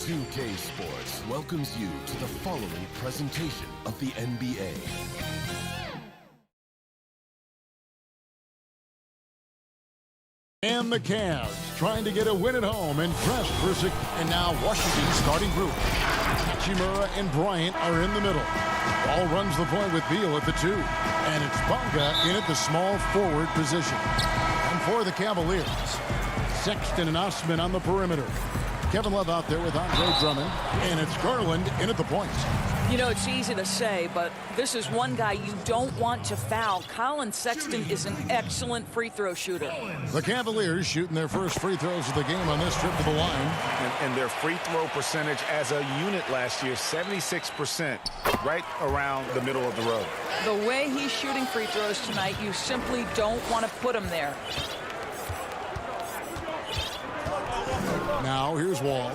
2K Sports welcomes you to the following presentation of the NBA. And the Cavs trying to get a win at home and dressed for six. And now Washington's starting group. Hachimura and Bryant are in the middle. Ball runs the point with Beal at the 2. And it's Bonga in at the small forward position. And for the Cavaliers, Sexton and Osman on the perimeter. Kevin Love out there with Andre Drummond. And it's Garland in at the point. You know, it's easy to say, but this is one guy you don't want to foul. Colin Sexton is an excellent free throw shooter. The Cavaliers shooting their first free throws of the game on this trip to the line. And their free throw percentage as a unit last year, 76%, right around the middle of the road. The way he's shooting free throws tonight, you simply don't want to put him there. Now here's Wall.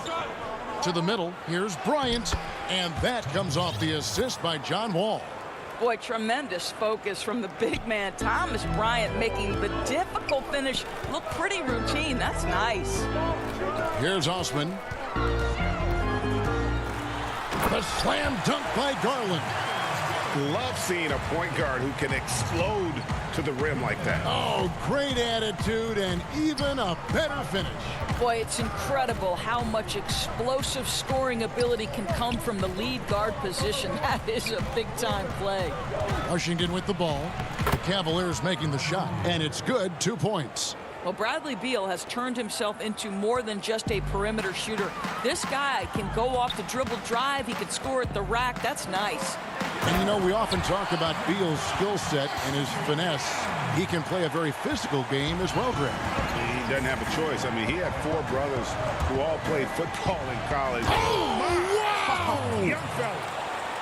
To the middle, here's Bryant. And that comes off the assist by John Wall. Boy, tremendous focus from the big man, Thomas Bryant, making the difficult finish look pretty routine. That's nice. Here's Osman. The slam dunk by Garland. Love seeing a point guard who can explode to the rim like that. Oh, great attitude and even a better finish. Boy, it's incredible how much explosive scoring ability can come from the lead guard position. That is a big-time play. Washington with the ball. The Cavaliers making the shot, and it's good, 2 points. Well, Bradley Beal has turned himself into more than just a perimeter shooter. This guy can go off the dribble drive. He can score at the rack. That's nice. And, you know, we often talk about Beal's skill set and his finesse. He can play a very physical game as well, Greg. He doesn't have a choice. I mean, he had 4 brothers who all played football in college. Oh, wow! Young fella.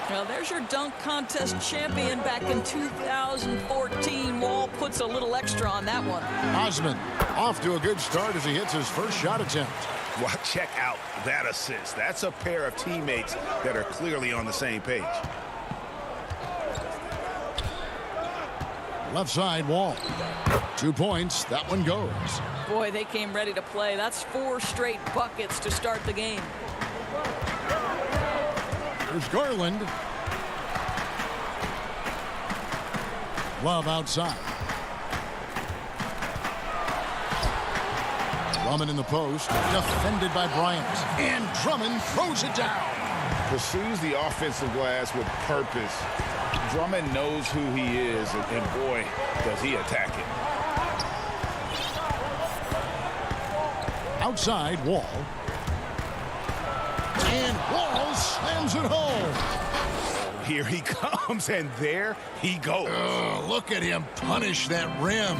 Well, there's your dunk contest champion back in 2014. Wall puts a little extra on that one. Osman off to a good start as he hits his first shot attempt. Well, check out that assist. That's a pair of teammates that are clearly on the same page. Left side, Wall. 2 points. That one goes. Boy, they came ready to play. That's 4 straight buckets to start the game. There's Garland. Love outside. Drummond in the post. Defended by Bryant. And Drummond throws it down. Pursues the offensive glass with purpose. Drummond knows who he is, and boy, does he attack it. Outside, Wall. And Wall slams it home. Here he comes, and there he goes. Look at him punish that rim.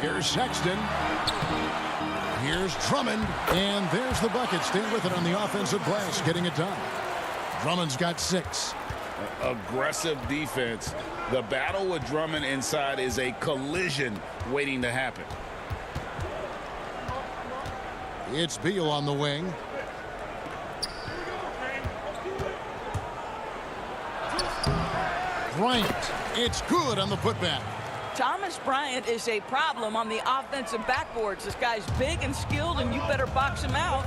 Here's Sexton. Here's Drummond. And there's the bucket. Stay with it on the offensive glass, getting it done. Drummond's got 6. Aggressive defense. The battle with Drummond inside is a collision waiting to happen. It's Beal on the wing. Bryant. It's good on the putback. Thomas Bryant is a problem on the offensive backboards. This guy's big and skilled, and you better box him out.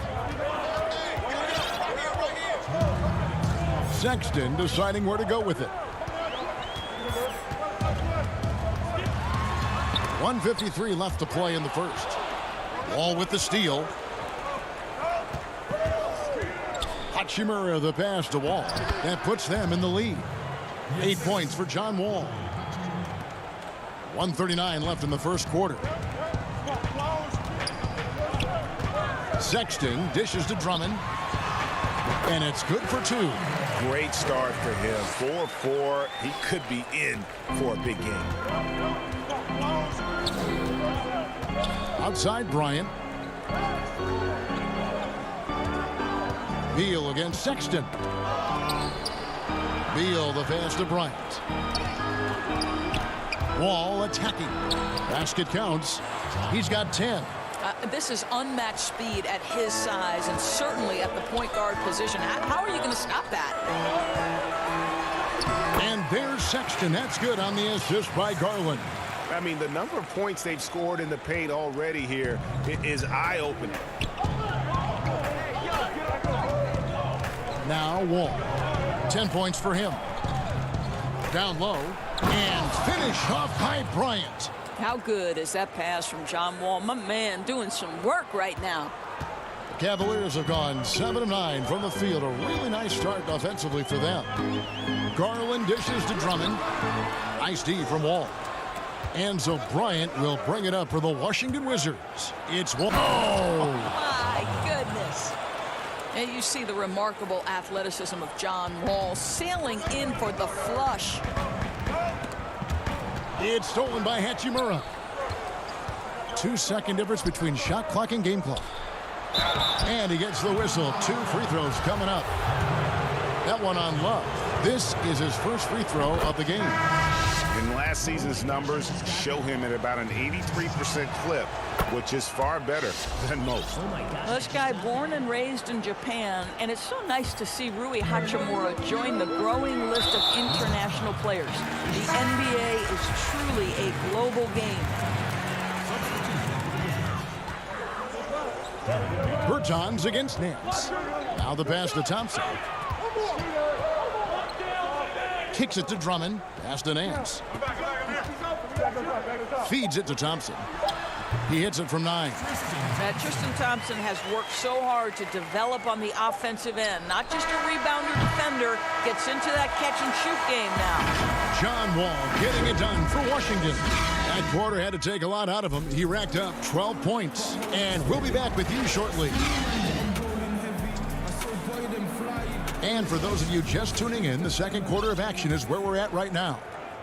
Sexton deciding where to go with it. 1:53 left to play in the first. Wall with the steal. Hachimura the pass to Wall. That puts them in the lead. 8 points for John Wall. 1:39 left in the first quarter. Sexton dishes to Drummond. And it's good for 2. Great start for him. 4-4. He could be in for a big game. Outside Bryant. Beal against Sexton. Beal the pass to Bryant. Wall attacking. Basket counts. He's got 10. This is unmatched speed at his size and certainly at the point guard position. How are you going to stop that? And there's Sexton. That's good on the assist by Garland. I mean, the number of points they've scored in the paint already here is eye-opening. Now Wall. 10 points for him. Down low. And finish off by Bryant. How good is that pass from John Wall? My man doing some work right now. Cavaliers have gone 7 of 9 from the field. A really nice start offensively for them. Garland dishes to Drummond. Nice D from Wall. And so Bryant will bring it up for the Washington Wizards. It's Wall. Oh! My goodness. And you see the remarkable athleticism of John Wall sailing in for the flush. It's stolen by Hachimura. 2-second difference between shot clock and game clock. And he gets the whistle. 2 free throws coming up. That one on Love. This is his first free throw of the game. And last season's numbers show him at about an 83% clip, which is far better than most. Well, this guy born and raised in Japan, and it's so nice to see Rui Hachimura join the growing list of international players. The NBA is truly a global game. Bertans against Nance. Now the pass to Thompson. Kicks it to Drummond. Pass to Nance. Feeds it to Thompson. He hits it from 9. Now, Tristan Thompson has worked so hard to develop on the offensive end. Not just a rebounder defender. Gets into that catch-and-shoot game now. John Wall getting it done for Washington. That quarter had to take a lot out of him. He racked up 12 points. And we'll be back with you shortly. And for those of you just tuning in, the second quarter of action is where we're at right now.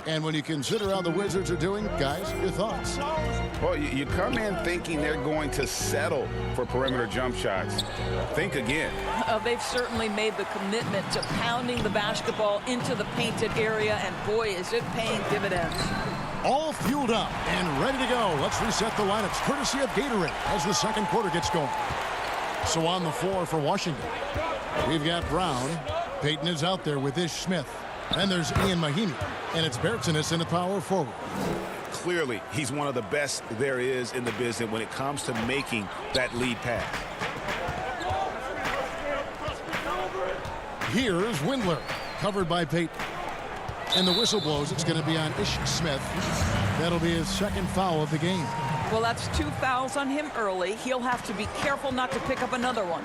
And when you consider how the Wizards are doing, guys, your thoughts? Well, you come in thinking they're going to settle for perimeter jump shots. Think again. They've certainly made the commitment to pounding the basketball into the painted area, and boy, is it paying dividends. All fueled up and ready to go. Let's reset the lineups, courtesy of Gatorade, as the second quarter gets going. So on the floor for Washington, we've got Brown. Payton is out there with Ish Smith. Then there's Ian Mahinmi, and it's Bertans in the power forward. Clearly, he's one of the best there is in the business when it comes to making that lead pass. Here's Windler, covered by Payton. And the whistle blows. It's going to be on Ish Smith. That'll be his second foul of the game. Well, that's 2 fouls on him early. He'll have to be careful not to pick up another one.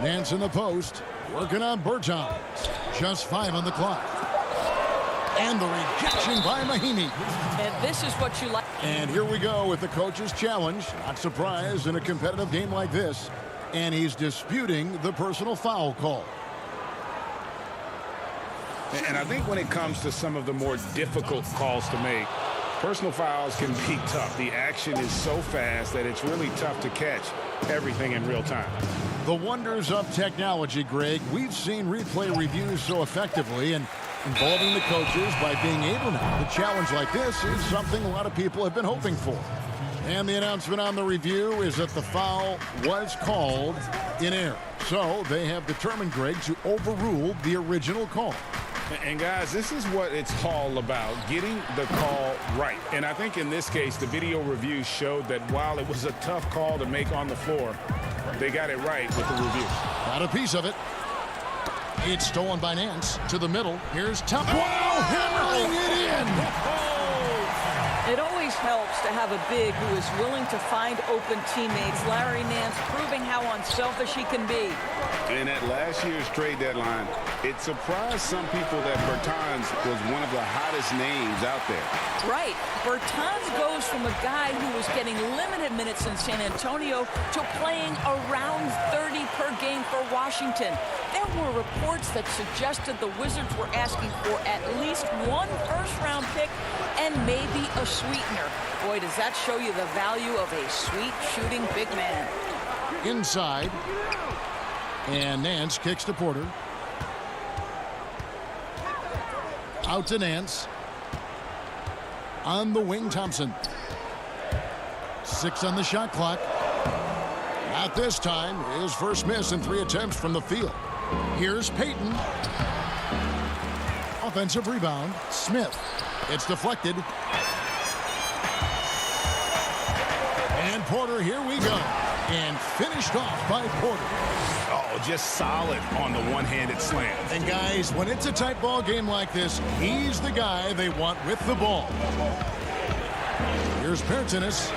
Nance in the post, working on Bertans. Just 5 on the clock. And the rejection by Mahinmi. And this is what you like. And here we go with the coach's challenge. Not surprised in a competitive game like this. And he's disputing the personal foul call. And I think when it comes to some of the more difficult calls to make, personal fouls can be tough. The action is so fast that it's really tough to catch everything in real time. The wonders of technology, Greg. We've seen replay reviews so effectively, and involving the coaches by being able now. A challenge like this is something a lot of people have been hoping for. And the announcement on the review is that the foul was called in error. So they have determined, Greg, to overrule the original call. And guys, this is what it's all about, getting the call right. And I think in this case, the video review showed that while it was a tough call to make on the floor, they got it right with the review. Got a piece of it. It's stolen by Nance to the middle. Here's Thompson. Wow, hammering it in. It always helps to have a big who is willing to find open teammates. Larry Nance proving how unselfish he can be. And at last year's trade deadline, it surprised some people that Bertans was one of the hottest names out there. Right. Bertans goes from a guy who was getting limited minutes in San Antonio to playing around 30 per game for Washington. There were reports that suggested the Wizards were asking for at least 1 first-round pick and maybe a sweetener. Boy, does that show you the value of a sweet shooting big man. Inside. And Nance kicks to Porter. Out to Nance. On the wing, Thompson. 6 on the shot clock. Not this time. His first miss in 3 attempts from the field. Here's Payton. A offensive rebound. Smith. It's deflected. And Porter, here we go. And finished off by Porter. Oh, just solid on the one-handed slam. And guys, when it's a tight ball game like this, he's the guy they want with the ball. Here's Pertinis.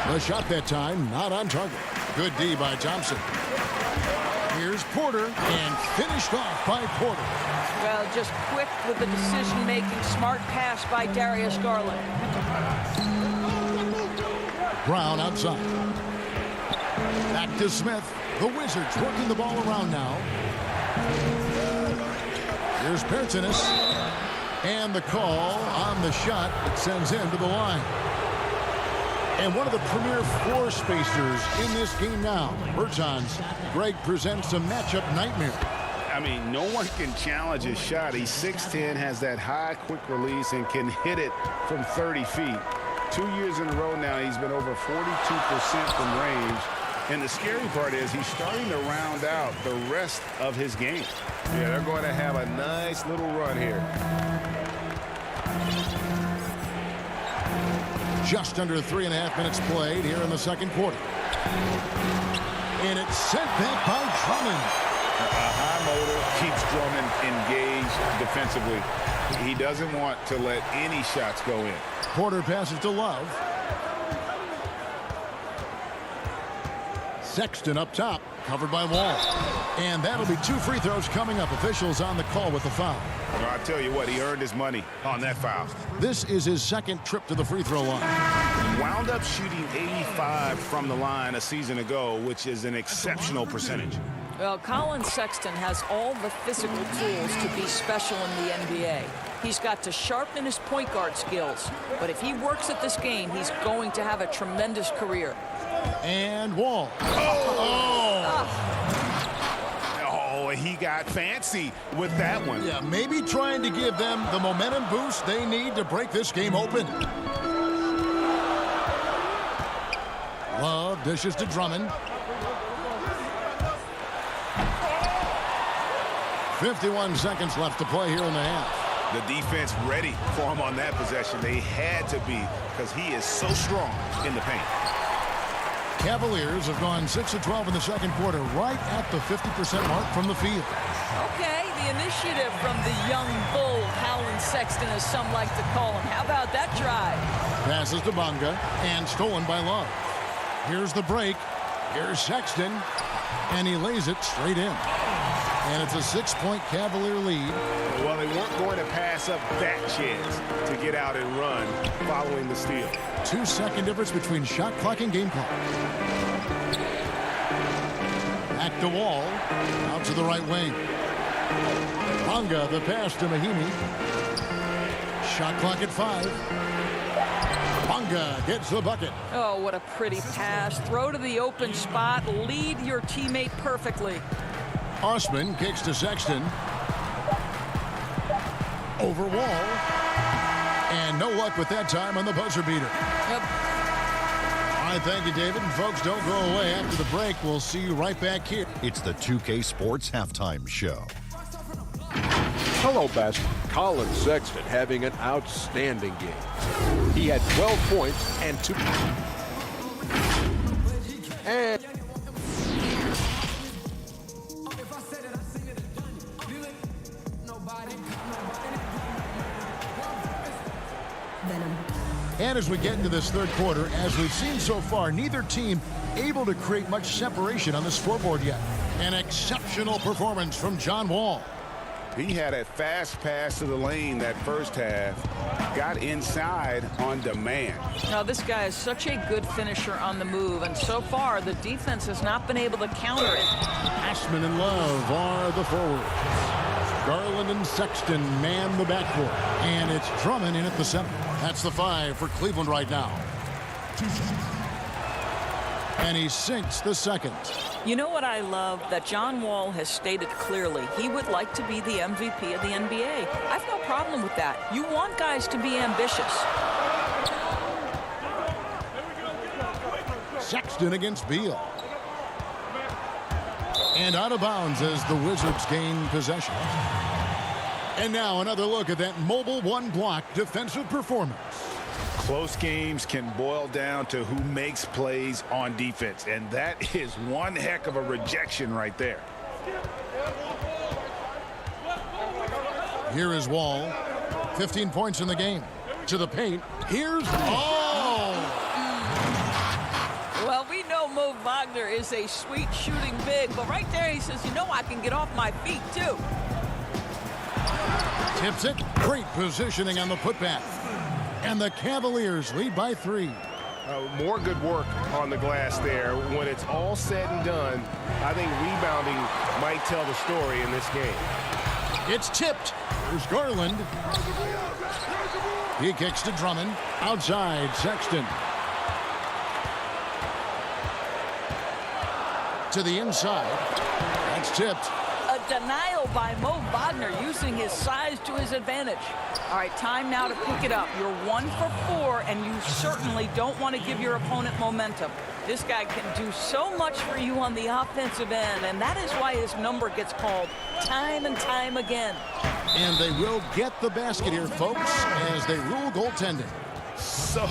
The shot that time, not on target. Good D by Thompson. Here's Porter, and finished off by Porter. Well, just quick with the decision-making, smart pass by Darius Garland. Brown outside. Back to Smith. The Wizards working the ball around now. Here's Pertinis. And the call on the shot that sends him to the line. And one of the premier floor spacers in this game now, Bertans. Greg presents a matchup nightmare. I mean, no one can challenge his shot. He's 6'10", has that high quick release, and can hit it from 30 feet. 2 years in a row now, he's been over 42% from range. And the scary part is he's starting to round out the rest of his game. Yeah, they're going to have a nice little run here. Just under 3.5 minutes played here in the second quarter. And it's sent back by Drummond. A high motor keeps Drummond engaged defensively. He doesn't want to let any shots go in. Porter passes to Love. Sexton up top, covered by Wall. And that'll be 2 free throws coming up. Officials on the call with the foul. Well, I tell you what, he earned his money on that foul. This is his second trip to the free throw line. Wound up shooting 85 from the line a season ago, which is an exceptional percentage. Well, Colin Sexton has all the physical tools to be special in the NBA. He's got to sharpen his point guard skills. But if he works at this game, he's going to have a tremendous career. And Wall. Oh, he got fancy with that one. Yeah, maybe trying to give them the momentum boost they need to break this game open. Love dishes to Drummond. 51 seconds left to play here in the half. The defense ready for him on that possession. They had to be, because he is so strong in the paint. Cavaliers have gone 6 of 12 in the second quarter, right at the 50% mark from the field. Okay, the initiative from the young bull, Colin Sexton, as some like to call him. How about that drive? Passes to Bonga, and stolen by Love. Here's the break. Here's Sexton, and he lays it straight in. And it's a 6-point Cavalier lead. Well, they weren't going to pass up that chance to get out and run following the steal. 2-second difference between shot clock and game clock. Back to Wall. Out to the right wing. Bonga, the pass to Mahimi. Shot clock at 5. Bonga gets the bucket. Oh, what a pretty pass. Throw to the open spot. Lead your teammate perfectly. Osman kicks to Sexton. Over Wall. And no luck with that time on the buzzer beater. Yep. All right, thank you, David. And folks, don't go away. After the break, we'll see you right back here. It's the 2K Sports Halftime Show. Hello, Best. Colin Sexton having an outstanding game. He had 12 points and 2. And And as we get into this third quarter, as we've seen so far, neither team able to create much separation on the scoreboard yet. An exceptional performance from John Wall. He had a fast pass to the lane that first half. Got inside on demand. Now, this guy is such a good finisher on the move, and so far the defense has not been able to counter it. Ashman and Love are the forwards. Garland and Sexton man the backcourt. And it's Drummond in at the center. That's the 5 for Cleveland right now. And he sinks the second. You know what I love? That John Wall has stated clearly he would like to be the MVP of the NBA. I've no problem with that. You want guys to be ambitious. Sexton against Beal. And out of bounds as the Wizards gain possession. And now another look at that mobile one-block defensive performance. Close games can boil down to who makes plays on defense, and that is one heck of a rejection right there. Here is Wall. 15 points in the game. To the paint. Here's... Oh! Well, we know Mo Wagner is a sweet shooting big, but right there he says, you know, I can get off my feet, too. Tips it. Great positioning on the putback. And the Cavaliers lead by 3. More good work on the glass there. When it's all said and done, I think rebounding might tell the story in this game. It's tipped. Here's Garland. He kicks to Drummond. Outside, Sexton. To the inside. That's tipped. A denial by Mo Wagner using his size to his advantage. All right, time now to pick it up. You're 1 for 4, and you certainly don't want to give your opponent momentum. This guy can do so much for you on the offensive end, and that is why his number gets called time and time again. And they will get the basket here, folks, as they rule goaltending. So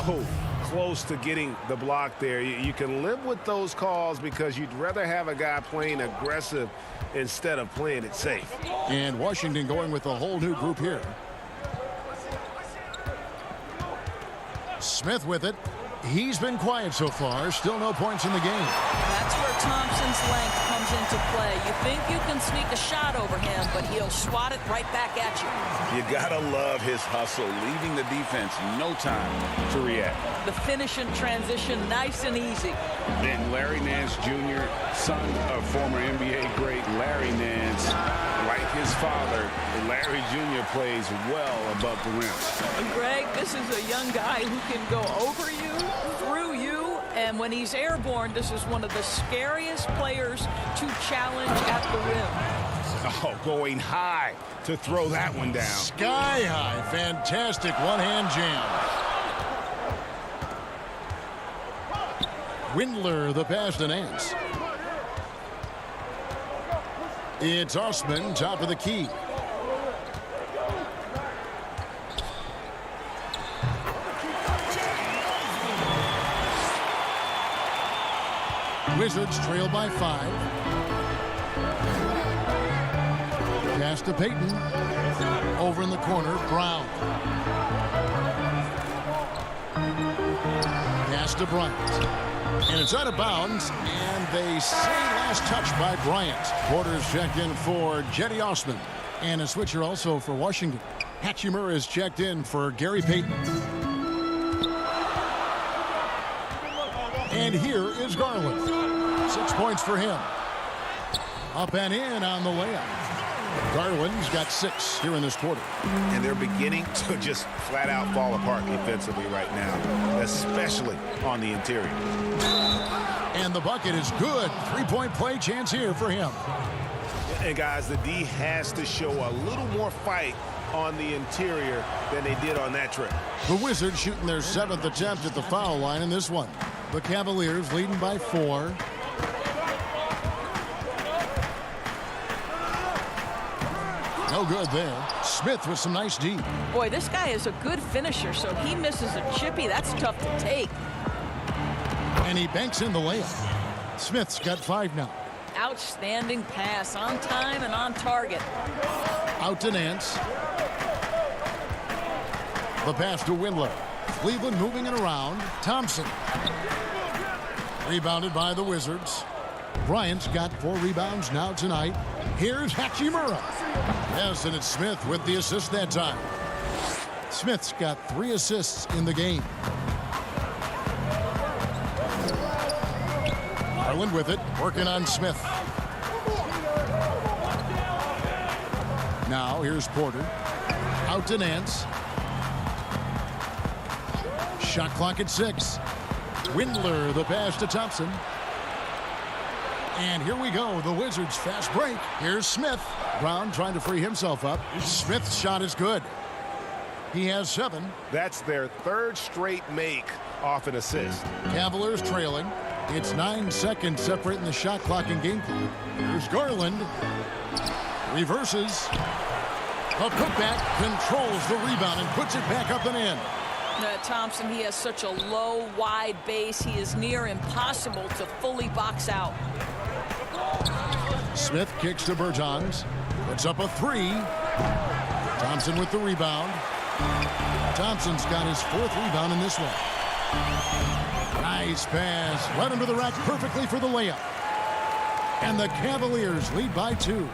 close to getting the block there. You can live with those calls because you'd rather have a guy playing aggressive instead of playing it safe. And Washington going with a whole new group here. Smith with it. He's been quiet so far. Still no points in the game. That's where Thompson's length comes into play. You think you can sneak a shot over him, but he'll swat it right back at you. You gotta love his hustle, leaving the defense no time to react. The finish and transition, nice and easy. Then Larry Nance Jr., son of former NBA great Larry Nance, like his father, Larry Jr. plays well above the rim. And Greg, this is a young guy who can go over you, through you, and when he's airborne, this is one of the scariest players to challenge at the rim. Oh, going high to throw that one down. Sky high. Fantastic one-hand jam. Windler, the pass to Nance. It's Osman, top of the key. Wizards trail by 5. Pass to Payton. Over in the corner, Brown. Pass to Bryant. And it's out of bounds, and they say last touch by Bryant. Porter's checked in for Jetty Osman. And a switcher also for Washington. Hachimura is checked in for Gary Payton. And here is Garland. 6 points for him. Up and in on the layup. Garland's got 6 here in this quarter. And they're beginning to just flat out fall apart defensively right now, especially on the interior. And the bucket is good. 3-point play chance here for him. And guys, the D has to show a little more fight on the interior than they did on that trip. The Wizards shooting their 7th attempt at the foul line in this one. The Cavaliers leading by 4. No good there. Smith with some nice D. Boy, this guy is a good finisher, so he misses a chippy. That's tough to take. And he banks in the layup. Smith's got 5 now. Outstanding pass, on time and on target. Out to Nance. The pass to Windler. Cleveland moving it around. Thompson. Rebounded by the Wizards. Bryant's got 4 rebounds now tonight. Here's Hachimura. Yes, and it's Smith with the assist that time. Smith's got 3 assists in the game. Garland with it, working on Smith. Now here's Porter. Out to Nance. Shot clock at 6. Windler, the pass to Thompson. And here we go, the Wizards fast break. Here's Smith. Brown trying to free himself up. Smith's shot is good. He has 7. That's their 3rd straight make off an assist. Cavaliers trailing. It's 9 seconds separating the shot clock and game clock. Here's Garland. Reverses. A putback controls the rebound and puts it back up and in. Thompson, he has such a low, wide base. He is near impossible to fully box out. Smith kicks to Bertans. Puts up a three. Thompson with the rebound. Thompson's got his 4th rebound in this one. Nice pass. Led him to the rack perfectly for the layup. And the Cavaliers lead by 2.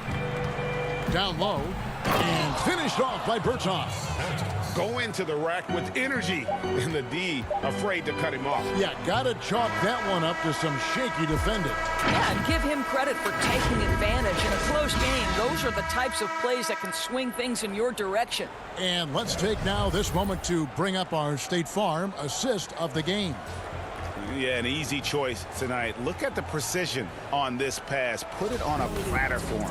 Down low. And finished off by Bertans. Go into the rack with energy, and the D afraid to cut him off. Yeah, gotta chalk that one up to some shaky defending. Yeah, and give him credit for taking advantage. In a close game, those are the types of plays that can swing things in your direction. And let's take now this moment to bring up our State Farm assist of the game. Yeah, an easy choice tonight. Look at the precision on this pass. Put it on a platter for him.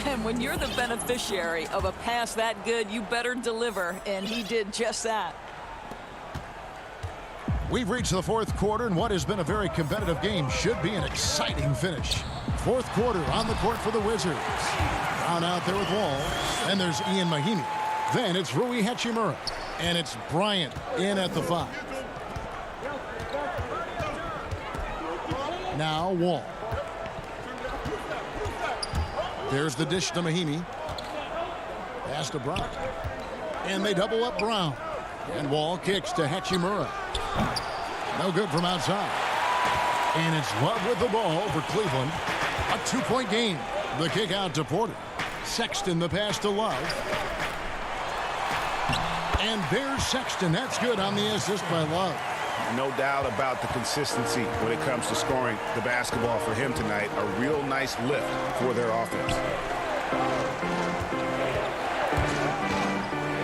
And when you're the beneficiary of a pass that good, you better deliver, and he did just that. We've reached the 4th quarter, and what has been a very competitive game should be an exciting finish. 4th quarter on the court for the Wizards. Brown out there with Wall. And there's Ian Mahinmi. Then it's Rui Hachimura. And it's Bryant in at the 5. Now Wall. There's the dish to Mahinmi. Pass to Brown. And they double up Brown. And Wall kicks to Hachimura. No good from outside. And it's Love with the ball for Cleveland. A 2-point game. The kick out to Porter. Sexton the pass to Love. And there's Sexton. That's good on the assist by Love. No doubt about the consistency when it comes to scoring the basketball for him tonight. A real nice lift for their offense.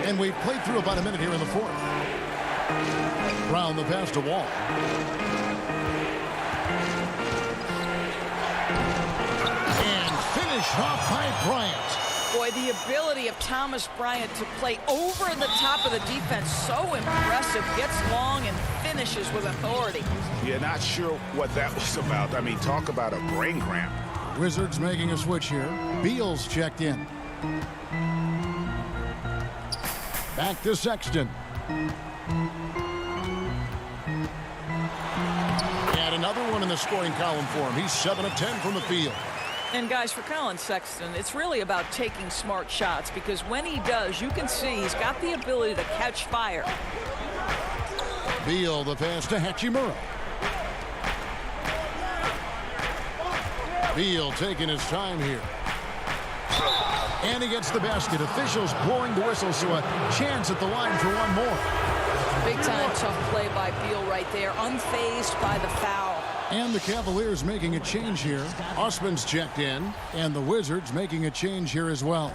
And we've played through about a minute here in the 4th. Brown the pass to Wall. And finished off by Bryant. Boy, the ability of Thomas Bryant to play over the top of the defense, so impressive. Gets long and finishes with authority. Yeah, not sure what that was about. I mean, talk about a brain cramp. Wizards making a switch here. Beal's checked in. Back to Sexton. And another one in the scoring column for him. He's 7 of 10 from the field. And guys, for Colin Sexton, it's really about taking smart shots, because when he does, you can see he's got the ability to catch fire. Beal the pass to Hachimura. Beal taking his time here. And he gets the basket. Officials blowing the whistle, so a chance at the line for one more. Big time tough play by Beal right there, unfazed by the foul. And the Cavaliers making a change here. Osman's checked in, and the Wizards making a change here as well.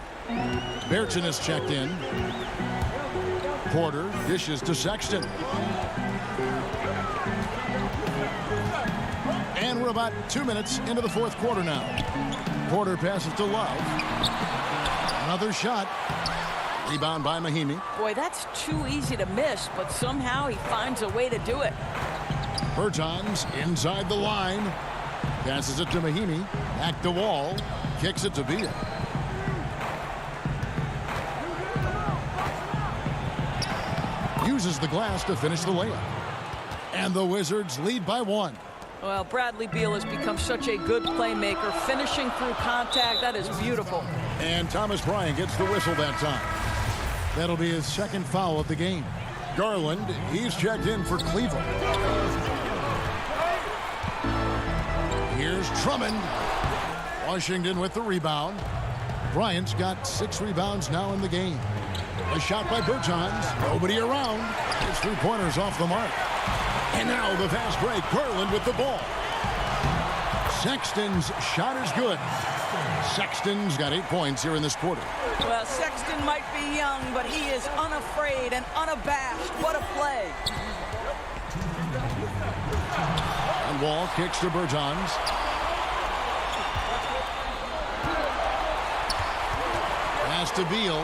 Bertin has checked in. Porter dishes to Sexton. And we're about 2 minutes into the 4th quarter now. Porter passes to Love. Another shot. Rebound by Mahinmi. Boy, that's too easy to miss, but somehow he finds a way to do it. Bertans inside the line. Passes it to Mahinmi. Back to Wall. Kicks it to Beal. Uses the glass to finish the layup. And the Wizards lead by 1. Well, Bradley Beal has become such a good playmaker, finishing through contact. That is beautiful. And Thomas Bryant gets the whistle that time. That'll be his 2nd foul of the game. Garland, he's checked in for Cleveland. Here's Drummond. Washington with the rebound. Bryant's got 6 rebounds now in the game. A shot by Bertans. Nobody around. His 3-pointers off the mark. And now the fast break. Garland with the ball. Sexton's shot is good. Sexton's got 8 points here in this quarter. Well, Sexton might be young, but he is unafraid and unabashed. What a play. And Wall kicks to Bertans. Pass to Beal.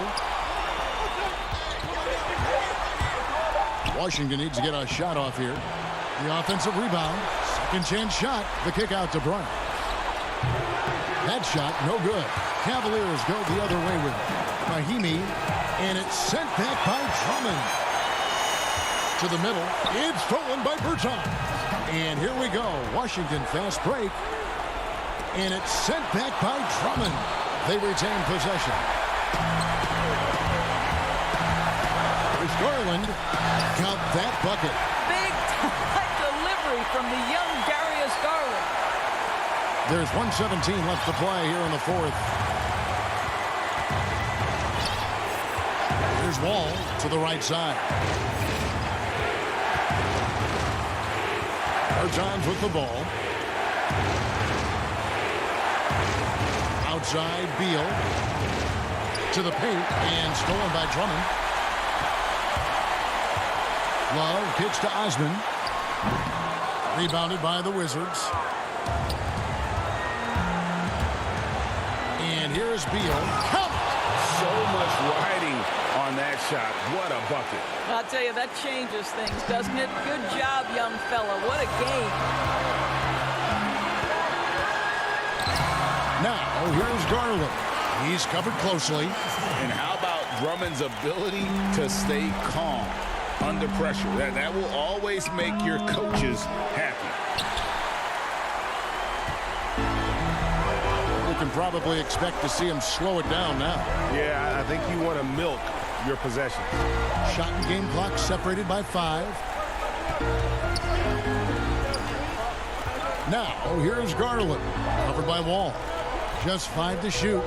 Washington needs to get a shot off here. The offensive rebound. 2nd chance shot. The kick out to Bryant. That shot, no good. Cavaliers go the other way with it. Mahinmi And it's sent back by Drummond. To the middle. It's stolen by Bertans. And here we go. Washington fast break. And it's sent back by Drummond. They retain possession. There's Garland. Count that bucket. Big time delivery from the young Darius Garland. There's 1:17 left to play here in the fourth. Here's Wall to the right side. Bertans with the ball. Outside, Beal. To the paint, and stolen by Drummond. Love kicks to Osman. Rebounded by the Wizards. And here's Beal. Count! So much riding on that shot. What a bucket. I'll tell you, that changes things, doesn't it? Good job, young fella. What a game. Now, here's Garland. He's covered closely. And how about Drummond's ability to stay calm under pressure? That will always make your coaches happy. You can probably expect to see him slow it down now. Yeah, I think you want to milk your possessions. Shot and game clock separated by 5. Now, here's Garland. Covered by Wall. Just 5 to shoot.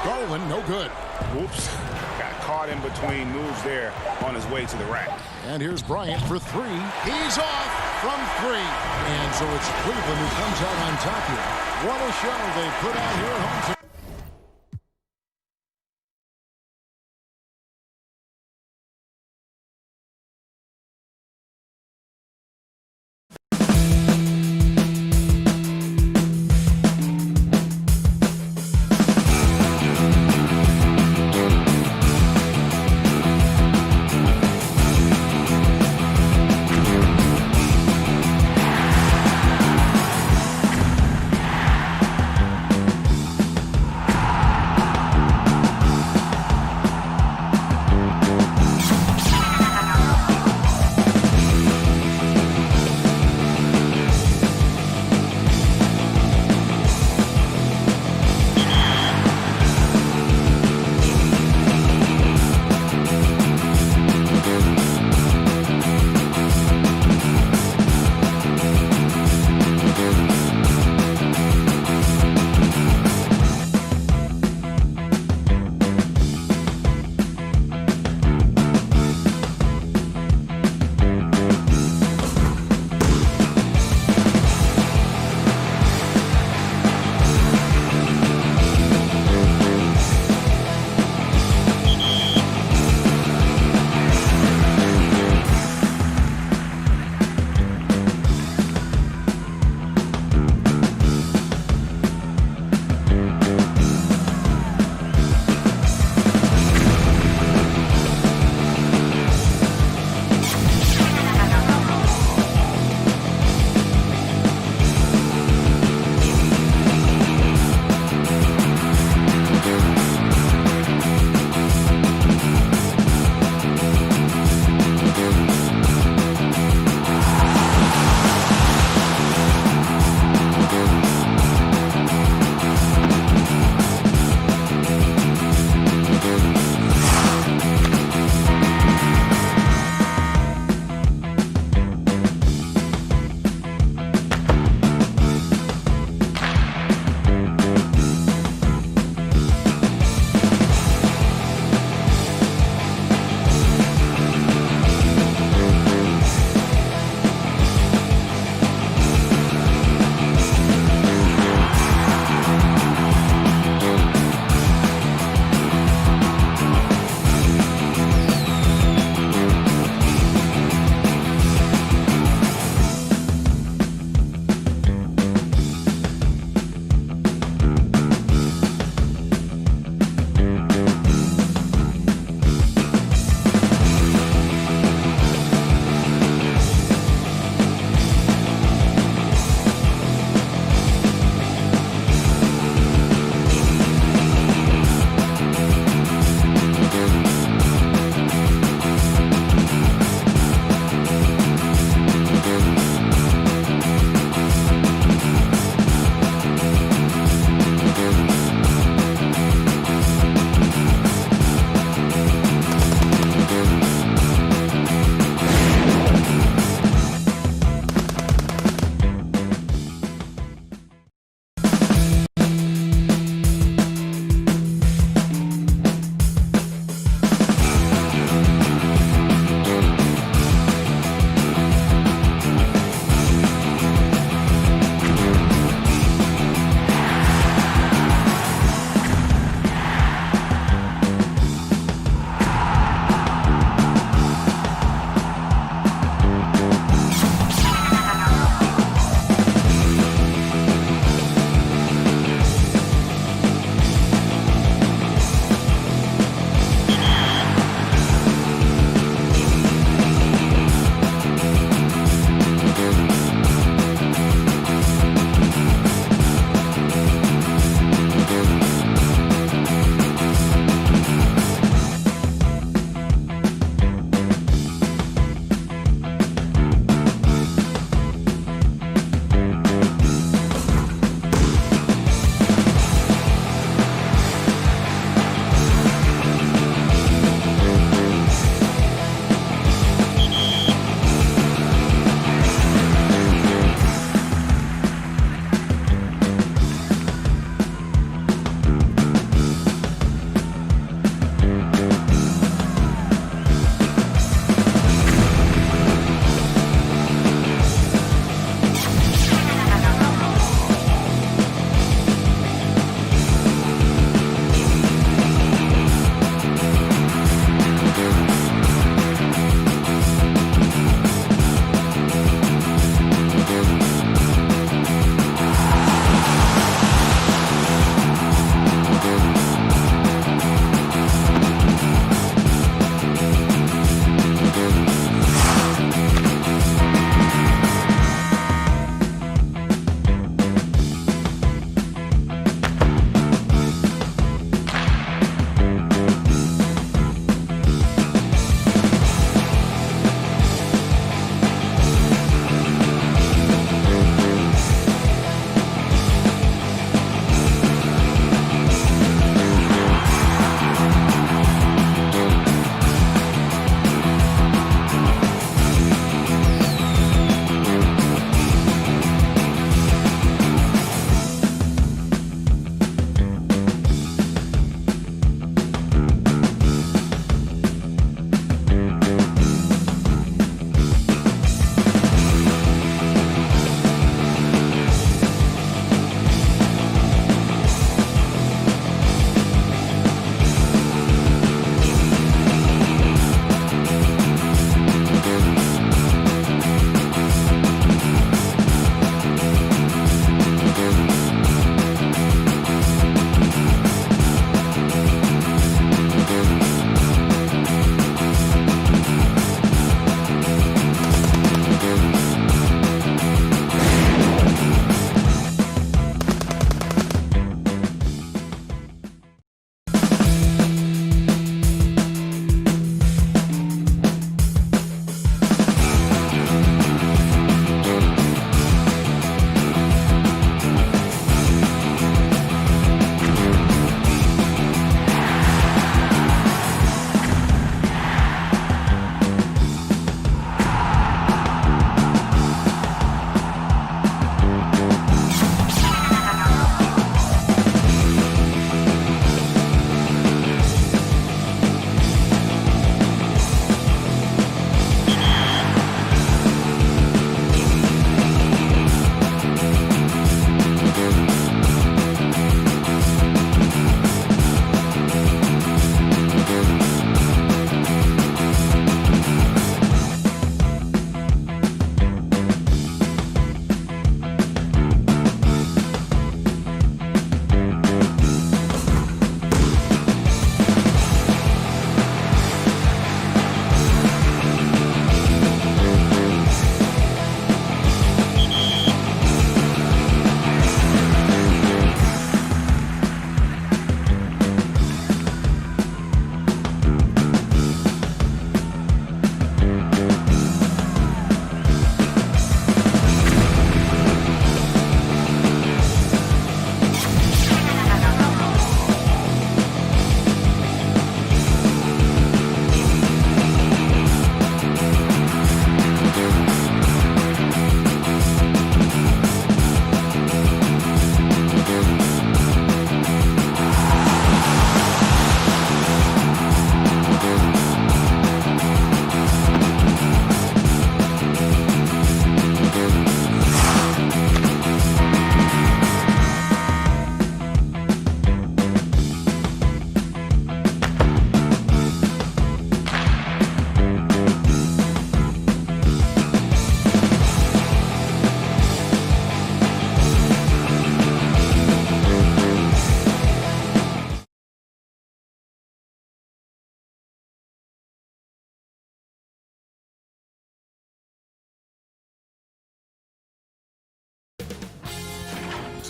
Garland, no good. Whoops. Got caught in between moves there on his way to the rack. And here's Bryant for 3. He's off from 3. And so it's Cleveland who comes out on top here. What a show they put on here at home.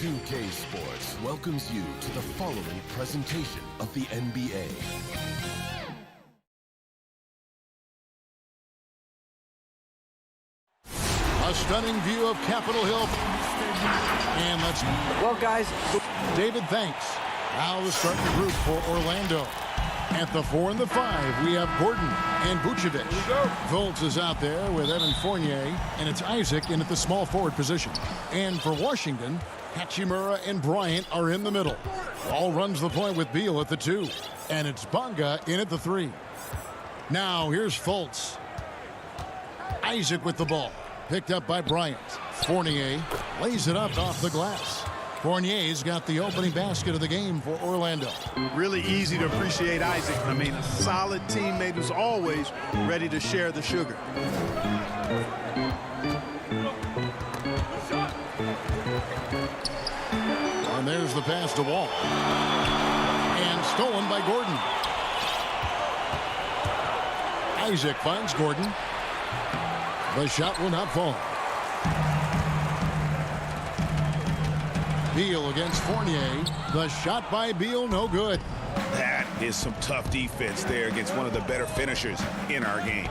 2K Sports welcomes you to the following presentation of the NBA. A stunning view of Capitol Hill. And let's... Well, guys... David, thanks. Now the starting group for Orlando. At the 4 and the 5, we have Gordon and Vucevic. Fultz is out there with Evan Fournier, and it's Isaac in at the small forward position. And for Washington, Hachimura and Bryant are in the middle. Ball runs the point with Beal at the 2. And it's Bonga in at the 3. Now here's Fultz. Isaac with the ball. Picked up by Bryant. Fournier lays it up off the glass. Fournier's got the opening basket of the game for Orlando. Really easy to appreciate Isaac. I mean, a solid teammate who's always ready to share the sugar. And there's the pass to Wall. And stolen by Gordon. Isaac finds Gordon. The shot will not fall. Beal against Fournier. The shot by Beal, no good. That is some tough defense there against one of the better finishers in our game.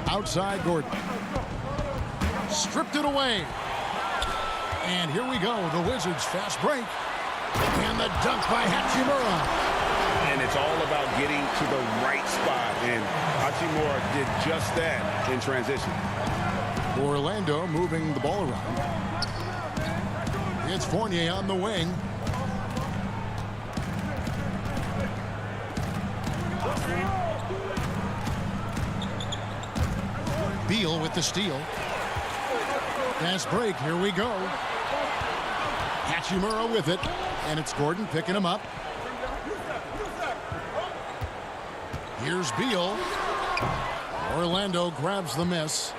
Outside Gordon. Stripped it away. And here we go. The Wizards fast break. And the dunk by Hachimura. And it's all about getting to the right spot. And Hachimura did just that in transition. Orlando moving the ball around. It's Fournier on the wing. Beal with the steal. Fast break. Here we go. Hachimura with it. And it's Gordon picking him up. Here's Beal. Orlando grabs the miss.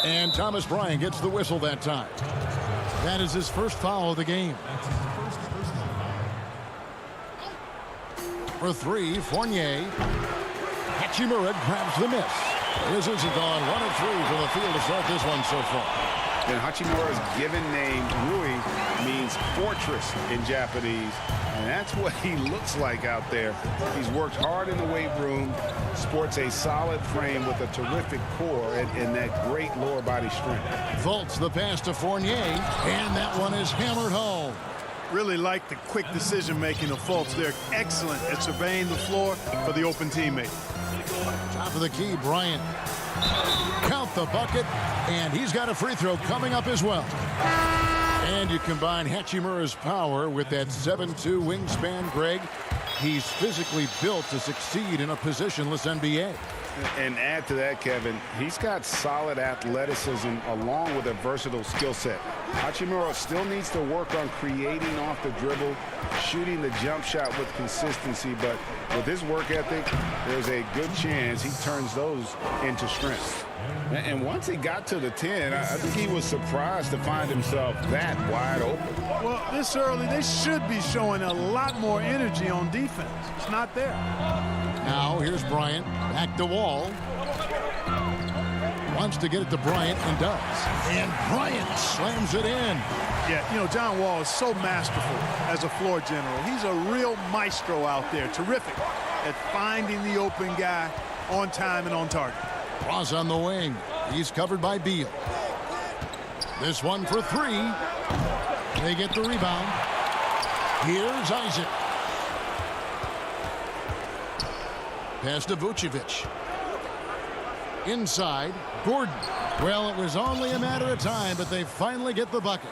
And Thomas Bryant gets the whistle that time. That is his first foul of the game. For 3, Fournier. Hachimura grabs the miss. Wizards have gone 1 of 3 from the field to start this one so far. And Hachimura's given name, Rui, means fortress in Japanese. And that's what he looks like out there. He's worked hard in the weight room, sports a solid frame with a terrific core and that great lower body strength. Fultz the pass to Fournier, and that one is hammered home. Really like the quick decision-making of Fultz. They're excellent at surveying the floor for the open teammate. Top of the key, Bryant. Count the bucket, and he's got a free throw coming up as well. And you combine Hachimura's power with that 7'2" wingspan, Greg. He's physically built to succeed in a positionless NBA. And add to that, Kevin, he's got solid athleticism along with a versatile skill set. Hachimura still needs to work on creating off the dribble, shooting the jump shot with consistency, but with his work ethic, there's a good chance he turns those into strengths. And once he got to the 10, I think he was surprised to find himself that wide open. Well, this early, they should be showing a lot more energy on defense. It's not there. Now, here's Bryant. Back to Wall. Wants to get it to Bryant and does. And Bryant slams it in. Yeah, you know, John Wall is so masterful as a floor general. He's a real maestro out there. Terrific at finding the open guy on time and on target. Ross on the wing. He's covered by Beal. This one for 3. They get the rebound. Here's Isaac. Pass to Vucevic. Inside, Gordon. Well, it was only a matter of time, but they finally get the bucket.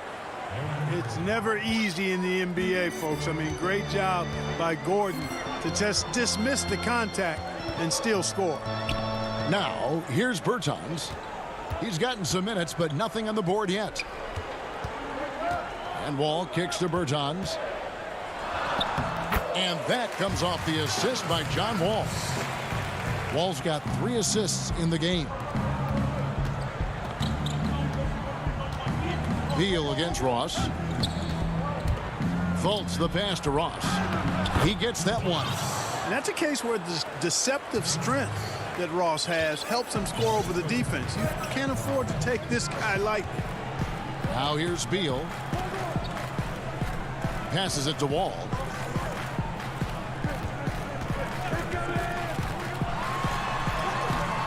It's never easy in the NBA, folks. I mean, great job by Gordon to just dismiss the contact and still score. Now, here's Bertans. He's gotten some minutes, but nothing on the board yet. And Wall kicks to Bertans. And that comes off the assist by John Wall. Wall's got 3 assists in the game. Beal against Ross. Fultz the pass to Ross. He gets that one. And that's a case where this deceptive strength that Ross has helps him score over the defense. You can't afford to take this guy lightly. Now here's Beal. Passes it to Wall.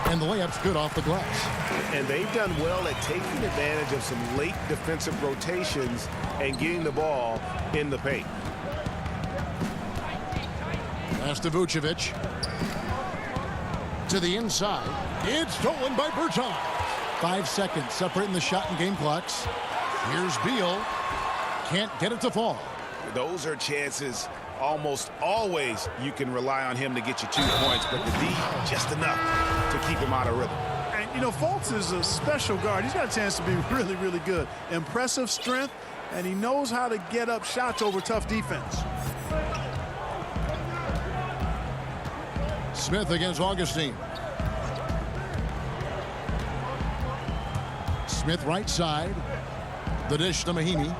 And the layup's good off the glass. And they've done well at taking advantage of some late defensive rotations and getting the ball in the paint. Pass to Vucevic. To the inside. It's stolen by Bertans. 5 seconds separating the shot and game clocks. Here's Beal. Can't get it to fall. Those are chances almost always you can rely on him to get you 2 points, but the D just enough to keep him out of rhythm. And, you know, Fultz is a special guard. He's got a chance to be really, really good. Impressive strength, and he knows how to get up shots over tough defense. Smith against Augustine. Smith right side. The dish to Mahinmi.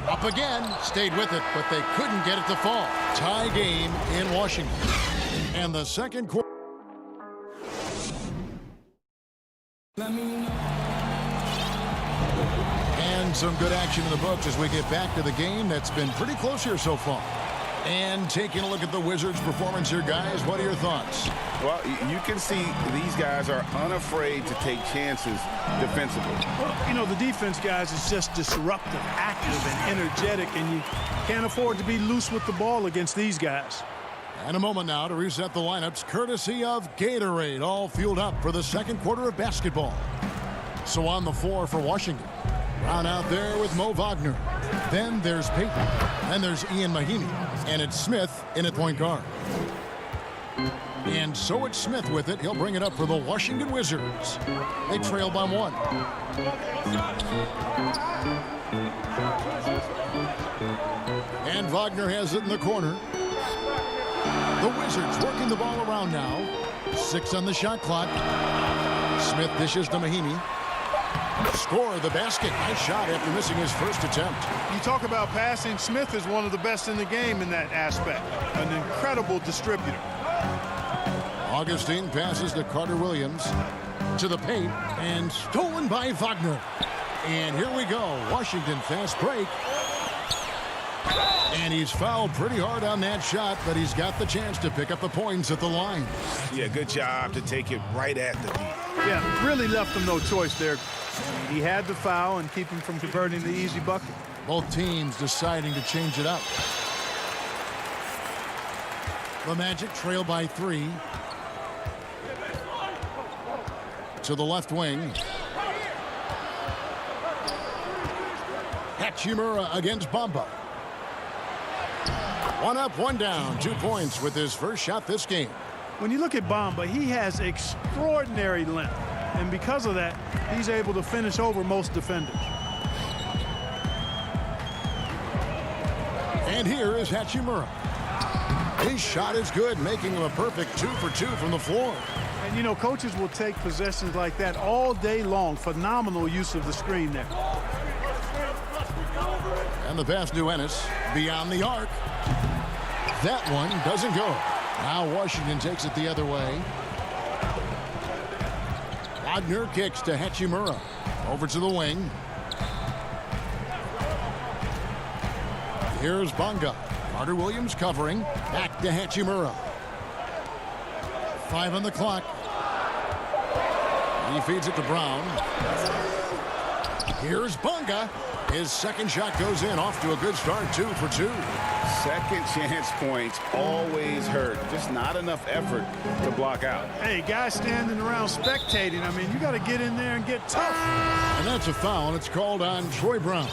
Up again. Stayed with it, but they couldn't get it to fall. Tie game in Washington. And the second quarter. And some good action in the books as we get back to the game that's been pretty close here so far. And taking a look at the Wizards' performance here, guys, what are your thoughts? Well, you can see these guys are unafraid to take chances defensively. Well, you know, the defense, guys, is just disruptive, active, and energetic, and you can't afford to be loose with the ball against these guys. And a moment now to reset the lineups, courtesy of Gatorade, all fueled up for the second quarter of basketball. So on the floor for Washington. Brown out there with Mo Wagner. Then there's Payton. Then there's Ian Mahinmi. And it's Smith in at point guard. And so it's Smith with it. He'll bring it up for the Washington Wizards. They trail by 1. And Wagner has it in the corner. The Wizards working the ball around now. 6 on the shot clock. Smith dishes to Mahinmi. Score the basket. Nice shot after missing his first attempt. You talk about passing. Smith is one of the best in the game in that aspect. An incredible distributor. Augustine passes to Carter Williams. To the paint. And stolen by Wagner. And here we go. Washington fast break. And he's fouled pretty hard on that shot, but he's got the chance to pick up the points at the line. Yeah, good job to take it right at the D. Yeah, really left him no choice there. He had the foul and keep him from converting the easy bucket. Both teams deciding to change it up. The Magic trail by 3. To the left wing. Hachimura against Bamba. 1 up, 1 down. 2 points with his first shot this game. When you look at Bamba, he has extraordinary length. And because of that, he's able to finish over most defenders. And here is Hachimura. His shot is good, making him a perfect 2 for 2 from the floor. And, you know, coaches will take possessions like that all day long. Phenomenal use of the screen there. And the pass to Ennis beyond the arc. That one doesn't go. Now Washington takes it the other way. Wagner kicks to Hachimura. Over to the wing. Here's Bonga. Carter Williams covering. Back to Hachimura. 5 on the clock. He feeds it to Brown. Here's Bonga. His second shot goes in, off to a good start, 2 for 2. Second chance points always hurt. Just not enough effort to block out. Hey, guys standing around spectating. I mean, you got to get in there and get tough. And that's a foul, and it's called on Troy Brown.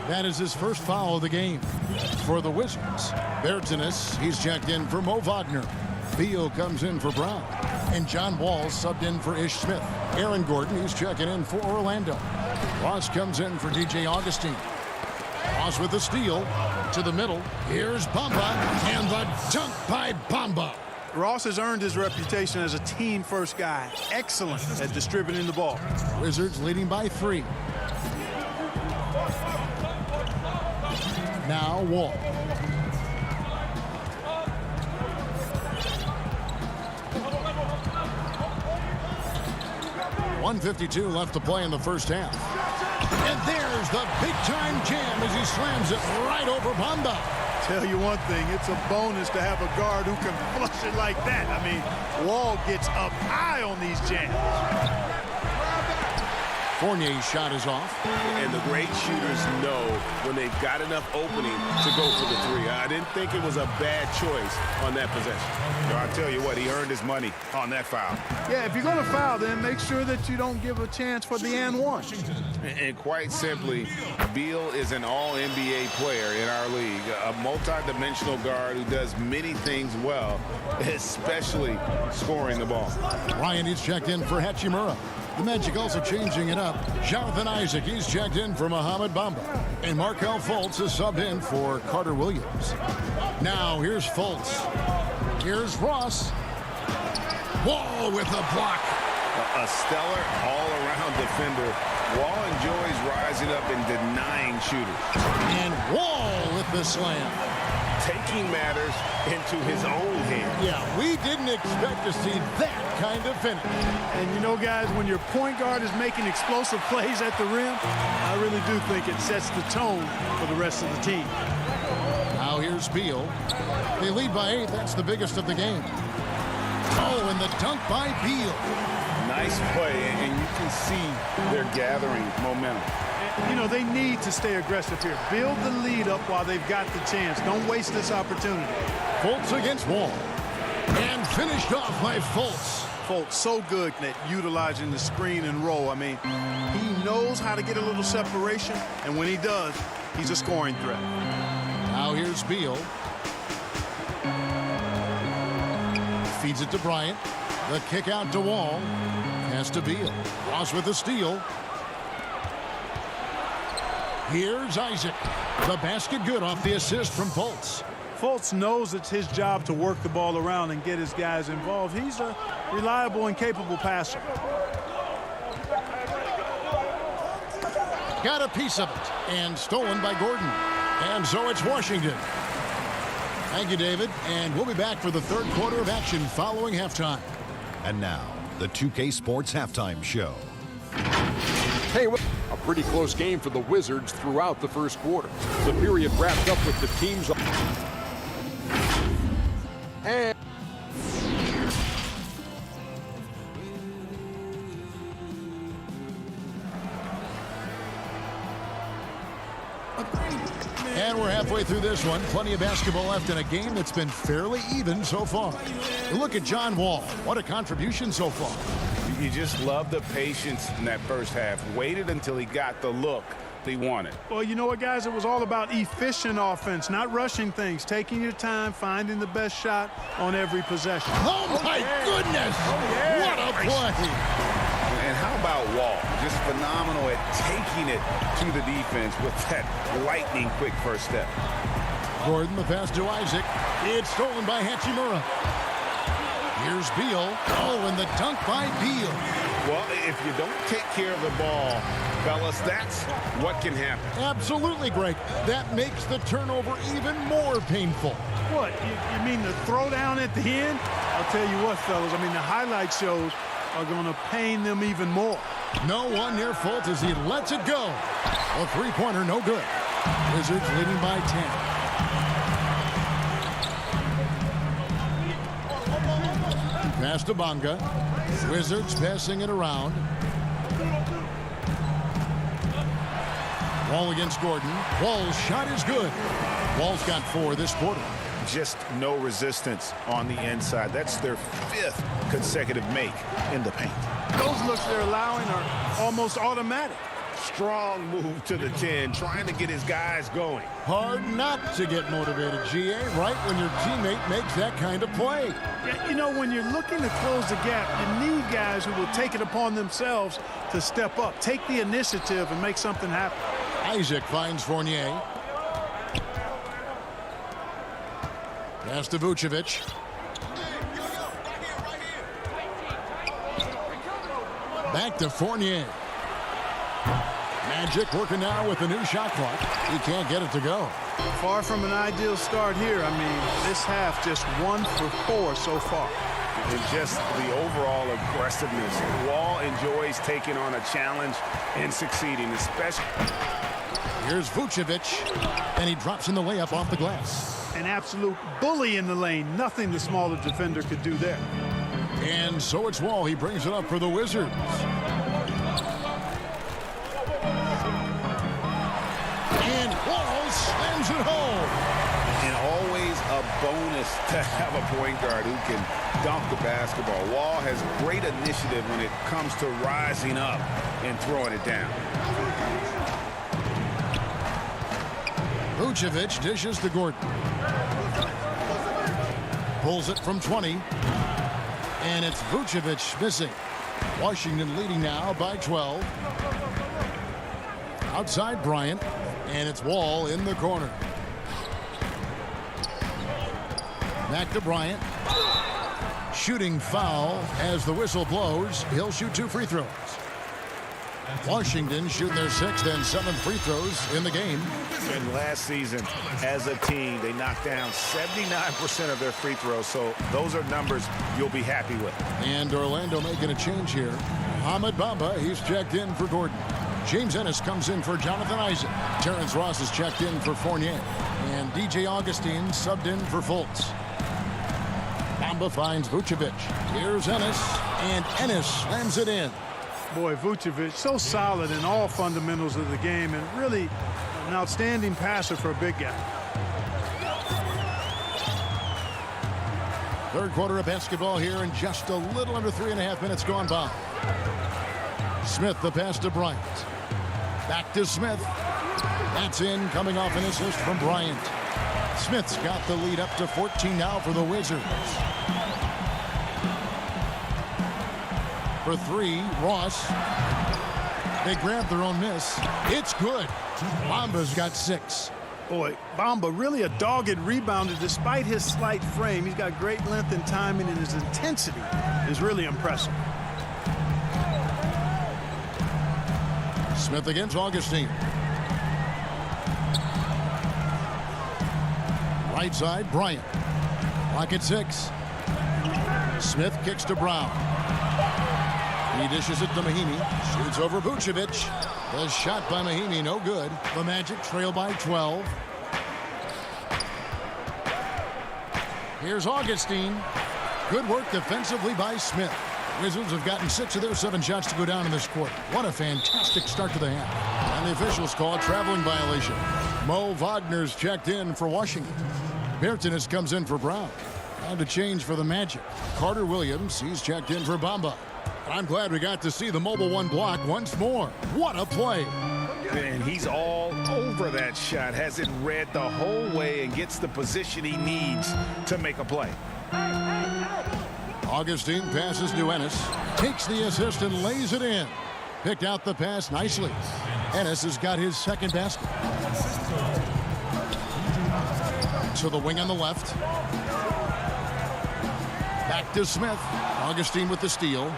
That is his first foul of the game for the Wizards. Bertanis, he's checked in for Mo Wagner. Beal comes in for Brown. And John Wall subbed in for Ish Smith. Aaron Gordon, he's checking in for Orlando. Ross comes in for DJ Augustine. Ross with the steal to the middle. Here's Bamba, and the dunk by Bamba. Ross has earned his reputation as a team-first guy. Excellent at distributing the ball. Wizards leading by 3. Now Wall. 1:52 left to play in the first half. And there's the big-time jam as he slams it right over Bamba. Tell you one thing, it's a bonus to have a guard who can flush it like that. I mean, Wall gets up high on these jams. Fournier's shot is off. And the great shooters know when they've got enough opening to go for the three. I didn't think it was a bad choice on that possession. I'll tell you what, he earned his money on that foul. Yeah, if you're going to foul, then make sure that you don't give a chance for the and one. And quite simply, Beal is an all-NBA player in our league, a multi-dimensional guard who does many things well, especially scoring the ball. Ryan is checked in for Hachimura. The Magic also changing it up. Jonathan Isaac, he's checked in for Mohamed Bamba. And Markelle Fultz is subbed in for Carter Williams. Now here's Fultz. Here's Ross. Wall with a block. A stellar all-around defender. Wall enjoys rising up and denying shooters. And Wall with the slam. Taking matters into his own hands. Yeah, we didn't expect to see that kind of finish. And you know, guys, when your point guard is making explosive plays at the rim, I really do think it sets the tone for the rest of the team. Now here's Beal. They lead by 8. That's the biggest of the game. Oh, and the dunk by Beal. Nice play, and you can see they're gathering momentum. You know, they need to stay aggressive here. Build the lead up while they've got the chance. Don't waste this opportunity. Fultz against Wall. And finished off by Fultz. Fultz so good at utilizing the screen and roll. I mean, he knows how to get a little separation, and when he does, he's a scoring threat. Now here's Beal. Feeds it to Bryant. The kick out to Wall. Pass to Beal. Ross with a steal. Here's Isaac. The basket good off the assist from Fultz. Fultz knows it's his job to work the ball around and get his guys involved. He's a reliable and capable passer. Got a piece of it. And stolen by Gordon. And so it's Washington. Thank you, David. And we'll be back for the third quarter of action following halftime. And now, the 2K Sports Halftime Show. Hey, a pretty close game for the Wizards throughout the first quarter. The period wrapped up with the teams. And we're halfway through this one. Plenty of basketball left in a game that's been fairly even so far. Look at John Wall. What a contribution so far. You just love the patience in that first half. Waited until he got the look he wanted. Well, you know what, guys? It was all about efficient offense, not rushing things, taking your time, finding the best shot on every possession. Oh, my goodness! What a play! And how about Wall? Just phenomenal at taking it to the defense with that lightning quick first step. Gordon, the pass to Isaac. It's stolen by Hachimura. Here's Beal. Oh, and the dunk by Beal. Well, if you don't take care of the ball, fellas, that's what can happen. Absolutely, Greg. That makes the turnover even more painful. What, you mean the throwdown at the end? I'll tell you what, fellas, I mean, the highlight shows are going to pain them even more. No one near Fultz as he lets it go. A three-pointer, no good. Wizards leading by 10. Pass to Bonga. Wizards passing it around. Wall against Gordon. Wall's shot is good. Wall's got 4 this quarter. Just no resistance on the inside. That's their 5th consecutive make in the paint. Those looks they're allowing are almost automatic. Strong move to the 10, trying to get his guys going. Hard not to get motivated, GA, right when your teammate makes that kind of play. Yeah, you know, when you're looking to close the gap, you need guys who will take it upon themselves to step up, take the initiative, and make something happen. Isaac finds Fournier. Pass to Vucevic. Back to Fournier. Magic working now with the new shot clock. He can't get it to go. Far from an ideal start here. I mean, this half just 1 for 4 so far. and just the overall aggressiveness. Wall enjoys taking on a challenge and succeeding, especially. Here's Vucevic, and he drops in the layup off the glass. An absolute bully in the lane. Nothing the smaller defender could do there. And so it's Wall. He brings it up for the Wizards. And Wall slams it home. And always a bonus to have a point guard who can dunk the basketball. Wall has great initiative when it comes to rising up and throwing it down. Vucevic dishes to Gordon. Pulls it from 20. And it's Vucevic missing. Washington leading now by 12. Outside Bryant. And it's Wall in the corner. Back to Bryant. Shooting foul as the whistle blows. He'll shoot 2 free throws. Washington shooting their 6th and 7th free throws in the game. And last season, as a team, they knocked down 79% of their free throws, so those are numbers you'll be happy with. And Orlando making a change here. Ahmed Bamba, he's checked in for Gordon. James Ennis comes in for Jonathan Isaac. Terrence Ross is checked in for Fournier. And DJ Augustine subbed in for Fultz. Bamba finds Vucevic. Here's Ennis, and Ennis slams it in. Boy, Vucevic, so solid in all fundamentals of the game, and really an outstanding passer for a big guy. Third quarter of basketball here, and just a little under 3.5 minutes gone by. Smith, the pass to Bryant. Back to Smith. That's in, coming off an assist from Bryant. Smith's got the lead up to 14 now for the Wizards. For 3, Ross. They grab their own miss. It's good. Bamba's got 6. Boy, Bamba really a dogged rebounder despite his slight frame. He's got great length and timing, and his intensity is really impressive. Smith against Augustine. Right side, Bryant. Clock at 6. Smith kicks to Brown. He dishes it to Mahinmi. Shoots over Vucevic. The shot by Mahinmi, no good. The Magic trail by 12. Here's Augustine. Good work defensively by Smith. Wizards have gotten 6 of their 7 shots to go down in this quarter. What a fantastic start to the half. And the officials call a traveling violation. Mo Wagner's checked in for Washington. Bertens comes in for Brown. And to change for the Magic. Carter Williams, he's checked in for Bamba. I'm glad we got to see the mobile 1 block once more. What a play. And he's all over that shot, has it read the whole way and gets the position he needs to make a play. Augustine passes to Ennis. Takes the assist and lays it in. Picked out the pass nicely. Ennis has got his 2nd basket. To the wing on the left. Back to Smith. Augustine with the steal.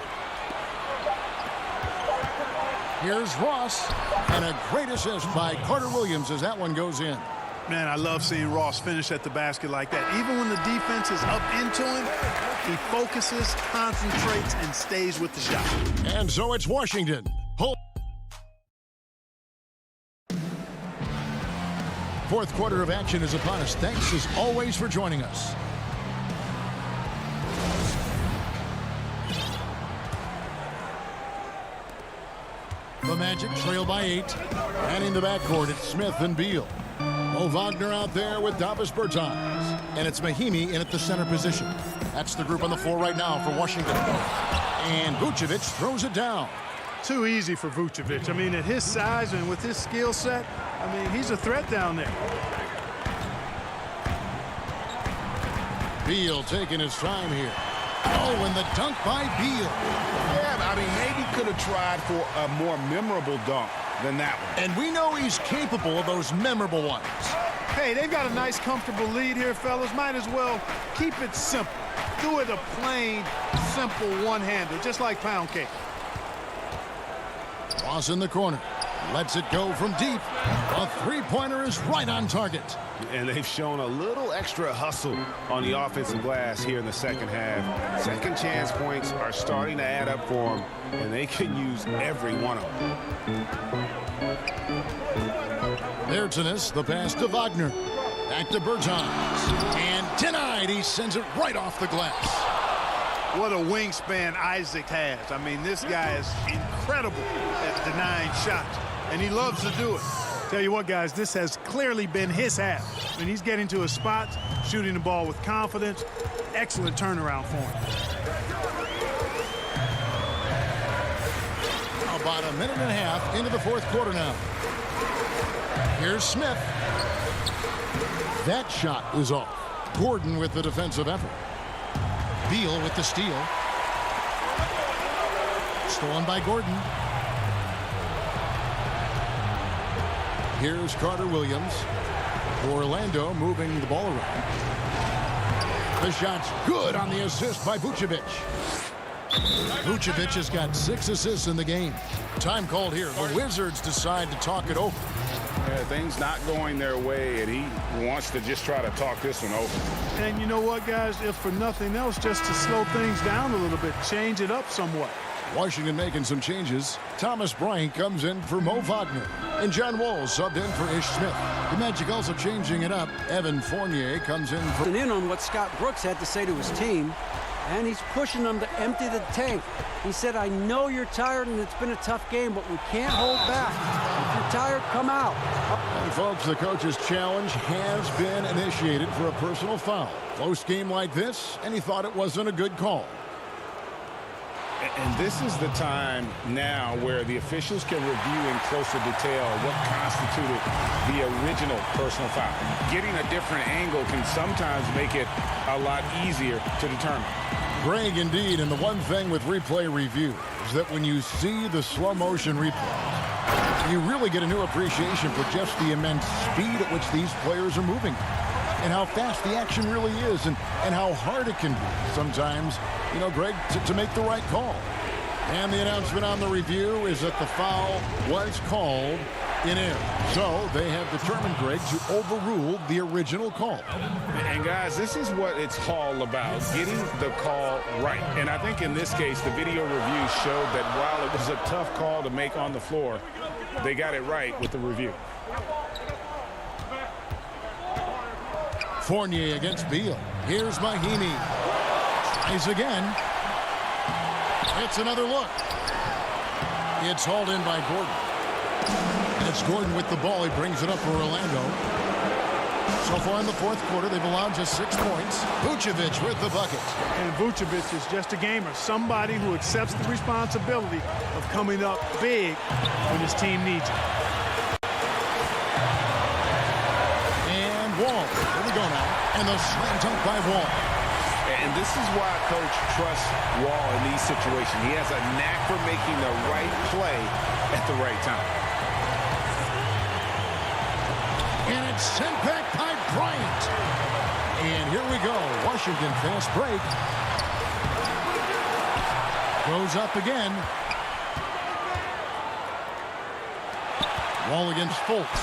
Here's Ross, and a great assist by Carter Williams as that one goes in. Man, I love seeing Ross finish at the basket like that. Even when the defense is up into him, he focuses, concentrates, and stays with the shot. And so it's Washington. Fourth quarter of action is upon us. Thanks as always for joining us. The Magic trail by 8. And in the backcourt, it's Smith and Beal. Mo Wagner out there with Davis Bertans. And it's Mahinmi in at the center position. That's the group on the floor right now for Washington. And Vucevic throws it down. Too easy for Vucevic. I mean, at his size and with his skill set, I mean, he's a threat down there. Beal taking his time here. Oh, and the dunk by Beal. Yeah, I mean, maybe could have tried for a more memorable dunk than that one. And we know he's capable of those memorable ones. Hey, they've got a nice, comfortable lead here, fellas. Might as well keep it simple. Do it a plain, simple one-hander, just like pound cake. Ross in the corner. Lets it go from deep. A three-pointer is right on target. And they've shown a little extra hustle on the offensive glass here in the second half. Second chance points are starting to add up for them, and they can use every one of them. Bertanis, the pass to Wagner. Back to Bertans. And denied. He sends it right off the glass. What a wingspan Isaac has. I mean, this guy is incredible at denying shots, and he loves to do it. Tell you what, guys, this has clearly been his half. I mean, he's getting to his spots, shooting the ball with confidence. Excellent turnaround for him. About a minute and a half into the fourth quarter now. Here's Smith. That shot is off. Gordon with the defensive effort. Beal with the steal. Stolen by Gordon. Here's Carter Williams. Orlando moving the ball around. The shot's good on the assist by Vucevic. Vucevic has got 6 assists in the game. Time called here. The Wizards decide to talk it over. Yeah, things not going their way, and he wants to just try to talk this one over. And you know what, guys? If for nothing else, just to slow things down a little bit, change it up somewhat. Washington making some changes. Thomas Bryant comes in for Mo Wagner. And John Wall subbed in for Ish Smith. The Magic also changing it up. Evan Fournier comes in for... In on what Scott Brooks had to say to his team, and he's pushing them to empty the tank. He said, I know you're tired and it's been a tough game, but we can't hold back. If you're tired, come out. And folks, the coach's challenge has been initiated for a personal foul. Close game like this, and he thought it wasn't a good call. And this is the time now where the officials can review in closer detail what constituted the original personal foul. Getting a different angle can sometimes make it a lot easier to determine. Greg, indeed, and the one thing with replay review is that when you see the slow motion replays, you really get a new appreciation for just the immense speed at which these players are moving and how fast the action really is and how hard it can be sometimes, you know, Greg, to make the right call. And the announcement on the review is that the foul was called in air. So they have determined, Greg, to overrule the original call. And guys, this is what it's all about, getting the call right. And I think in this case, the video review showed that while it was a tough call to make on the floor, they got it right with the review. Fournier against Beal. Here's Mahimi. Tries again. It's another look. It's hauled in by Gordon. And it's Gordon with the ball. He brings it up for Orlando. So far in the fourth quarter, they've allowed just 6 points. Vucevic with the bucket. And Vucevic is just a gamer, somebody who accepts the responsibility of coming up big when his team needs it. And Wall. Here we go now. And the slam dunk by Wall. And this is why Coach trusts Wall in these situations. He has a knack for making the right play at the right time. And it's sent back by Bryant. And here we go. Washington fast break. Goes up again. Wall against Fultz.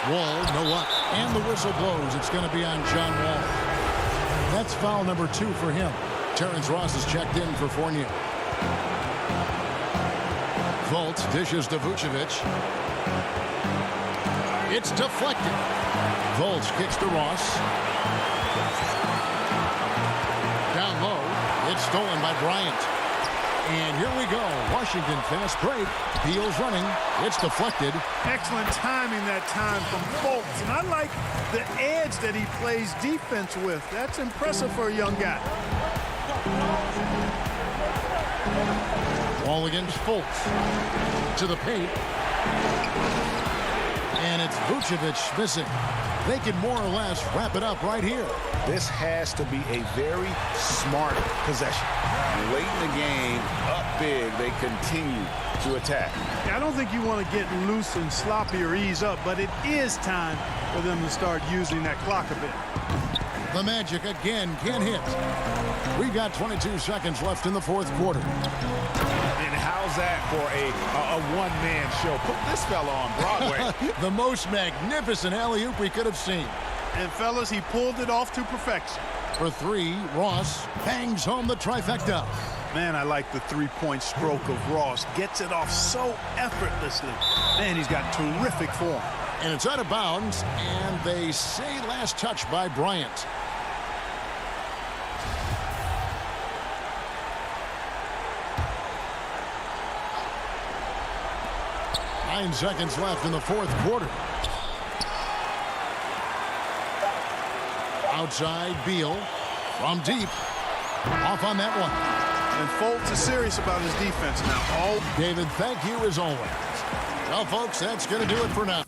Wall, no luck. And the whistle blows. It's going to be on John Wall. That's foul number 2 for him. Terrence Ross is checked in for Fournier. Fultz dishes to Vucevic. It's deflected. Fultz kicks to Ross. Down low. It's stolen by Bryant. And here we go. Washington fast break. Beal's running. It's deflected. Excellent timing that time from Fultz. And I like the edge that he plays defense with. That's impressive for a young guy. Ball against Fultz. To the paint. And it's Vucevic missing. They can more or less wrap it up right here. This has to be a very smart possession. Late in the game, up big, they continue to attack. I don't think you want to get loose and sloppy or ease up, but it is time for them to start using that clock a bit. The Magic again can't hit. We got 22 seconds left in the fourth quarter. And How's that for a one-man show? Put this fella on Broadway. The most magnificent alley-oop we could have seen. And, fellas, he pulled it off to perfection. For three, Ross bangs home the trifecta. Man, I like the three-point stroke of Ross. Gets it off so effortlessly. Man, he's got terrific form. And it's out of bounds, and they say last touch by Bryant. Nine seconds left in the fourth quarter. Outside, Beal from deep. Off on that one. And Fultz is serious about his defense now. David, thank you as always. Well, folks, that's going to do it for now.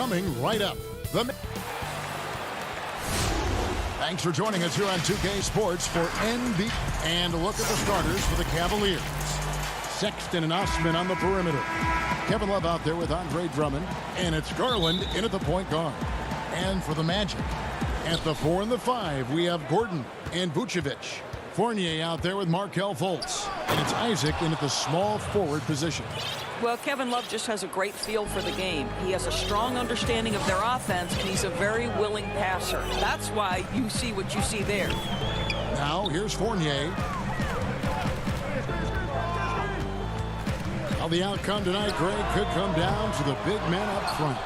coming right up. Thanks for joining us here on 2K Sports for NB. And a look at the starters for the Cavaliers. Sexton and Osman on the perimeter. Kevin Love out there with Andre Drummond. And it's Garland in at the point guard. And for the Magic, at the 4 and the 5, we have Gordon and Vucevic. Fournier out there with Markelle Fultz. And it's Isaac in at the small forward position. Well, Kevin Love just has a great feel for the game. He has a strong understanding of their offense, and he's a very willing passer. That's why you see what you see there. Now, here's Fournier. How the outcome tonight, Greg, could come down to the big man up front.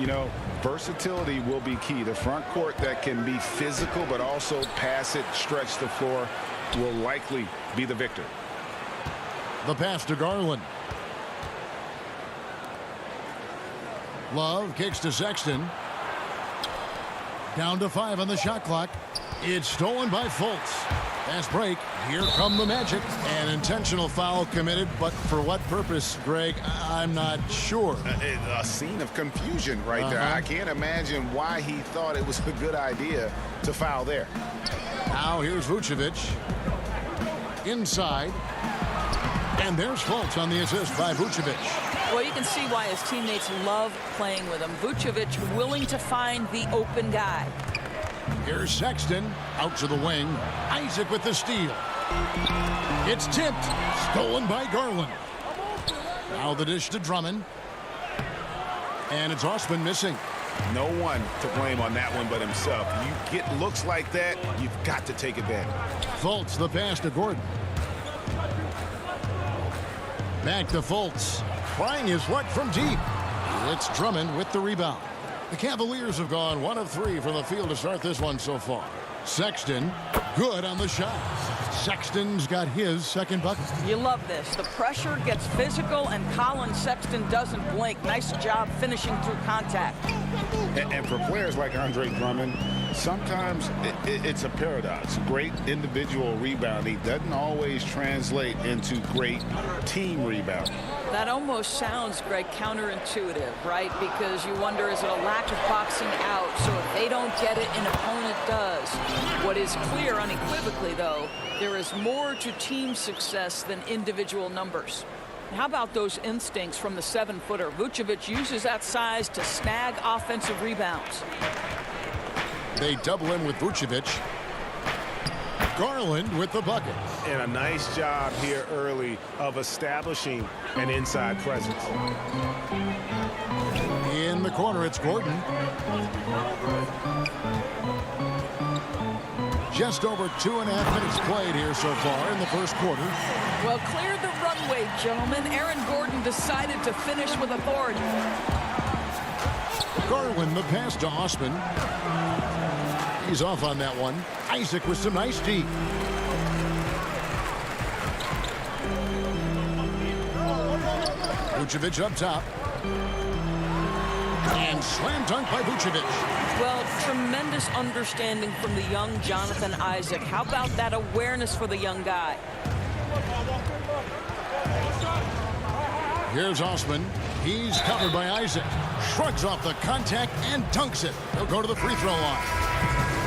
You know, versatility will be key. The front court that can be physical but also pass it, stretch the floor, will likely be the victor. The pass to Garland. Love kicks to Sexton. Down to 5 on the shot clock. It's stolen by Fultz. Fast break. Here come the Magic. An intentional foul committed, but for what purpose, Greg? I'm not sure. A scene of confusion right there. I can't imagine why he thought it was a good idea to foul there. Now here's Vucevic. Inside. And there's Fultz on the assist by Vucevic. Well, you can see why his teammates love playing with him. Vucevic willing to find the open guy. Here's Sexton out to the wing. Isaac with the steal. It's tipped. Stolen by Garland. Now the dish to Drummond. And it's Osman missing. No one to blame on that one but himself. You get looks like that, you've got to take advantage. Fultz the pass to Gordon. Back to Fultz. Trying his luck from deep. It's Drummond with the rebound. The Cavaliers have gone 1 of 3 from the field to start this one so far. Sexton, good on the shot. Sexton's got his second bucket. You love this. The pressure gets physical, and Colin Sexton doesn't blink. Nice job finishing through contact. And for players like Andre Drummond, sometimes it's a paradox. Great individual rebounding doesn't always translate into great team rebounding. That almost sounds, Greg, counterintuitive, right? Because you wonder, is it a lack of boxing out? So if they don't get it, an opponent does. What is clear unequivocally, though, there is more to team success than individual numbers. How about those instincts from the 7-footer? Vucevic uses that size to snag offensive rebounds. They double him with Vucevic. Garland with the bucket. And a nice job here early of establishing an inside presence. In the corner, it's Gordon. Just over 2.5 minutes played here so far in the first quarter. Well, clear the runway, gentlemen. Aaron Gordon decided to finish with authority. Garland the pass to Osman. He's off on that one. Isaac with some nice D. Vucevic up top. And slam dunk by Vucevic. Well, tremendous understanding from the young Jonathan Isaac. How about that awareness for the young guy? Here's Osman. He's covered by Isaac. Shrugs off the contact and dunks it. He'll go to the free throw line.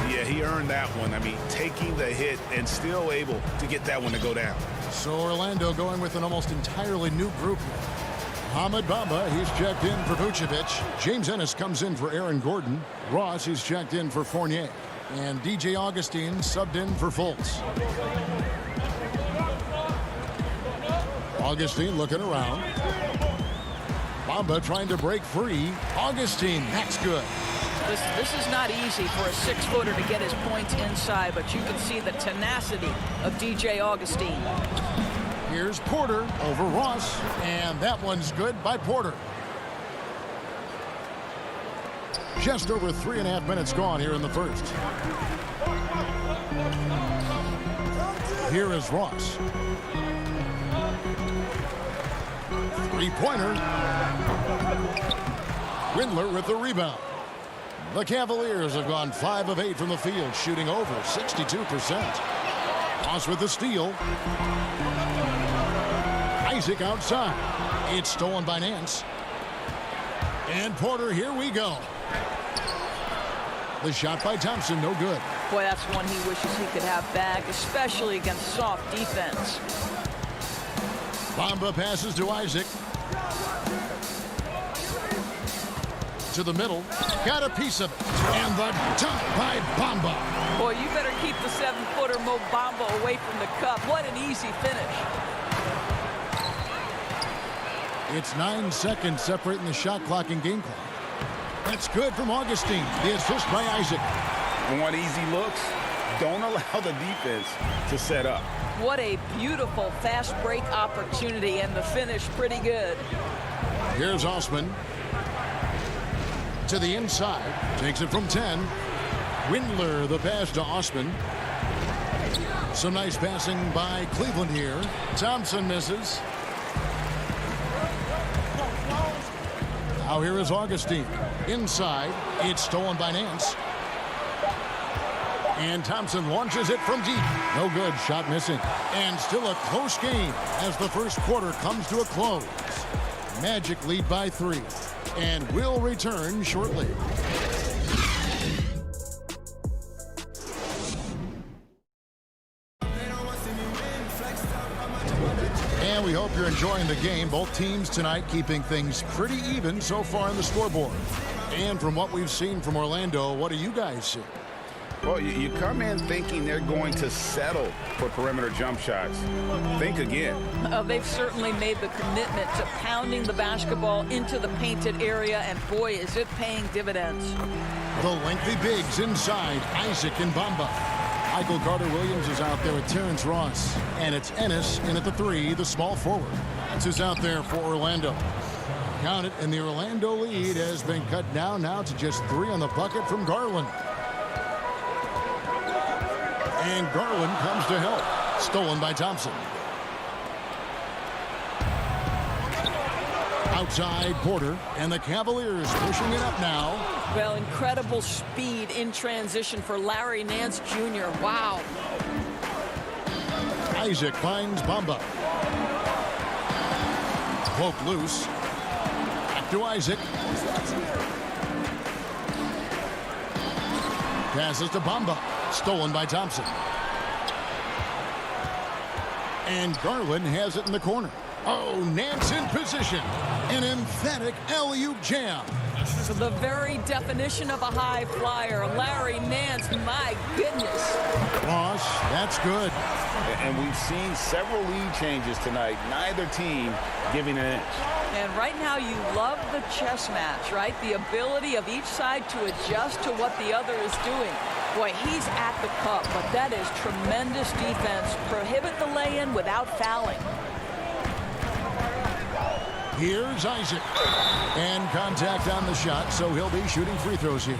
Yeah, he earned that one. I mean, taking the hit and still able to get that one to go down. So Orlando going with an almost entirely new group. Ahmed Bamba, he's checked in for Vucevic. James Ennis comes in for Aaron Gordon. Ross, he's checked in for Fournier. And DJ Augustine subbed in for Fultz. Augustine looking around. Bamba trying to break free. Augustine, that's good. This is not easy for a 6-footer to get his points inside, but you can see the tenacity of DJ Augustine. Here's Porter over Ross, and that one's good by Porter. Just over 3.5 minutes gone here in the first. Here is Ross. Three-pointer. Windler with the rebound. The Cavaliers have gone 5 of 8 from the field, shooting over 62%. Ross with the steal. Isaac outside. It's stolen by Nance. And Porter, here we go. The shot by Thompson, no good. Boy, that's one he wishes he could have back, especially against soft defense. Bamba passes to Isaac. To the middle. Got a piece of it. And the dunk by Bamba. Boy, you better keep the 7-footer Mo Bamba away from the cup. What an easy finish. It's 9 seconds separating the shot clock and game clock. That's good from Augustine. The assist by Isaac. And want easy looks? Don't allow the defense to set up. What a beautiful fast break opportunity, and the finish pretty good. Here's Osman. To the inside. Takes it from 10. Windler the pass to Osman. Some nice passing by Cleveland here. Thompson misses. Now here is Augustine. Inside. It's stolen by Nance. And Thompson launches it from deep. No good. Shot missing. And still a close game as the first quarter comes to a close. Magic lead by 3. And we'll return shortly. And we hope you're enjoying the game. Both teams tonight keeping things pretty even so far on the scoreboard. And from what we've seen from Orlando, what do you guys see? Well, you come in thinking they're going to settle for perimeter jump shots. Think again. They've certainly made the commitment to pounding the basketball into the painted area, and boy, is it paying dividends. The lengthy bigs inside, Isaac and Bamba. Michael Carter-Williams is out there with Terrence Ross. And it's Ennis in at the 3, the small forward. This is out there for Orlando. Count it, and the Orlando lead has been cut down now to just 3 on the bucket from Garland. And Garland comes to help. Stolen by Thompson. Outside Porter, and the Cavaliers pushing it up now. Well, incredible speed in transition for Larry Nance Jr. Wow. Isaac finds Bamba. Poke loose. Back to Isaac. Passes to Bamba. Stolen by Thompson. And Garland has it in the corner. Oh, Nance in position. An emphatic alley-oop jam. So the very definition of a high flyer, Larry Nance, my goodness. Ross, that's good. And we've seen several lead changes tonight. Neither team giving an inch. And right now you love the chess match, right? The ability of each side to adjust to what the other is doing. Boy, he's at the cup, but that is tremendous defense. Prohibit the lay-in without fouling. Here's Isaac. And contact on the shot, so he'll be shooting free throws here.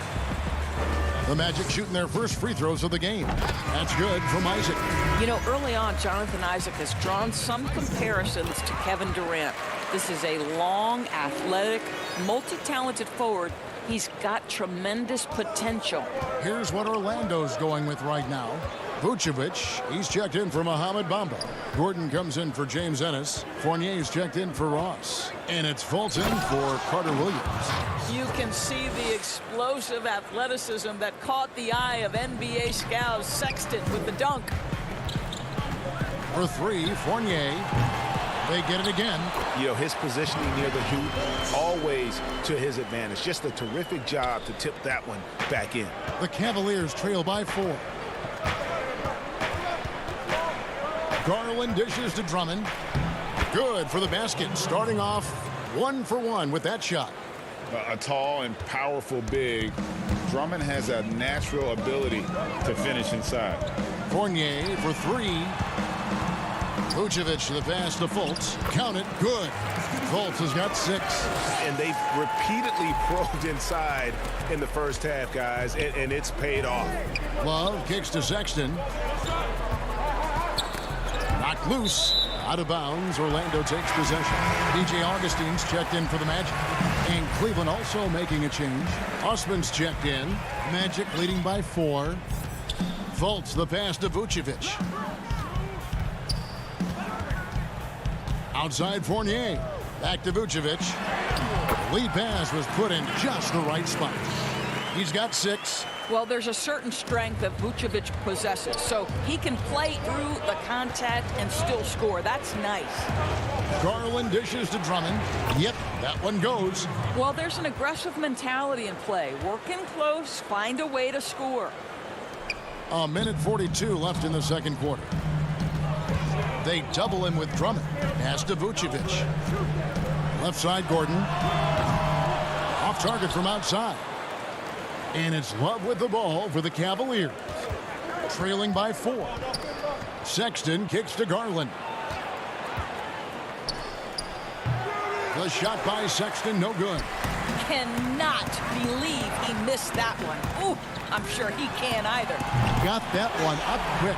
The Magic shooting their first free throws of the game. That's good from Isaac. You know, early on, Jonathan Isaac has drawn some comparisons to Kevin Durant. This is a long, athletic, multi-talented forward. He's got tremendous potential. Here's what Orlando's going with right now. Vucevic, he's checked in for Mohamed Bamba. Gordon comes in for James Ennis. Fournier's checked in for Ross. And it's Fulton for Carter-Williams. You can see the explosive athleticism that caught the eye of NBA scouts. Sexton with the dunk. For 3, Fournier. They get it again. You know, his positioning near the hoop, always to his advantage. Just a terrific job to tip that one back in. The Cavaliers trail by 4. Garland dishes to Drummond. Good for the basket. Starting off 1 for 1 with that shot. A tall and powerful big. Drummond has a natural ability to finish inside. Fournier for 3. Vucevic the pass to Fultz. Count it. Good. Fultz has got 6. And they've repeatedly probed inside in the first half, guys, and it's paid off. Love kicks to Sexton. Knocked loose. Out of bounds. Orlando takes possession. DJ Augustine's checked in for the Magic. And Cleveland also making a change. Osman's checked in. Magic leading by 4. Fultz the pass to Vucevic. Outside Fournier. Back to Vucevic. Lead pass was put in just the right spot. He's got 6. Well, there's a certain strength that Vucevic possesses, so he can play through the contact and still score. That's nice. Garland dishes to Drummond. Yep, that one goes. Well, there's an aggressive mentality in play. Working close, find a way to score. A minute 42 left in the second quarter. They double him with Drummond. Pass to Vucevic. Left side, Gordon. Off target from outside. And it's Love with the ball for the Cavaliers. Trailing by 4. Sexton kicks to Garland. The shot by Sexton, no good. Cannot believe he missed that one. Ooh, I'm sure he can't either. Got that one up quick.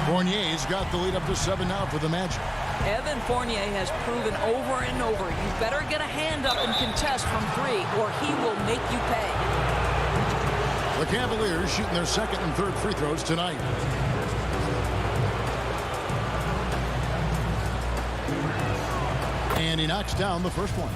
Fournier's got the lead up to 7 now for the Magic. Evan Fournier has proven over and over, you better get a hand up and contest from 3 or he will make you pay. The Cavaliers shooting their second and third free throws tonight. And he knocks down the first one.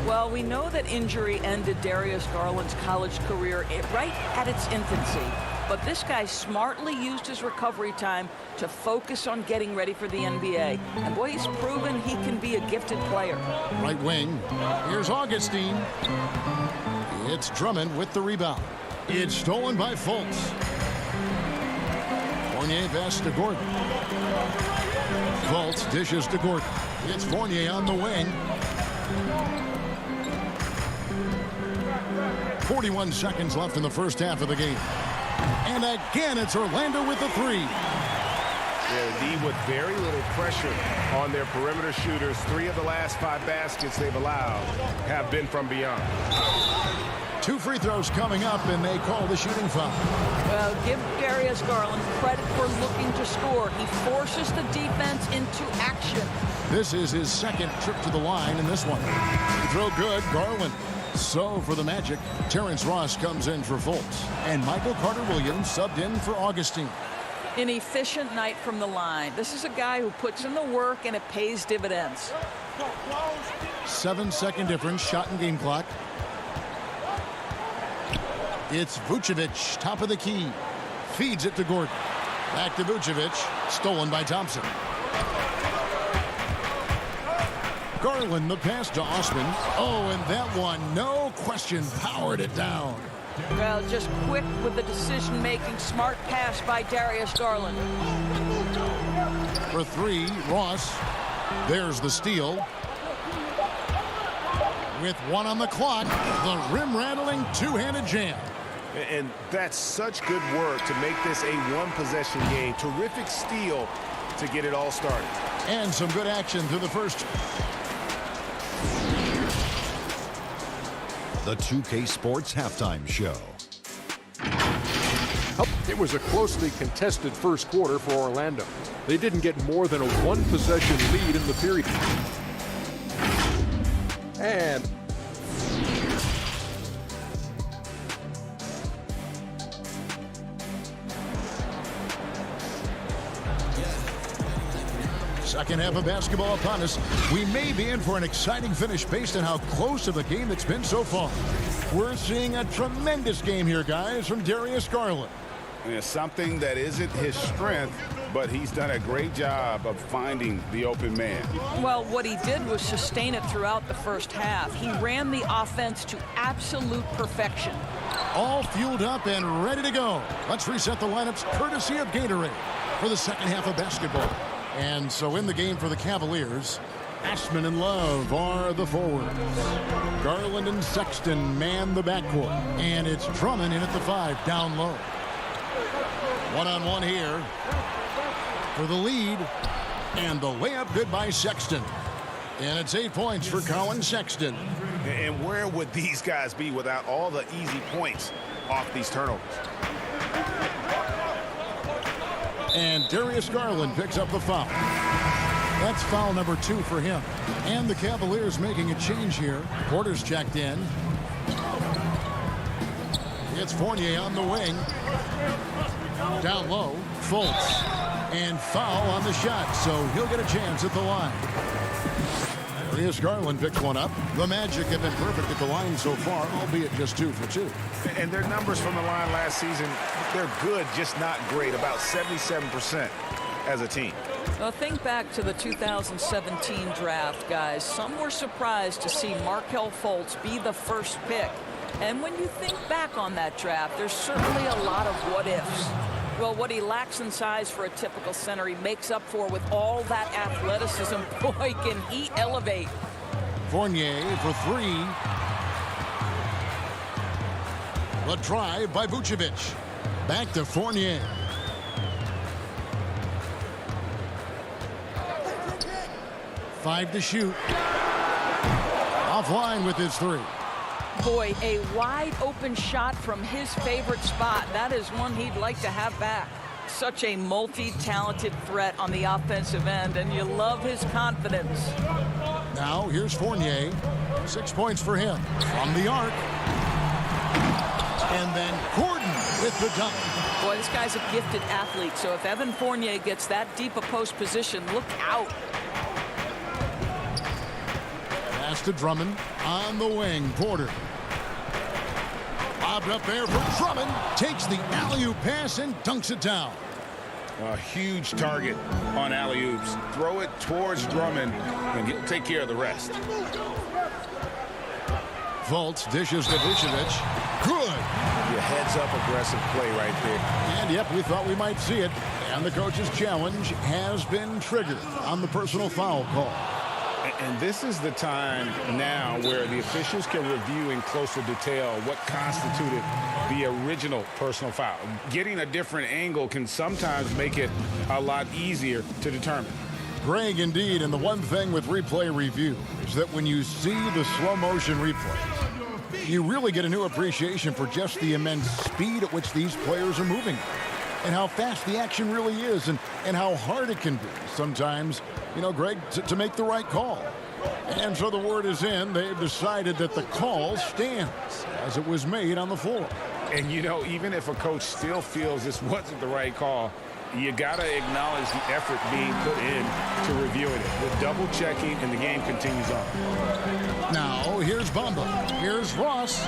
Well, we know that injury ended Darius Garland's college career right at its infancy. But this guy smartly used his recovery time to focus on getting ready for the NBA. And boy, he's proven he can be a gifted player. Right wing. Here's Augustine. It's Drummond with the rebound. It's stolen by Fultz. Fournier pass to Gordon. Fultz dishes to Gordon. It's Fournier on the wing. 41 seconds left in the first half of the game. And again, it's Orlando with the 3. They're with very little pressure on their perimeter shooters. 3 of the last 5 baskets they've allowed have been from beyond. 2 free throws coming up, and they call the shooting foul. Well, give Darius Garland credit for looking to score. He forces the defense into action. This is his second trip to the line in this one. Throw good, Garland. So for the Magic, Terrence Ross comes in for Fultz, and Michael Carter-Williams subbed in for Augustine. An efficient night from the line. This is a guy who puts in the work, and it pays dividends. 7-second difference, shot and game clock. It's Vucevic, top of the key. Feeds it to Gordon. Back to Vucevic, stolen by Thompson. Garland, the pass to Osman. Oh, and that one, no question, powered it down. Well, just quick with the decision-making, smart pass by Darius Garland. For 3, Ross. There's the steal. With 1 on the clock, the rim-rattling two-handed jam. And that's such good work to make this a one-possession game. Terrific steal to get it all started. And some good action through the first. The 2K Sports Halftime Show. It was a closely contested first quarter for Orlando. They didn't get more than a one-possession lead in the period. And second half of basketball upon us. We may be in for an exciting finish based on how close of a game it's been so far. We're seeing a tremendous game here, guys, from Darius Garland. And it's something that isn't his strength, but he's done a great job of finding the open man. Well, what he did was sustain it throughout the first half. He ran the offense to absolute perfection. All fueled up and ready to go. Let's reset the lineups courtesy of Gatorade for the second half of basketball. And so in the game for the Cavaliers, Ashman and Love are the forwards. Garland and Sexton man the backcourt. And it's Drummond in at the 5, down low. One-on-one here for the lead. And the layup good by Sexton. And it's 8 points for Colin Sexton. And where would these guys be without all the easy points off these turnovers? And Darius Garland picks up the foul. That's foul number 2 for him. And the Cavaliers making a change here. Porter's checked in. It's Fournier on the wing. Down low, Fultz. And foul on the shot, so he'll get a chance at the line. Darius Garland picked one up. The Magic have been perfect at the line so far, albeit just 2 for 2. And their numbers from the line last season, they're good, just not great. About 77% as a team. Well, think back to the 2017 draft, guys. Some were surprised to see Markelle Fultz be the first pick. And when you think back on that draft, there's certainly a lot of what-ifs. Well, what he lacks in size for a typical center, he makes up for with all that athleticism. Boy, can he elevate. Fournier for 3. The drive by Vucevic. Back to Fournier. Five to shoot. Offline with his 3. Boy, a wide open shot from his favorite spot. That is one he'd like to have back. Such a multi-talented threat on the offensive end, and you love his confidence. Now here's Fournier. 6 points for him from the arc. And then Gordon with the dunk. Boy, this guy's a gifted athlete, so if Evan Fournier gets that deep a post position, look out. Pass to Drummond on the wing. Porter. Lobbed up there for Drummond. Takes the alley-oop pass and dunks it down. A huge target on alley-oops. Throw it towards Drummond and take care of the rest. Fultz dishes to Vucevic. Good. Your heads-up aggressive play right there. And yep, we thought we might see it. And the coach's challenge has been triggered on the personal foul call. And this is the time now where the officials can review in closer detail what constituted the original personal foul. Getting a different angle can sometimes make it a lot easier to determine. Greg, indeed, and the one thing with replay review is that when you see the slow motion replays, you really get a new appreciation for just the immense speed at which these players are moving and how fast the action really is and how hard it can be sometimes, you know, Greg, to make the right call. And so the word is in. They've decided that the call stands as it was made on the floor. And, you know, even if a coach still feels this wasn't the right call, you got to acknowledge the effort being put in to reviewing it. The double checking, and the game continues on. Now, here's Bamba. Here's Ross.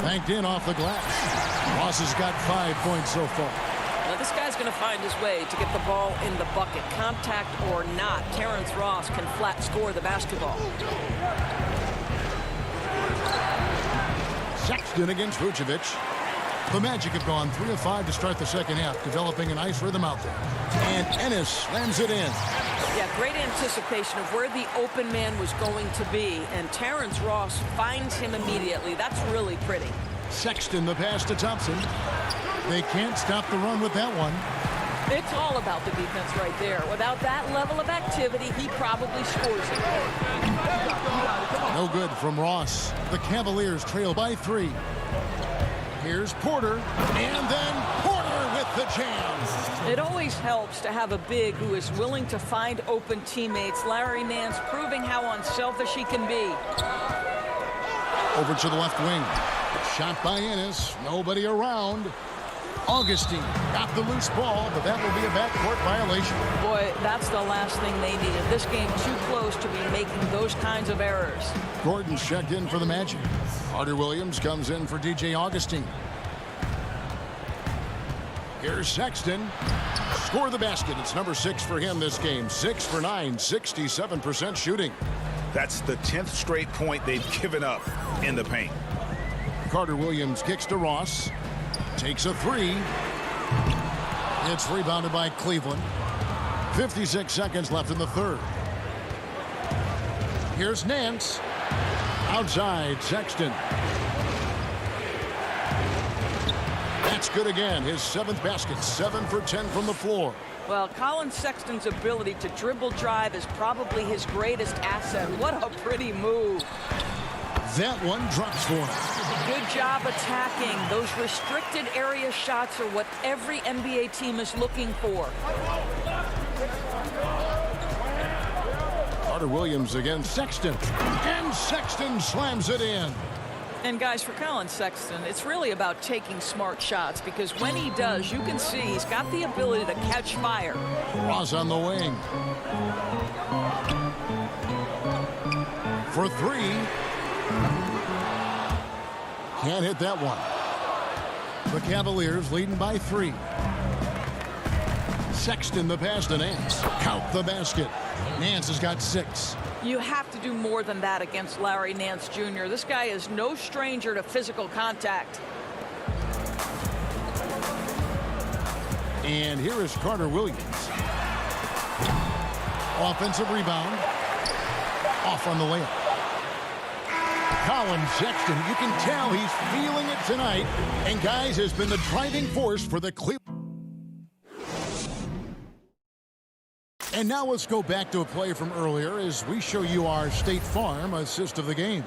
Banked in off the glass. Ross has got 5 points so far. Now, this guy's going to find his way to get the ball in the bucket. Contact or not, Terrence Ross can flat score the basketball. Sexton against Vucevic. The Magic have gone 3 of 5 to start the second half, developing a nice rhythm out there. And Ennis slams it in. Yeah, great anticipation of where the open man was going to be, and Terrence Ross finds him immediately. That's really pretty. Sexton, the pass to Thompson. They can't stop the run with that one. It's all about the defense right there. Without that level of activity, he probably scores it. No good from Ross. The Cavaliers trail by 3. Here's Porter, and then Porter with the jam. It always helps to have a big who is willing to find open teammates. Larry Nance proving how unselfish he can be. Over to the left wing. Shot by Ennis. Nobody around. Augustine got the loose ball, but that will be a backcourt violation. Boy, that's the last thing they needed. This game too close to be making those kinds of errors. Gordon's checked in for the Magic. Carter Williams comes in for DJ Augustine. Here's Sexton. Score the basket. It's number 6 for him this game. 6 for 9, 67% shooting. That's the 10th straight point they've given up in the paint. Carter Williams kicks to Ross. Takes a 3. It's rebounded by Cleveland. 56 seconds left in the third. Here's Nance. Outside, Sexton. That's good again. His 7th basket. 7 for 10 from the floor. Well, Colin Sexton's ability to dribble drive is probably his greatest asset. What a pretty move. That one drops for him. Good job attacking. Those restricted area shots are what every NBA team is looking for. Carter Williams against Sexton. And Sexton slams it in. And guys, for Colin Sexton, it's really about taking smart shots, because when he does, you can see he's got the ability to catch fire. Ross on the wing. for three. Can't hit that one. The Cavaliers leading by 3. Sexton the pass to Nance. Count the basket. Nance has got 6. You have to do more than that against Larry Nance Jr. This guy is no stranger to physical contact. And here is Carter Williams. Offensive rebound. Off on the layup. Colin Sexton, you can tell he's feeling it tonight. And guys, has been the driving force for the Cleveland. And now let's go back to a play from earlier as we show you our State Farm assist of the game.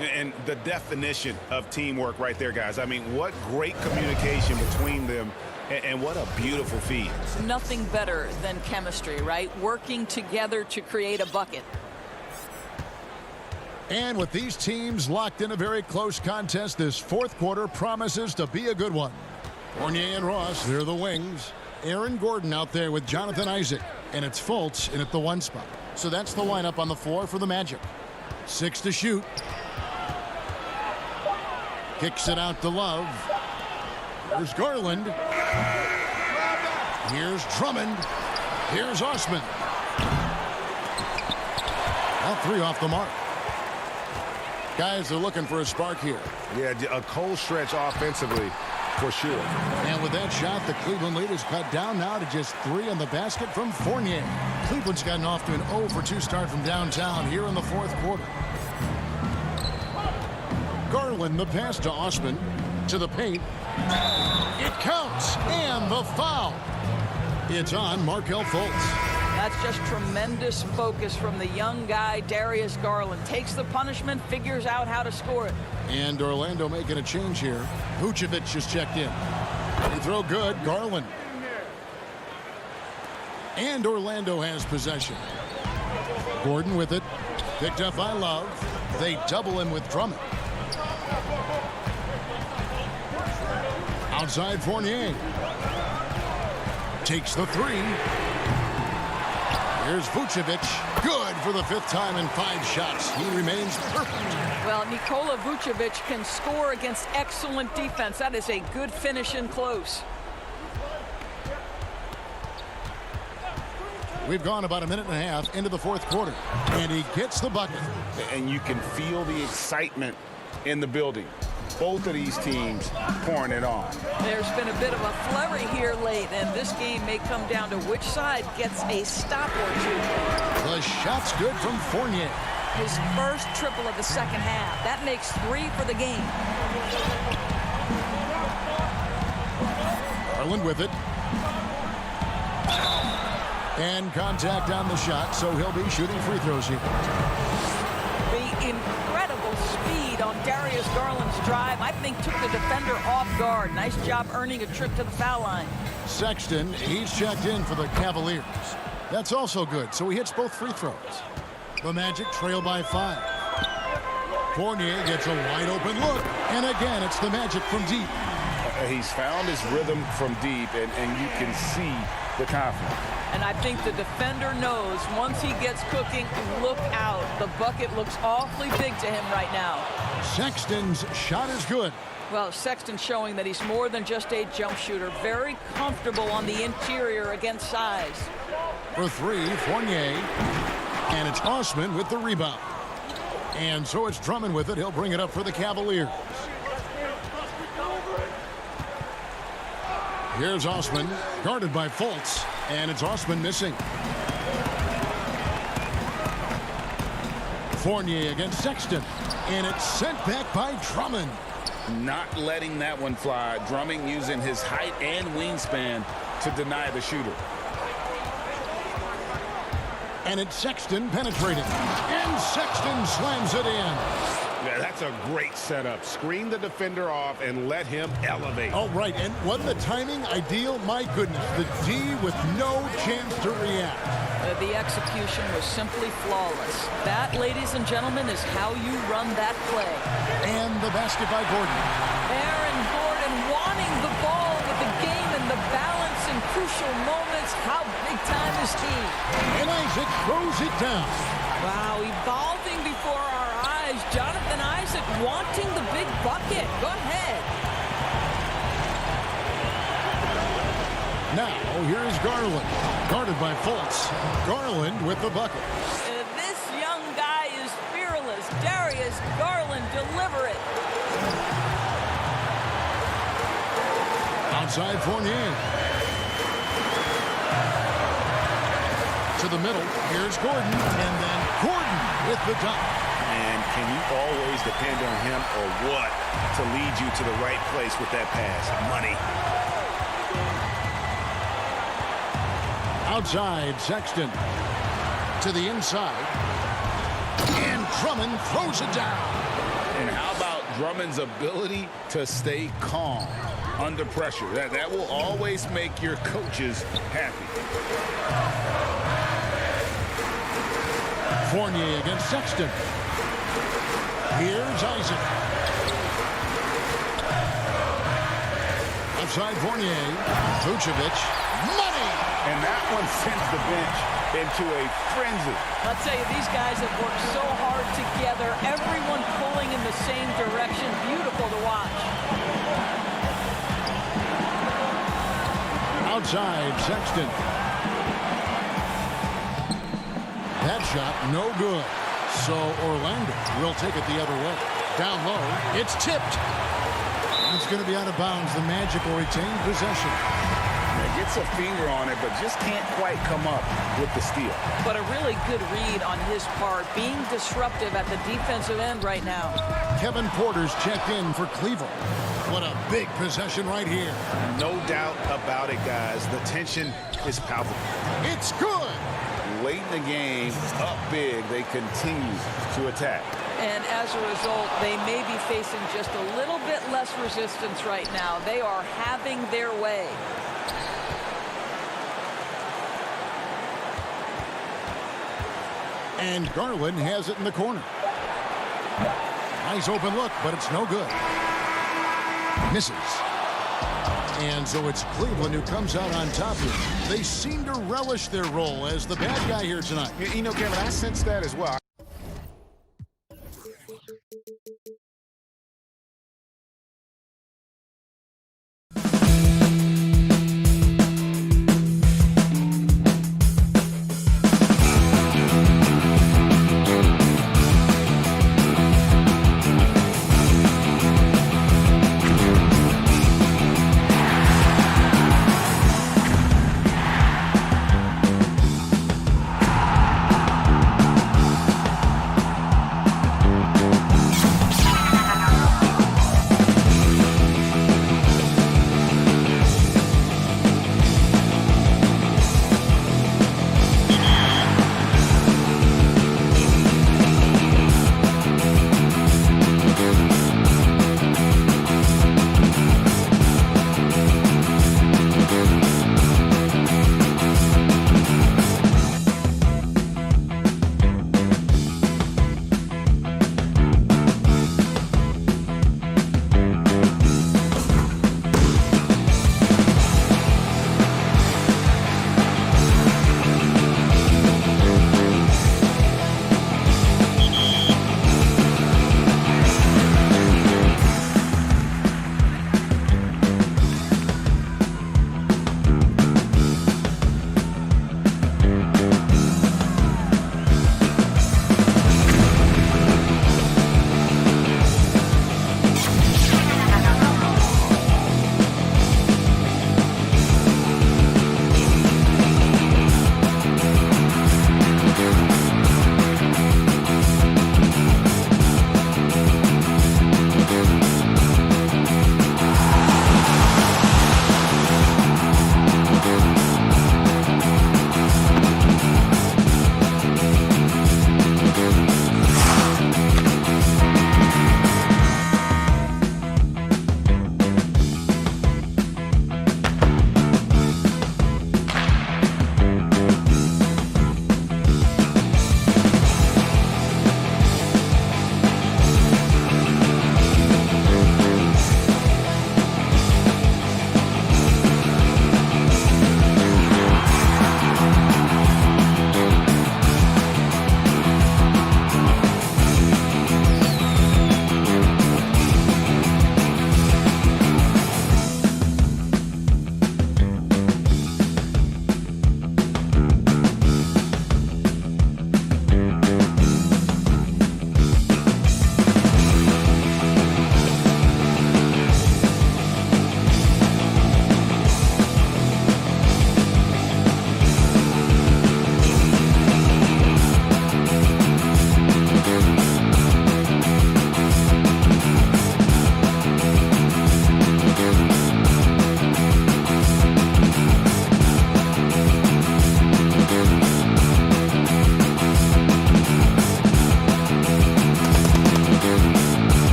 And the definition of teamwork right there, guys. I mean, what great communication between them, and what a beautiful feed. Nothing better than chemistry, right? Working together to create a bucket. And with these teams locked in a very close contest, this fourth quarter promises to be a good one. Fournier and Ross, they're the wings. Aaron Gordon out there with Jonathan Isaac. And it's Fultz in at the 1 spot. So that's the lineup on the floor for the Magic. 6 to shoot. Kicks it out to Love. Here's Garland. Here's Drummond. Here's Osman. All 3 off the mark. Guys are looking for a spark here. Yeah, a cold stretch offensively for sure. And with that shot, the Cleveland lead is cut down now to just 3 on the basket from Fournier. Cleveland's gotten off to an 0 for 2 start from downtown here in the fourth quarter. Garland, the pass to Osman, to the paint. It counts, and the foul. It's on Markelle Fultz. That's just tremendous focus from the young guy, Darius Garland. Takes the punishment, figures out how to score it. And Orlando making a change here. Vucevic just checked in. They throw good. Garland. And Orlando has possession. Gordon with it. Picked up by Love. They double him with Drummond. Outside Fournier. Takes the 3. Here's Vucevic. Good for the 5th time in 5 shots. He remains perfect. Well, Nikola Vucevic can score against excellent defense. That is a good finish in close. We've gone about a minute and a half into the fourth quarter. And he gets the bucket. And you can feel the excitement in the building. Both of these teams pouring it on. There's been a bit of a flurry here late, and this game may come down to which side gets a stop or 2. The shot's good from Fournier. His first triple of the second half. That makes 3 for the game. Garland with it. And contact on the shot, so he'll be shooting free throws here. The incredible speed on Darius Garland's drive, I think, took the defender off guard. Nice job earning a trip to the foul line. Sexton, he's checked in for the Cavaliers. That's also good, so he hits both free throws. The Magic trail by 5. Fournier gets a wide open look, and again, it's the Magic from deep. He's found his rhythm from deep, and you can see the confidence. And I think the defender knows once he gets cooking, look out. The bucket looks awfully big to him right now. Sexton's shot is good. Well, Sexton showing that he's more than just a jump shooter. Very comfortable on the interior against size. For 3, Fournier. And it's Osman with the rebound. And so it's Drummond with it. He'll bring it up for the Cavaliers. Here's Osman, guarded by Fultz. And it's Osman missing. Fournier against Sexton. And it's sent back by Drummond. Not letting that one fly. Drummond using his height and wingspan to deny the shooter. And it's Sexton penetrating. And Sexton slams it in. Yeah, that's a great setup. Screen the defender off and let him elevate. Oh, right. And wasn't the timing ideal? My goodness. The D with no chance to react. The execution was simply flawless. That, ladies and gentlemen, is how you run that play. And the basket by Gordon. Aaron Gordon wanting the ball with the game and the balance in crucial moments. How big time is he? And Isaac throws it down. Wow, evolving before before our eyes. Jonathan Isaac wanting the big bucket. Go ahead. Now, here's Garland. Guarded by Fultz. Garland with the bucket. This young guy is fearless. Darius Garland, deliver it. Outside Fournier. To the middle. Here's Gordon. And then Gordon with the dunk. And can you always depend on him or what to lead you to the right place with that pass? Money. Outside, Sexton. To the inside. And Drummond throws it down. And how about Drummond's ability to stay calm under pressure? That will always make your coaches happy. Fournier against Sexton. Here's Isaac. Outside Fournier. Vucevic. Money! And that one sends the bench into a frenzy. I'll tell you, these guys have worked so hard together. Everyone pulling in the same direction. Beautiful to watch. Outside, Sexton. That shot, no good. So Orlando will take it the other way. Down low, it's tipped. It's going to be out of bounds. The Magic will retain possession. Gets a finger on it, but just can't quite come up with the steal. But a really good read on his part, being disruptive at the defensive end right now. Kevin Porter's checked in for Cleveland. What a big possession right here. No doubt about it, guys. The tension is palpable. It's good. Late in the game, up big, they continue to attack. And as a result, they may be facing just a little bit less resistance right now. They are having their way. And Garland has it in the corner. Nice open look, but it's no good. Misses. And so it's Cleveland who comes out on top here. They seem to relish their role as the bad guy here tonight. You know, Kevin, I sense that as well.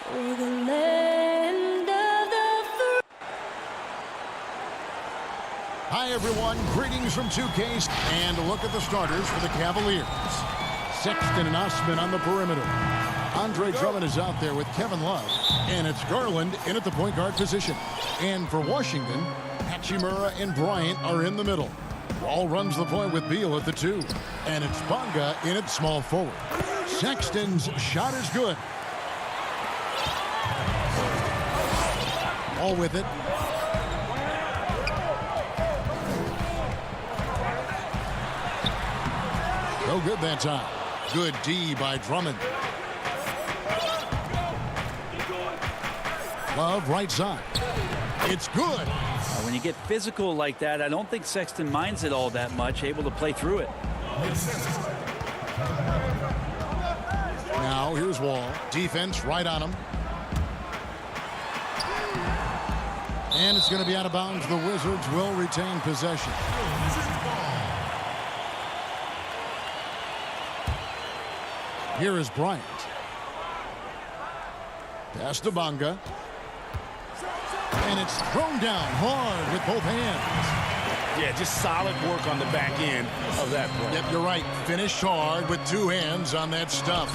For the land of the free. Hi, everyone. Greetings from 2K. And a look at the starters for the Cavaliers. Sexton and Osman on the perimeter. Andre Drummond is out there with Kevin Love. And it's Garland in at the point guard position. And for Washington, Hachimura and Bryant are in the middle. Wall runs the point with Beal at the 2. And it's Bonga in at small forward. Sexton's shot is good. All with it. No good that time. Good D by Drummond. Love right side. It's good. When you get physical like that, I don't think Sexton minds it all that much, able to play through it. Now here's Wall. Defense right on him. And it's going to be out of bounds. The Wizards will retain possession. Here is Bryant. Pass to Bonga. And it's thrown down hard with both hands. Yeah, just solid work on the back end of that play. Yep, you're right. Finished hard with 2 hands on that stuff.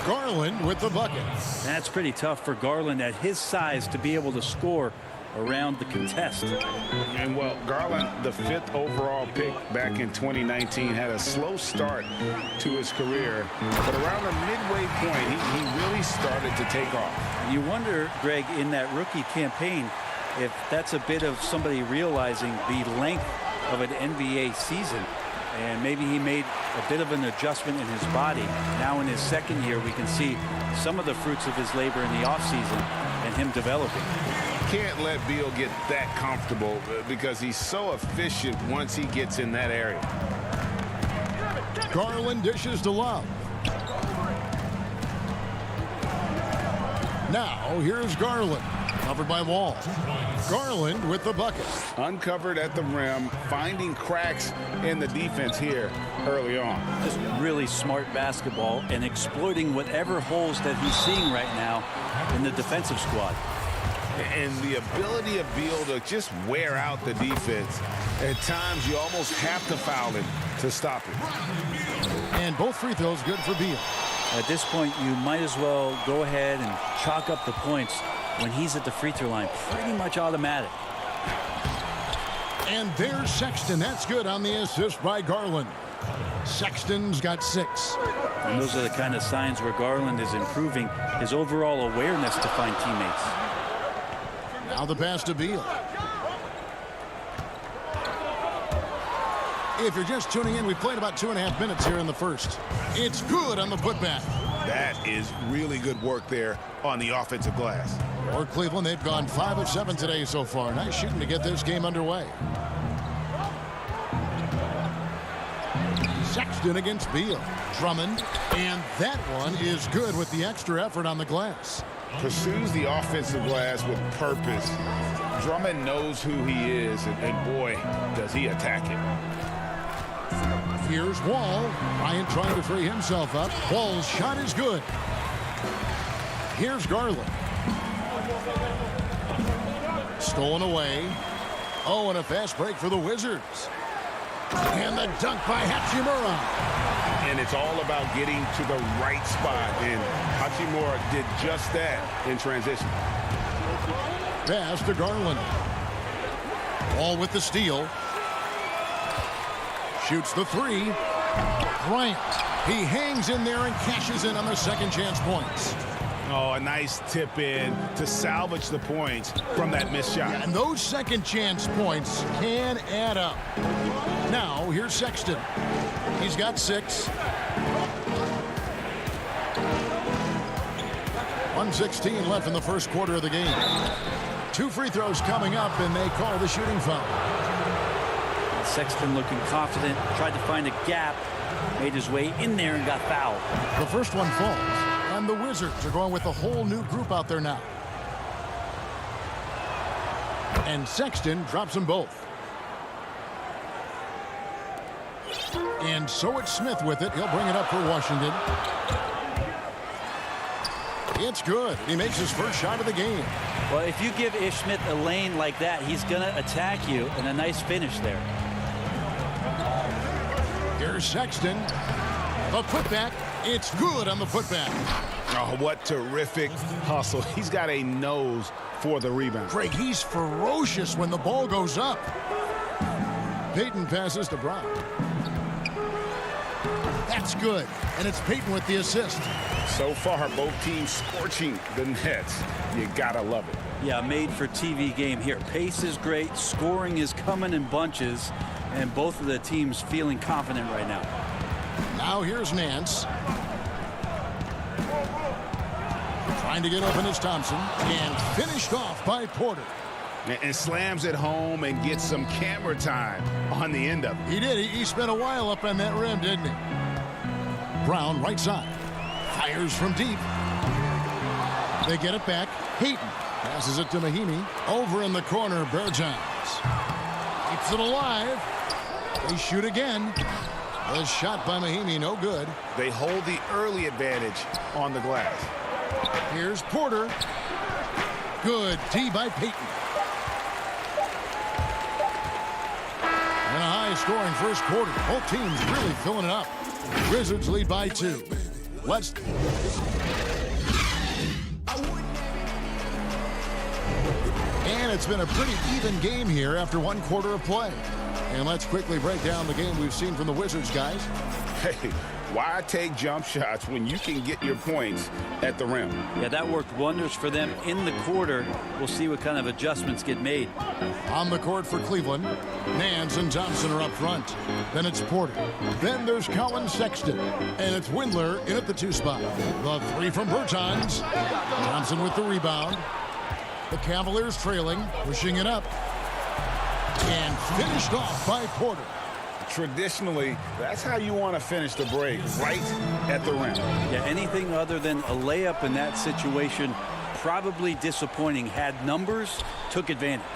Garland with the bucket. That's pretty tough for Garland at his size to be able to score around the contest. And, well, Garland, the 5th overall pick back in 2019, had a slow start to his career. But around the midway point, he really started to take off. You wonder, Greg, in that rookie campaign, if that's a bit of somebody realizing the length of an NBA season. And maybe he made a bit of an adjustment in his body. Now in his second year, we can see some of the fruits of his labor in the offseason and him developing. Can't let Beal get that comfortable because he's so efficient once he gets in that area. Garland dishes to Love. Now here's Garland. Covered by Wall. Garland with the bucket. Uncovered at the rim, finding cracks in the defense here early on. Just really smart basketball and exploiting whatever holes that he's seeing right now in the defensive squad. And the ability of Beal to just wear out the defense. At times, you almost have to foul him to stop it. And both free throws good for Beal. At this point, you might as well go ahead and chalk up the points when he's at the free throw line. Pretty much automatic. And there's Sexton. That's good on the assist by Garland. Sexton's got 6. And those are the kind of signs where Garland is improving his overall awareness to find teammates. Now the pass to Beal. If you're just tuning in, we played about 2.5 minutes here in the first. It's good on the putback. That is really good work there on the offensive glass. For Cleveland, they've gone 5 of 7 today so far. Nice shooting to get this game underway. Sexton against Beal. Drummond, and that one is good with the extra effort on the glass. Pursues the offensive glass with purpose. Drummond knows who he is, and boy, does he attack it. Here's Wall. Bryant trying to free himself up. Wall's shot is good. Here's Garland. Stolen away. Oh, and a fast break for the Wizards. And the dunk by Hachimura. And it's all about getting to the right spot. And Hachimura did just that in transition. Pass to Garland. Wall with the steal. Shoots the 3. Bryant. He hangs in there and cashes in on the second chance points. Oh, a nice tip in to salvage the points from that missed shot. Yeah, and those second chance points can add up. Now, here's Sexton. He's got 6. 1:16 left in the first quarter of the game. 2 free throws coming up, and they call the shooting foul. Sexton looking confident, tried to find a gap, made his way in there and got fouled. The first one falls, and the Wizards are going with a whole new group out there now. And Sexton drops them both. And so it's Smith with it. He'll bring it up for Washington. It's good. He makes his first shot of the game. Well, if you give Ish Smith a lane like that, he's going to attack you, and a nice finish there. Here's Sexton. The putback. It's good on the putback. Oh, what terrific hustle. He's got a nose for the rebound. Greg, he's ferocious when the ball goes up. Payton passes to Brown. That's good. And it's Payton with the assist. So far, both teams scorching the Nets. You gotta love it. Yeah, made for TV game here. Pace is great. Scoring is coming in bunches. And both of the teams feeling confident right now. Now here's Nance. Trying to get open is Thompson. And finished off by Porter. And slams it home and gets some camera time on the end of it. He did. He spent a while up on that rim, didn't he? Brown, right side. Fires from deep. They get it back. Payton passes it to Mahimi. Over in the corner, Berjans. Keeps it alive. They shoot again. The shot by Mahimi, no good. They hold the early advantage on the glass. Here's Porter. Good D by Payton. And a high-scoring first quarter. Both teams really filling it up. Wizards lead by 2. Let's... And it's been a pretty even game here after one quarter of play. And let's quickly break down the game we've seen from the Wizards, guys. Hey, why take jump shots when you can get your points at the rim? Yeah, that worked wonders for them in the quarter. We'll see what kind of adjustments get made. On the court for Cleveland, Nance and Thompson are up front. Then it's Porter. Then there's Colin Sexton. And it's Windler in at the 2 spot. The 3 from Bertans. Thompson with the rebound. The Cavaliers trailing, pushing it up. And finished off by Porter. Traditionally, that's how you want to finish the break, right at the rim. Yeah, anything other than a layup in that situation, probably disappointing. Had numbers, took advantage.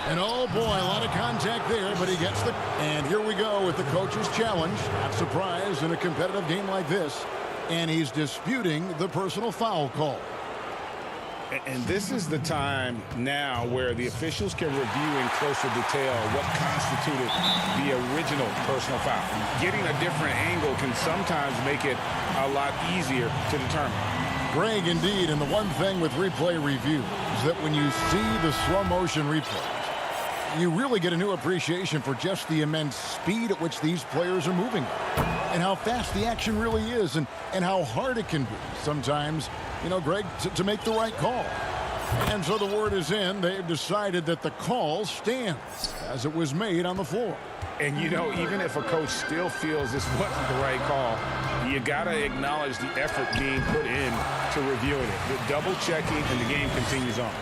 And oh boy, a lot of contact there, but he gets the... And here we go with the coach's challenge. Not surprised in a competitive game like this. And he's disputing the personal foul call. And this is the time now where the officials can review in closer detail what constituted the original personal foul. Getting a different angle can sometimes make it a lot easier to determine. Greg, indeed, and the one thing with replay review is that when you see the slow motion replays, you really get a new appreciation for just the immense speed at which these players are moving and how fast the action really is and how hard it can be sometimes, you know, Greg, to make the right call. And so the word is in. They've decided that the call stands as it was made on the floor. And, you know, even if a coach still feels this wasn't the right call, you got to acknowledge the effort being put in to reviewing it. The double checking, and the game continues on.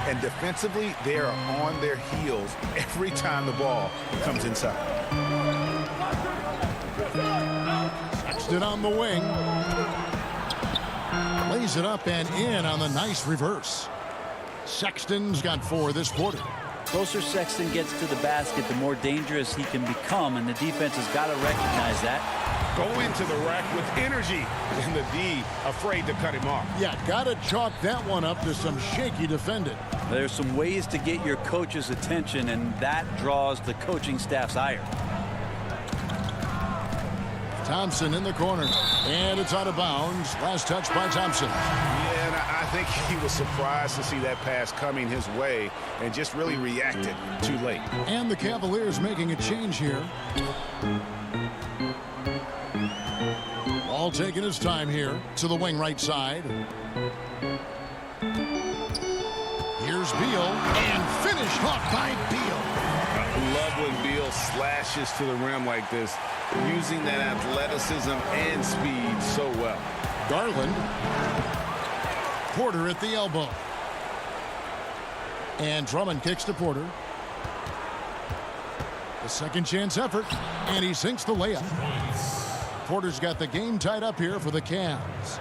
And defensively, they are on their heels every time the ball comes inside. Sexton on the wing. Lays it up and in on the nice reverse. Sexton's got 4 this quarter. Closer Sexton gets to the basket, the more dangerous he can become, and the defense has got to recognize that. Go into the rack with energy, and the D afraid to cut him off. Yeah, got to chalk that one up to some shaky defending. There's some ways to get your coach's attention, and that draws the coaching staff's ire. Thompson in the corner, and it's out of bounds. Last touch by Thompson. Yeah, and I think he was surprised to see that pass coming his way and just really reacted too late. And the Cavaliers making a change here. All taking his time here to the wing right side. Here's Beal, and finished off by Beal. I love when Beal slashes to the rim like this, using that athleticism and speed so well. Garland. Porter at the elbow. And Drummond kicks to Porter. A second chance effort, and he sinks the layup. Porter's got the game tied up here for the Cavs.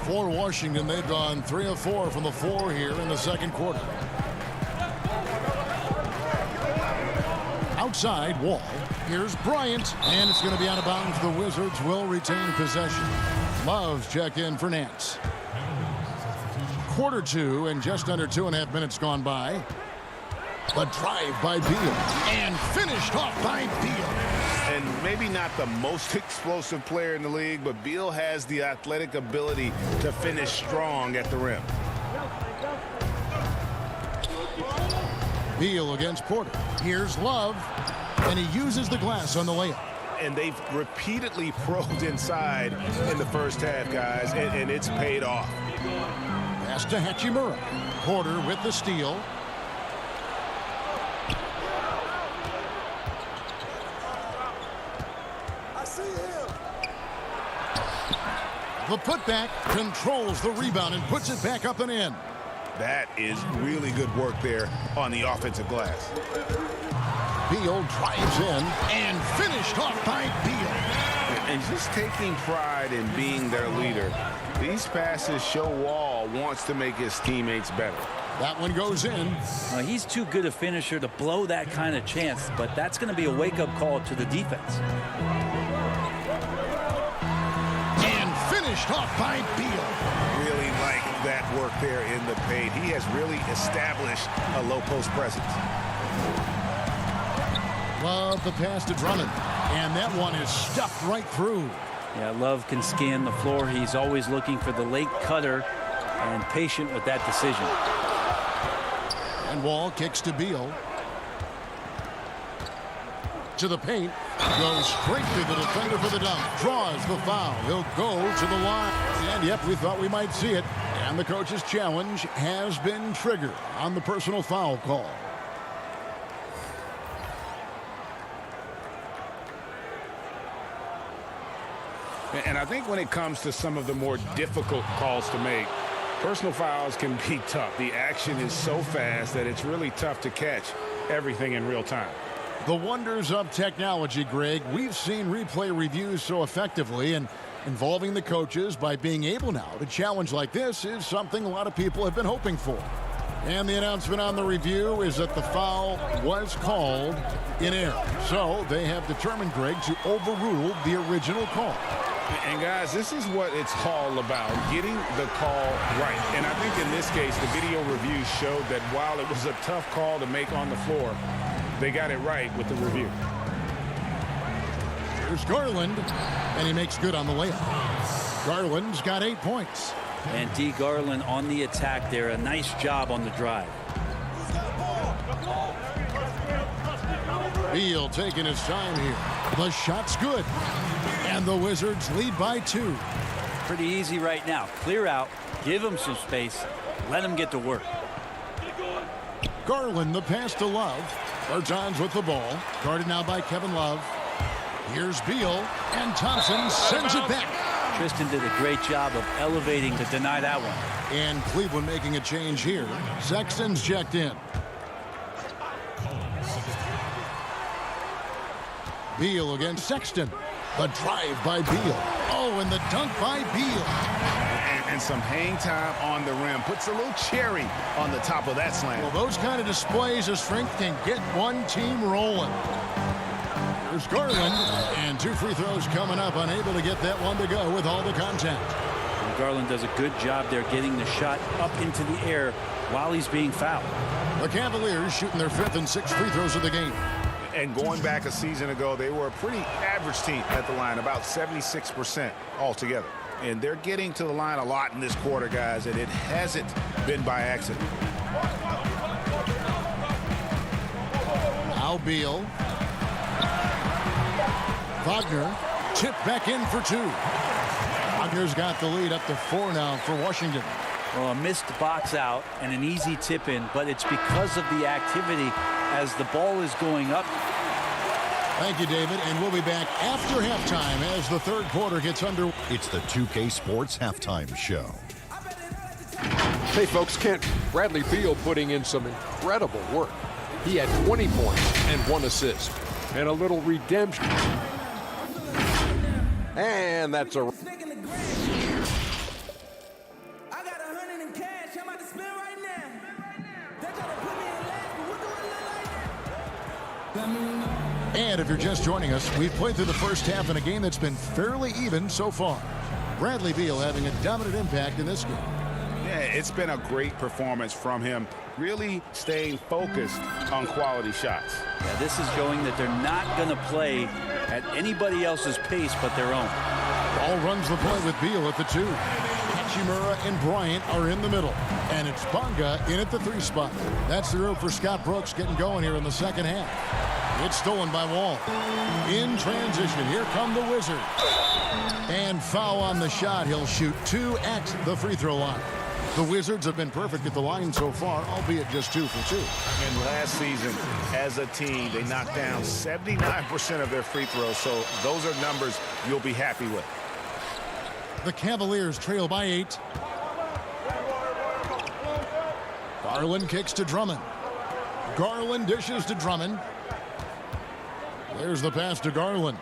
For Washington, they've gone 3 of 4 from the floor here in the second quarter. Outside, Wall. Here's Bryant, and it's going to be out of bounds. The Wizards will retain possession. Love's check in for Nance. Quarter two and just under 2.5 minutes gone by. A drive by Beal and finished off by Beal. And maybe not the most explosive player in the league, but Beal has the athletic ability to finish strong at the rim. Beal against Porter. Here's Love, and he uses the glass on the layup. And they've repeatedly probed inside in the first half, guys, and it's paid off. Pass to Hachimura. Porter with the steal. The putback controls the rebound and puts it back up and in. That is really good work there on the offensive glass. Beal drives in and finished off by Beal. And just taking pride in being their leader, these passes show Wall wants to make his teammates better. That one goes in. He's too good a finisher to blow that kind of chance, but that's going to be a wake-up call to the defense. Finished off by Beal. Really like that work there in the paint. He has really established a low post presence. Love the pass to Drummond, and that one is stuffed right through. Yeah, Love can scan the floor. He's always looking for the late cutter and patient with that decision. And Wall kicks to Beal. To the paint, goes straight to the defender for the dunk, draws the foul. He'll go to the line. And yep, we thought we might see it. And the coach's challenge has been triggered on the personal foul call. And I think when it comes to some of the more difficult calls to make, personal fouls can be tough. The action is so fast that it's really tough to catch everything in real time. The wonders of technology, Greg. We've seen replay reviews so effectively, and involving the coaches by being able now to challenge like this is something a lot of people have been hoping for. And the announcement on the review is that the foul was called in error. So they have determined, Greg, to overrule the original call. And guys, this is what it's all about, getting the call right. And I think in this case, the video review showed that while it was a tough call to make on the floor, they got it right with the review. Here's Garland, and he makes good on the layup. Garland's got 8 points. And D. Garland on the attack there. A nice job on the drive. Beal taking his time here. The shot's good. And the Wizards lead by 2. Pretty easy right now. Clear out. Give him some space. Let him get to work. Garland, the pass to Love. Bertans with the ball. Guarded now by Kevin Love. Here's Beal. And Thompson sends it back. Tristan did a great job of elevating to deny that one. And Cleveland making a change here. Sexton's checked in. Beal against Sexton. The drive by Beal. Oh, and the dunk by Beal. And some hang time on the rim. Puts a little cherry on the top of that slam. Well, those kind of displays of strength can get one team rolling. There's Garland. And 2 free throws coming up. Unable to get that one to go with all the contact. And Garland does a good job there getting the shot up into the air while he's being fouled. The Cavaliers shooting their 5th and 6th free throws of the game. And going back a season ago, they were a pretty average team at the line, about 76% altogether. And they're getting to the line a lot in this quarter, guys, and it hasn't been by accident. Now Beal. Wagner tipped back in for 2. Wagner's got the lead up to 4 now for Washington. Well, a missed box out and an easy tip in, but it's because of the activity as the ball is going up. Thank you, David, and we'll be back after halftime as the 3rd quarter gets under. It's the 2K Sports Halftime Show. Hey, folks, Bradley Beal putting in some incredible work. He had 20 points and 1 assist. And a little redemption. And that's a... And if you're just joining us, we've played through the first half in a game that's been fairly even so far. Bradley Beal having a dominant impact in this game. Yeah, it's been a great performance from him, really staying focused on quality shots. Yeah, this is showing that they're not going to play at anybody else's pace but their own. Ball runs the point with Beal at the 2. Hachimura and Bryant are in the middle. And it's Bonga in at the 3 spot. That's the route for Scott Brooks getting going here in the second half. It's stolen by Wall. In transition, here come the Wizards. And foul on the shot. He'll shoot 2 at the free throw line. The Wizards have been perfect at the line so far, albeit just 2 for 2. And last season, as a team, they knocked down 79% of their free throws, so those are numbers you'll be happy with. The Cavaliers trail by 8. Garland kicks to Drummond. Garland dishes to Drummond. There's the pass to Garland.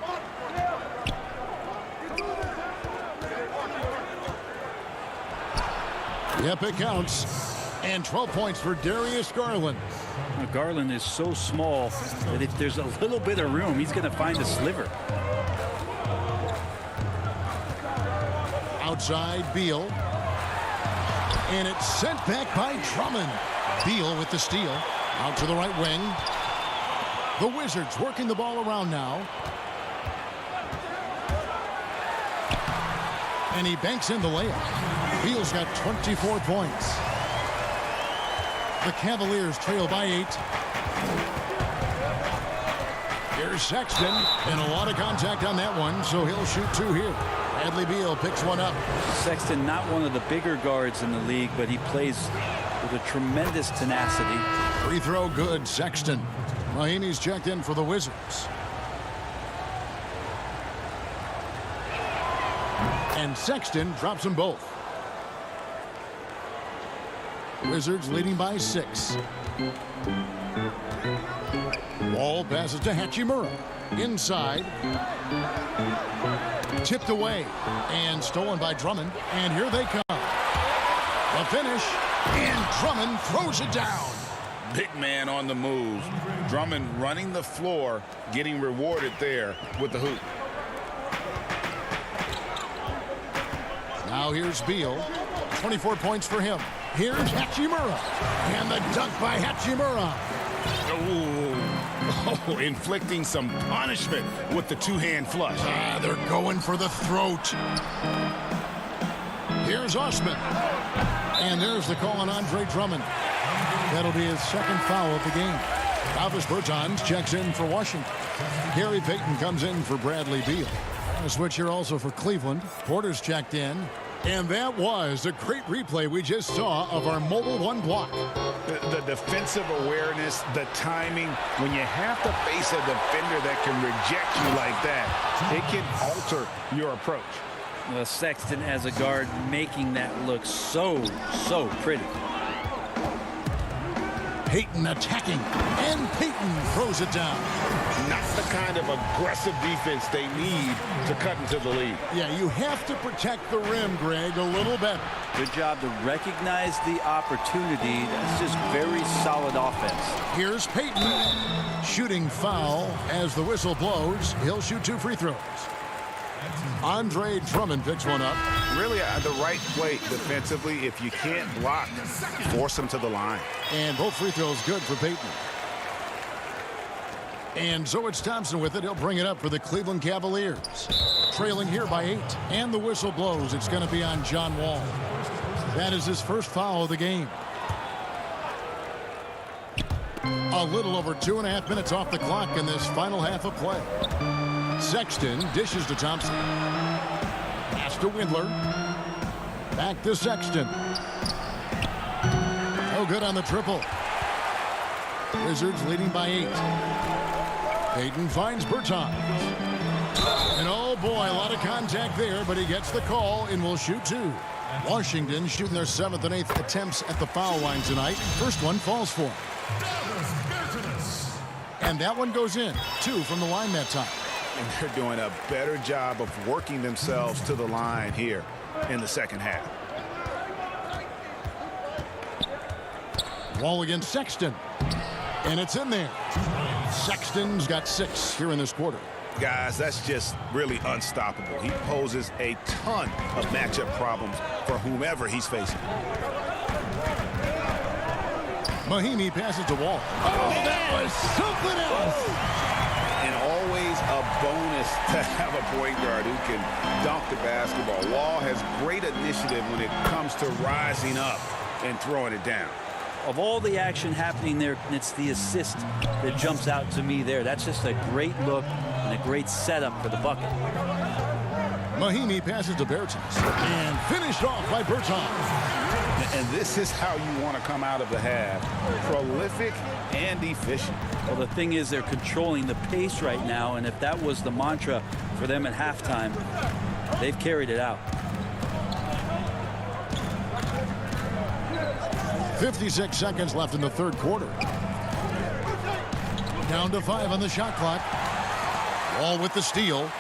Yep, it counts. And 12 points for Darius Garland. Now, Garland is so small that if there's a little bit of room, he's going to find a sliver. Outside, Beal. And it's sent back by Drummond. Beal with the steal. Out to the right wing. The Wizards working the ball around now. And he banks in the layup. Beal's got 24 points. The Cavaliers trail by 8. Here's Sexton, and a lot of contact on that one, so he'll shoot 2 here. Bradley Beal picks one up. Sexton, not one of the bigger guards in the league, but he plays with a tremendous tenacity. Free throw good, Sexton. Mahinmi's checked in for the Wizards. And Sexton drops them both. Wizards leading by 6. Wall passes to Hachimura. Inside. Tipped away. And stolen by Drummond. And here they come. The finish. And Drummond throws it down. Big man on the move. Drummond running the floor, getting rewarded there with the hoop. Now here's Beal. 24 points for him. Here's Hachimura. And the dunk by Hachimura. Oh, inflicting some punishment with the 2-hand flush. They're going for the throat. Here's Osman. And there's the call on Andre Drummond. That'll be his second foul of the game. Alvis Bertans checks in for Washington. Gary Payton comes in for Bradley Beal. A switch here also for Cleveland. Porter's checked in. And that was a great replay we just saw of our mobile 1 block. The defensive awareness, the timing, when you have to face a defender that can reject you like that, it can alter your approach. Sexton as a guard making that look so pretty. Payton attacking, and Payton throws it down. Not the kind of aggressive defense they need to cut into the lead. Yeah, you have to protect the rim, Greg, a little better. Good job to recognize the opportunity. That's just very solid offense. Here's Payton. Shooting foul as the whistle blows. He'll shoot 2 free throws. Andre Drummond picks one up. Really the right play defensively. If you can't block, force him to the line. And both free throws good for Payton. And so it's Thompson with it. He'll bring it up for the Cleveland Cavaliers. Trailing here by 8. And the whistle blows. It's going to be on John Wall. That is his first foul of the game. A little over 2.5 minutes off the clock in this final half of play. Sexton dishes to Thompson. Pass to Windler. Back to Sexton. Oh, good on the triple. Wizards leading by 8. Payton finds Bertans. And oh boy, a lot of contact there, but he gets the call and will shoot 2. Washington shooting their 7th and 8th attempts at the foul line tonight. First one falls for him. And that one goes in. 2 from the line that time. And they're doing a better job of working themselves to the line here in the second half. Wall against Sexton. And it's in there. Sexton's got 6 here in this quarter. Guys, that's just really unstoppable. He poses a ton of matchup problems for whomever he's facing. Mahinmi passes to Wall. Oh, that was something else. And always a bonus to have a point guard who can dunk the basketball. Wall has great initiative when it comes to rising up and throwing it down. Of all the action happening there, it's the assist that jumps out to me there. That's just a great look and a great setup for the bucket. Mahinmi passes to Bertans and finished off by Bertans. And this is how you want to come out of the half. Prolific and efficient. Well, the thing is they're controlling the pace right now, and if that was the mantra for them at halftime, they've carried it out. 56 seconds left in the third quarter. Down to 5 on the shot clock. Wall with the steal.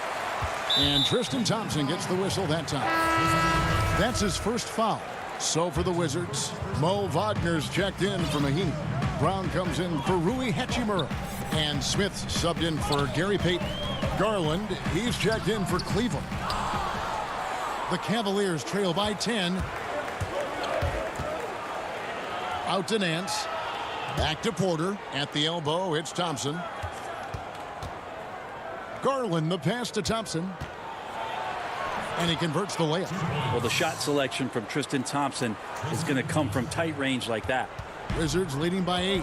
And Tristan Thompson gets the whistle that time. That's his first foul. So for the Wizards, Mo Wagner's checked in for Mahinmi. Brown comes in for Rui Hachimura. And Smith subbed in for Gary Payton. Garland, he's checked in for Cleveland. The Cavaliers trail by 10. Out to Nance. Back to Porter. At the elbow, it's Thompson. Garland, the pass to Thompson. And he converts the layup. Well, the shot selection from Tristan Thompson is going to come from tight range like that. Wizards leading by 8.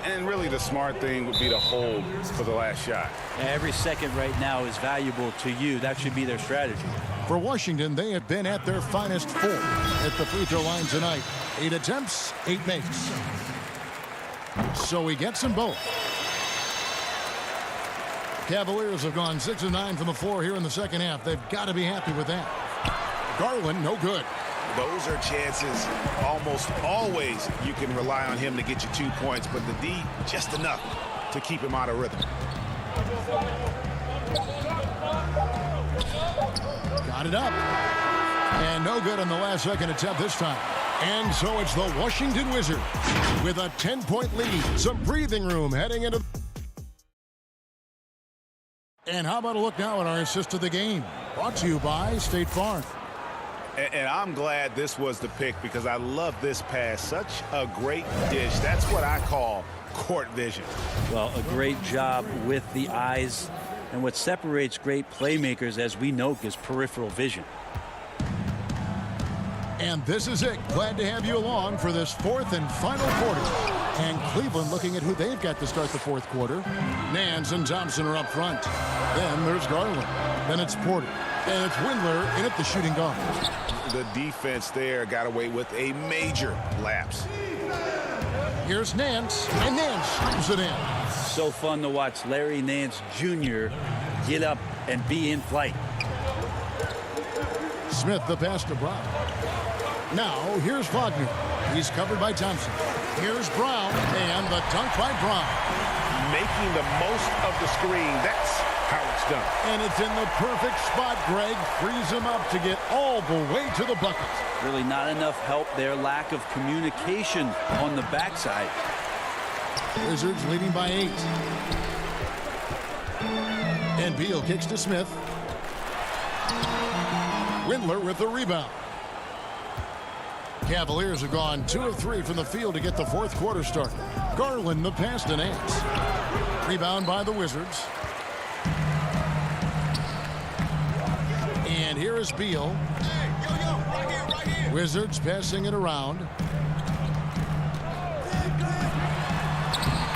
And really the smart thing would be to hold for the last shot. Every second right now is valuable to you. That should be their strategy. For Washington, they have been at their finest 4 at the free throw line tonight. 8 attempts, 8 makes. So he gets them both. Cavaliers have gone 6 of 9 from the floor here in the second half. They've got to be happy with that. Garland, no good. Those are chances almost always you can rely on him to get you 2 points, but the D just enough to keep him out of rhythm. Got it up. And no good on the last second attempt this time. And so it's the Washington Wizards with a 10-point lead. Some breathing room heading into... And how about a look now at our assist of the game? Brought to you by State Farm. And I'm glad this was the pick because I love this pass. Such a great dish. That's what I call court vision. Well, a great job with the eyes. And what separates great playmakers, as we know, is peripheral vision. And this is it. Glad to have you along for this fourth and final quarter. And Cleveland looking at who they've got to start the fourth quarter. Nance and Thompson are up front. Then there's Garland. Then it's Porter. And it's Windler in at the shooting guard. The defense there got away with a major lapse. Here's Nance. And Nance shoots it in. So fun to watch Larry Nance Jr. get up and be in flight. Smith the pass to Brown. Now here's Wagner. He's covered by Thompson. Here's Brown and the dunk by Brown. Making the most of the screen. That's how it's done. And it's in the perfect spot. Greg frees him up to get all the way to the bucket. Really not enough help there. Lack of communication on the backside. Wizards leading by 8. And Beal kicks to Smith. Windler with the rebound. Cavaliers have gone 2 of 3 from the field to get the fourth quarter started. Garland the pass to Nance. Rebound by the Wizards. And here is Beal. Wizards passing it around.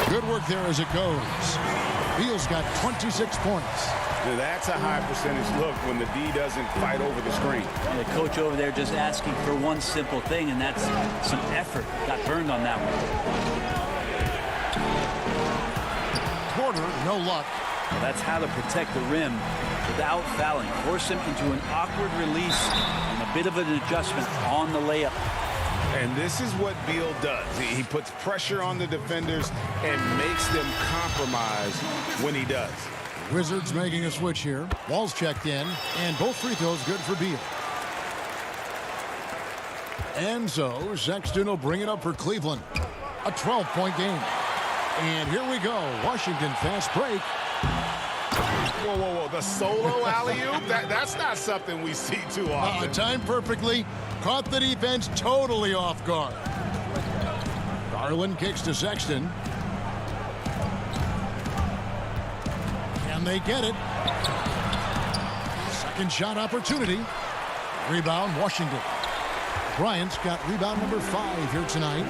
Good work there as it goes. Beal's got 26 points. That's a high percentage look when the D doesn't fight over the screen. The coach over there just asking for one simple thing, and that's some effort. Got burned on that one. Porter, no luck. Well, that's how to protect the rim without fouling. Force him into an awkward release and a bit of an adjustment on the layup. And this is what Beal does. He puts pressure on the defenders and makes them compromise when he does. Wizards making a switch here. Wall's checked in, and both free throws good for Beal. And so Sexton will bring it up for Cleveland. A 12-point game. And here we go. Washington fast break. Whoa, whoa, whoa. The solo alley-oop? That's not something we see too often. Timed perfectly. Caught the defense totally off guard. Garland kicks to Sexton. Can they get it? Second shot opportunity. Rebound, Washington. Bryant's got rebound number 5 here tonight.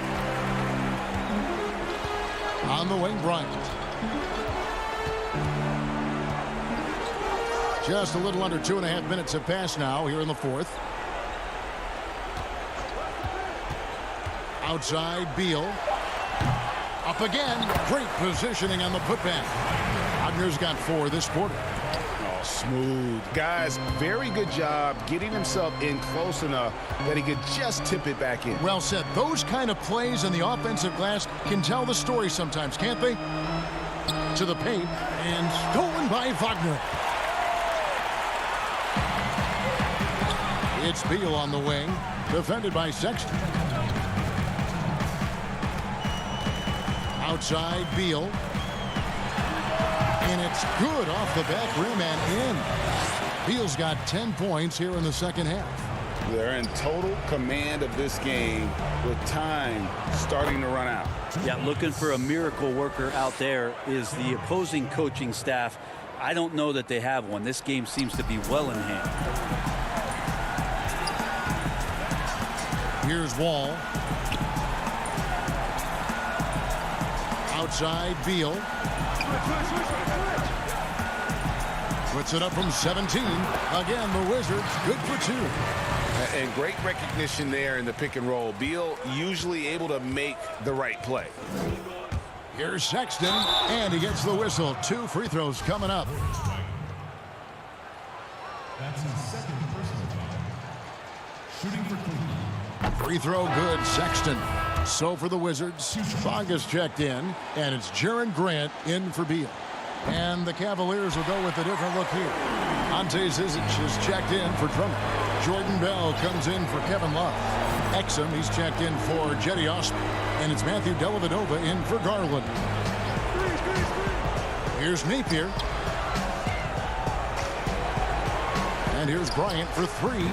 On the wing, Bryant. Just a little under 2.5 minutes have passed now here in the fourth. Outside, Beal. Up again. Great positioning on the putback. Wagner's got 4 this quarter. Oh, smooth. Guys, very good job getting himself in close enough that he could just tip it back in. Well said. Those kind of plays in the offensive glass can tell the story sometimes, can't they? To the paint, and stolen by Wagner. It's Beal on the wing, defended by Sexton. Outside, Beal. And it's good off the back rim and in. Beal's got 10 points here in the second half. They're in total command of this game with time starting to run out. Yeah, looking for a miracle worker out there is the opposing coaching staff. I don't know that they have one. This game seems to be well in hand. Here's Wall. Outside, Beal. Puts it up from 17. Again, the Wizards good for 2. And great recognition there in the pick and roll. Beal usually able to make the right play. Here's Sexton, and he gets the whistle. 2 free throws coming up. That's his second personal foul. Shooting for Cleveland. Free throw good, Sexton. So for the Wizards, Vargas checked in, and it's Jaren Grant in for Beal. And the Cavaliers will go with a different look here. Ante Zizic is checked in for Drummond. Jordan Bell comes in for Kevin Love. Exum, he's checked in for Jetty Osman. And it's Matthew Dellavedova in for Garland. Here's Napier. And here's Bryant for 3.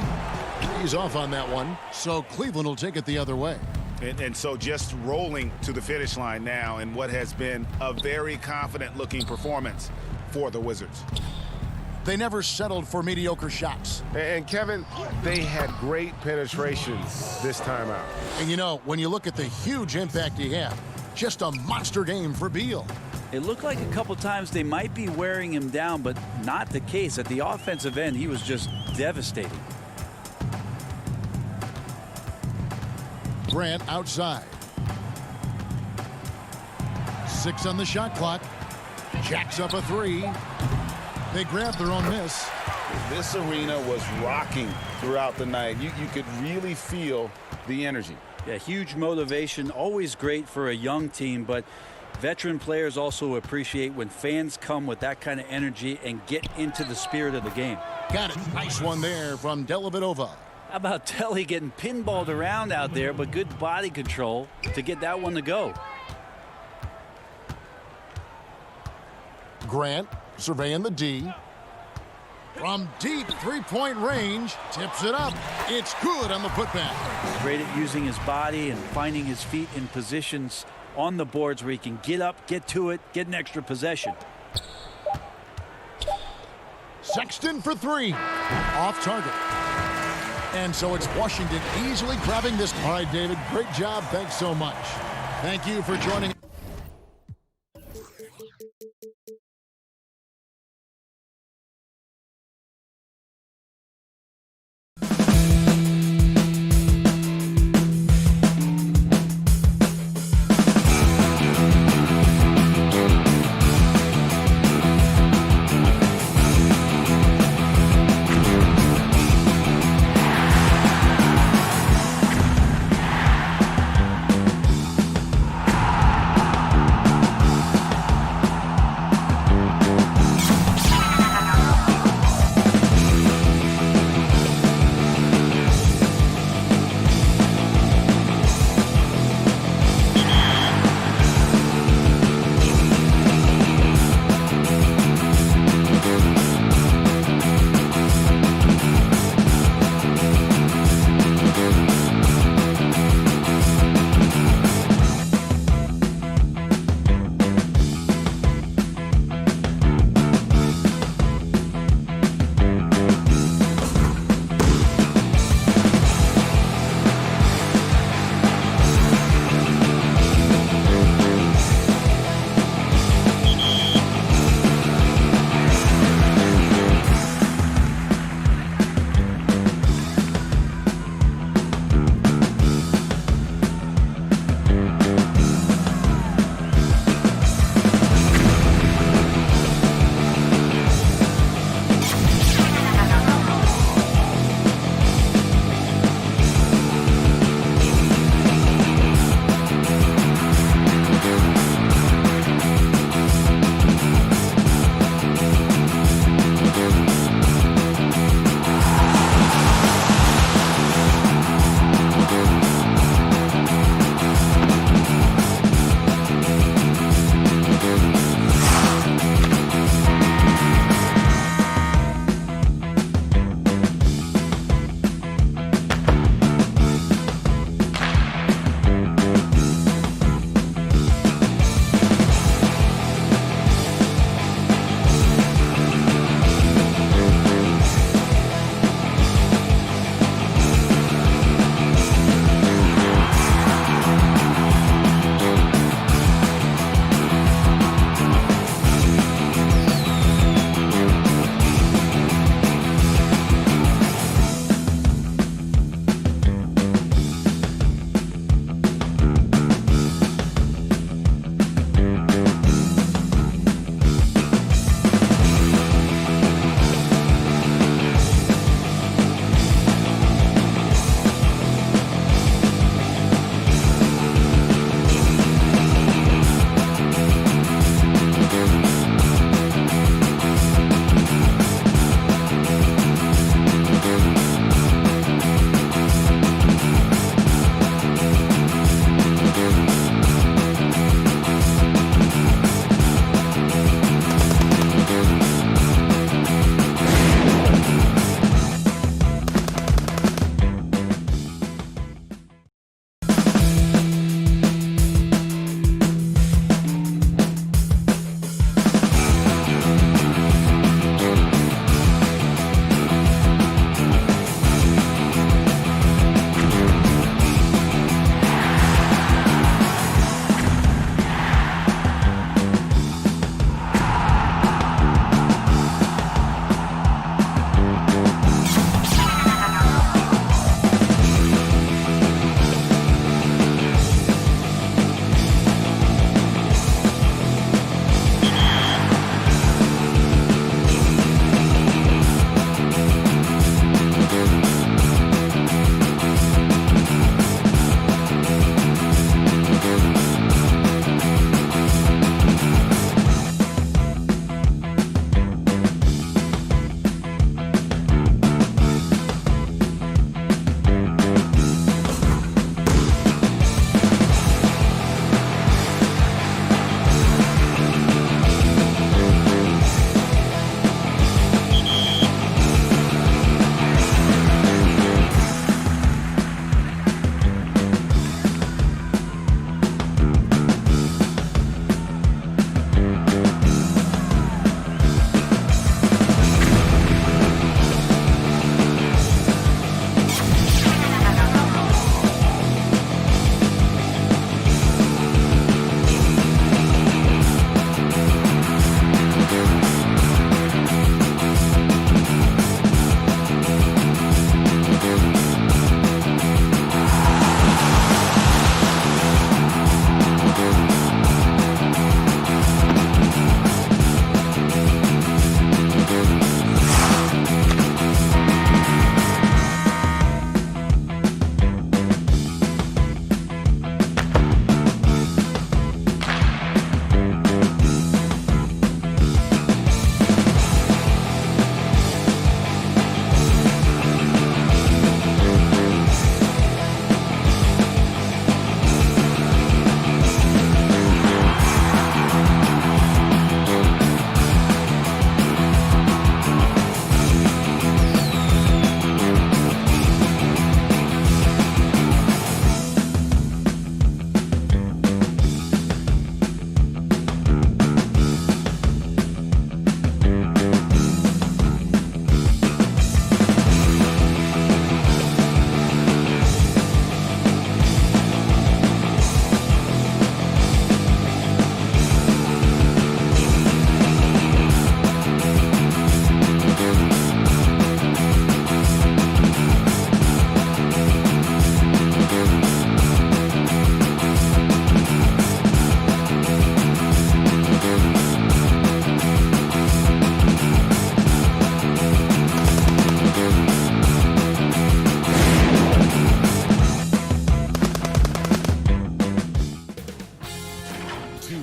He's off on that one, so Cleveland will take it the other way. And so just rolling to the finish line now in what has been a very confident-looking performance for the Wizards. They never settled for mediocre shots. And Kevin, they had great penetration this time out. And you know, when you look at the huge impact he had, just a monster game for Beal. It looked like a couple times they might be wearing him down, but not the case. At the offensive end, he was just devastating. Grant outside. 6 on the shot clock. Jacks up a 3. They grab their own miss. This arena was rocking throughout the night. You could really feel the energy. Yeah, huge motivation. Always great for a young team, but veteran players also appreciate when fans come with that kind of energy and get into the spirit of the game. Got it. Nice one there from Dellavedova. How about Telly getting pinballed around out there, but good body control to get that one to go. Grant surveying the D. From deep three-point range, tips it up. It's good on the putback. Great at using his body and finding his feet in positions on the boards where he can get up, get to it, get an extra possession. Sexton for 3. Off target. And so it's Washington easily grabbing this. All right, David, great job. Thanks so much. Thank you for joining.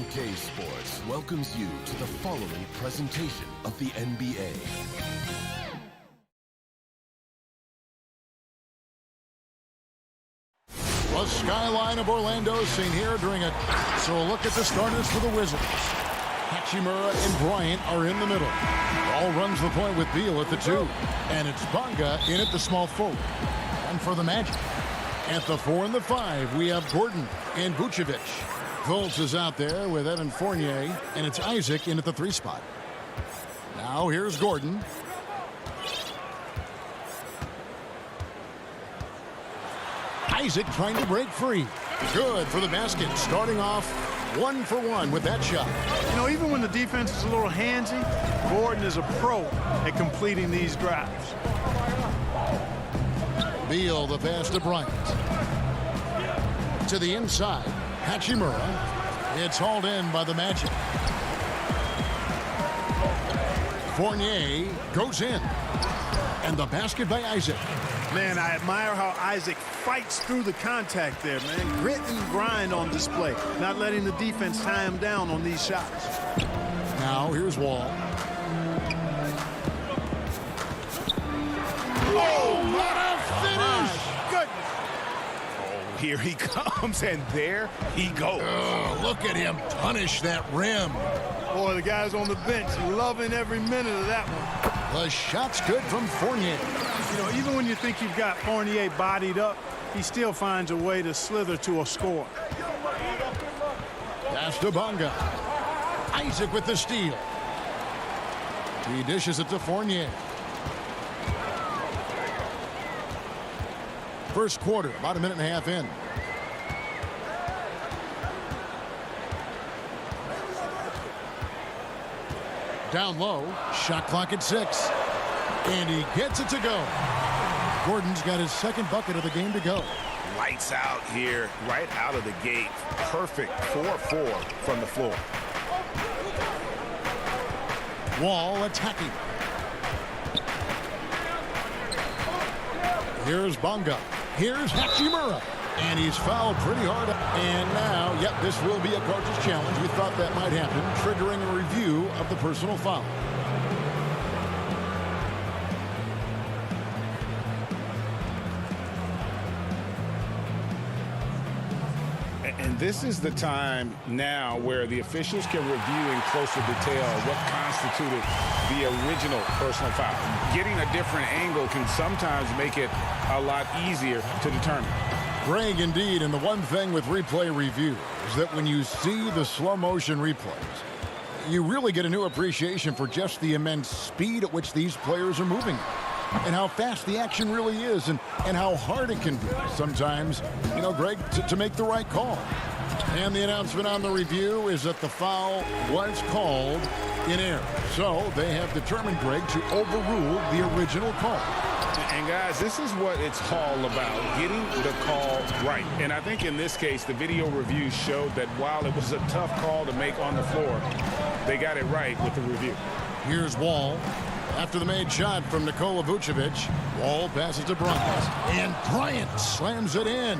2K Sports welcomes you to the following presentation of the NBA. The skyline of Orlando is seen here during it. So a look at the starters for the Wizards. Hachimura and Bryant are in the middle. Ball runs the point with Beal at the 2. And it's Bonga in at the small forward. And for the Magic. At the 4 and the 5, we have Gordon and Vucevic. Fultz is out there with Evan Fournier. And it's Isaac in at the 3 spot. Now here's Gordon. Isaac trying to break free. Good for the basket. Starting off 1 for 1 with that shot. You know, even when the defense is a little handsy, Gordon is a pro at completing these drives. Beal, the pass to Bryant. To the inside. Hachimura. It's hauled in by the Magic. Fournier goes in. And the basket by Isaac. Man, I admire how Isaac fights through the contact there, man. Grit and grind on display. Not letting the defense tie him down on these shots. Now, here's Wall. Oh, what a finish! Goodness. Oh, here he comes, and there he goes. Oh, look at him punish that rim. Boy, the guys on the bench loving every minute of that one. The shot's good from Fournier. You know, even when you think you've got Fournier bodied up, he still finds a way to slither to a score. Pass to Bonga. Isaac with the steal. He dishes it to Fournier. First quarter, about a minute and a half in. Down low, shot clock at 6. And he gets it to go. Gordon's got his second bucket of the game to go. Lights out here, right out of the gate. Perfect 4-4 from the floor. Wall attacking. Here's Bonga. Here's Hachimura. And he's fouled pretty hard. And now, yep, this will be a coach's challenge. We thought that might happen, triggering a review of the personal foul. And this is the time now where the officials can review in closer detail what constituted the original personal foul. Getting a different angle can sometimes make it a lot easier to determine. Greg, indeed, and the one thing with replay review is that when you see the slow motion replays, you really get a new appreciation for just the immense speed at which these players are moving and how fast the action really is and how hard it can be sometimes, you know, Greg, to make the right call. And the announcement on the review is that the foul was called in error. So they have determined, Greg, to overrule the original call. And guys, this is what it's all about, getting the call right. And I think in this case, the video review showed that while it was a tough call to make on the floor, they got it right with the review. Here's Wall. After the made shot from Nikola Vucevic, Wall passes to Bryant. And Bryant slams it in.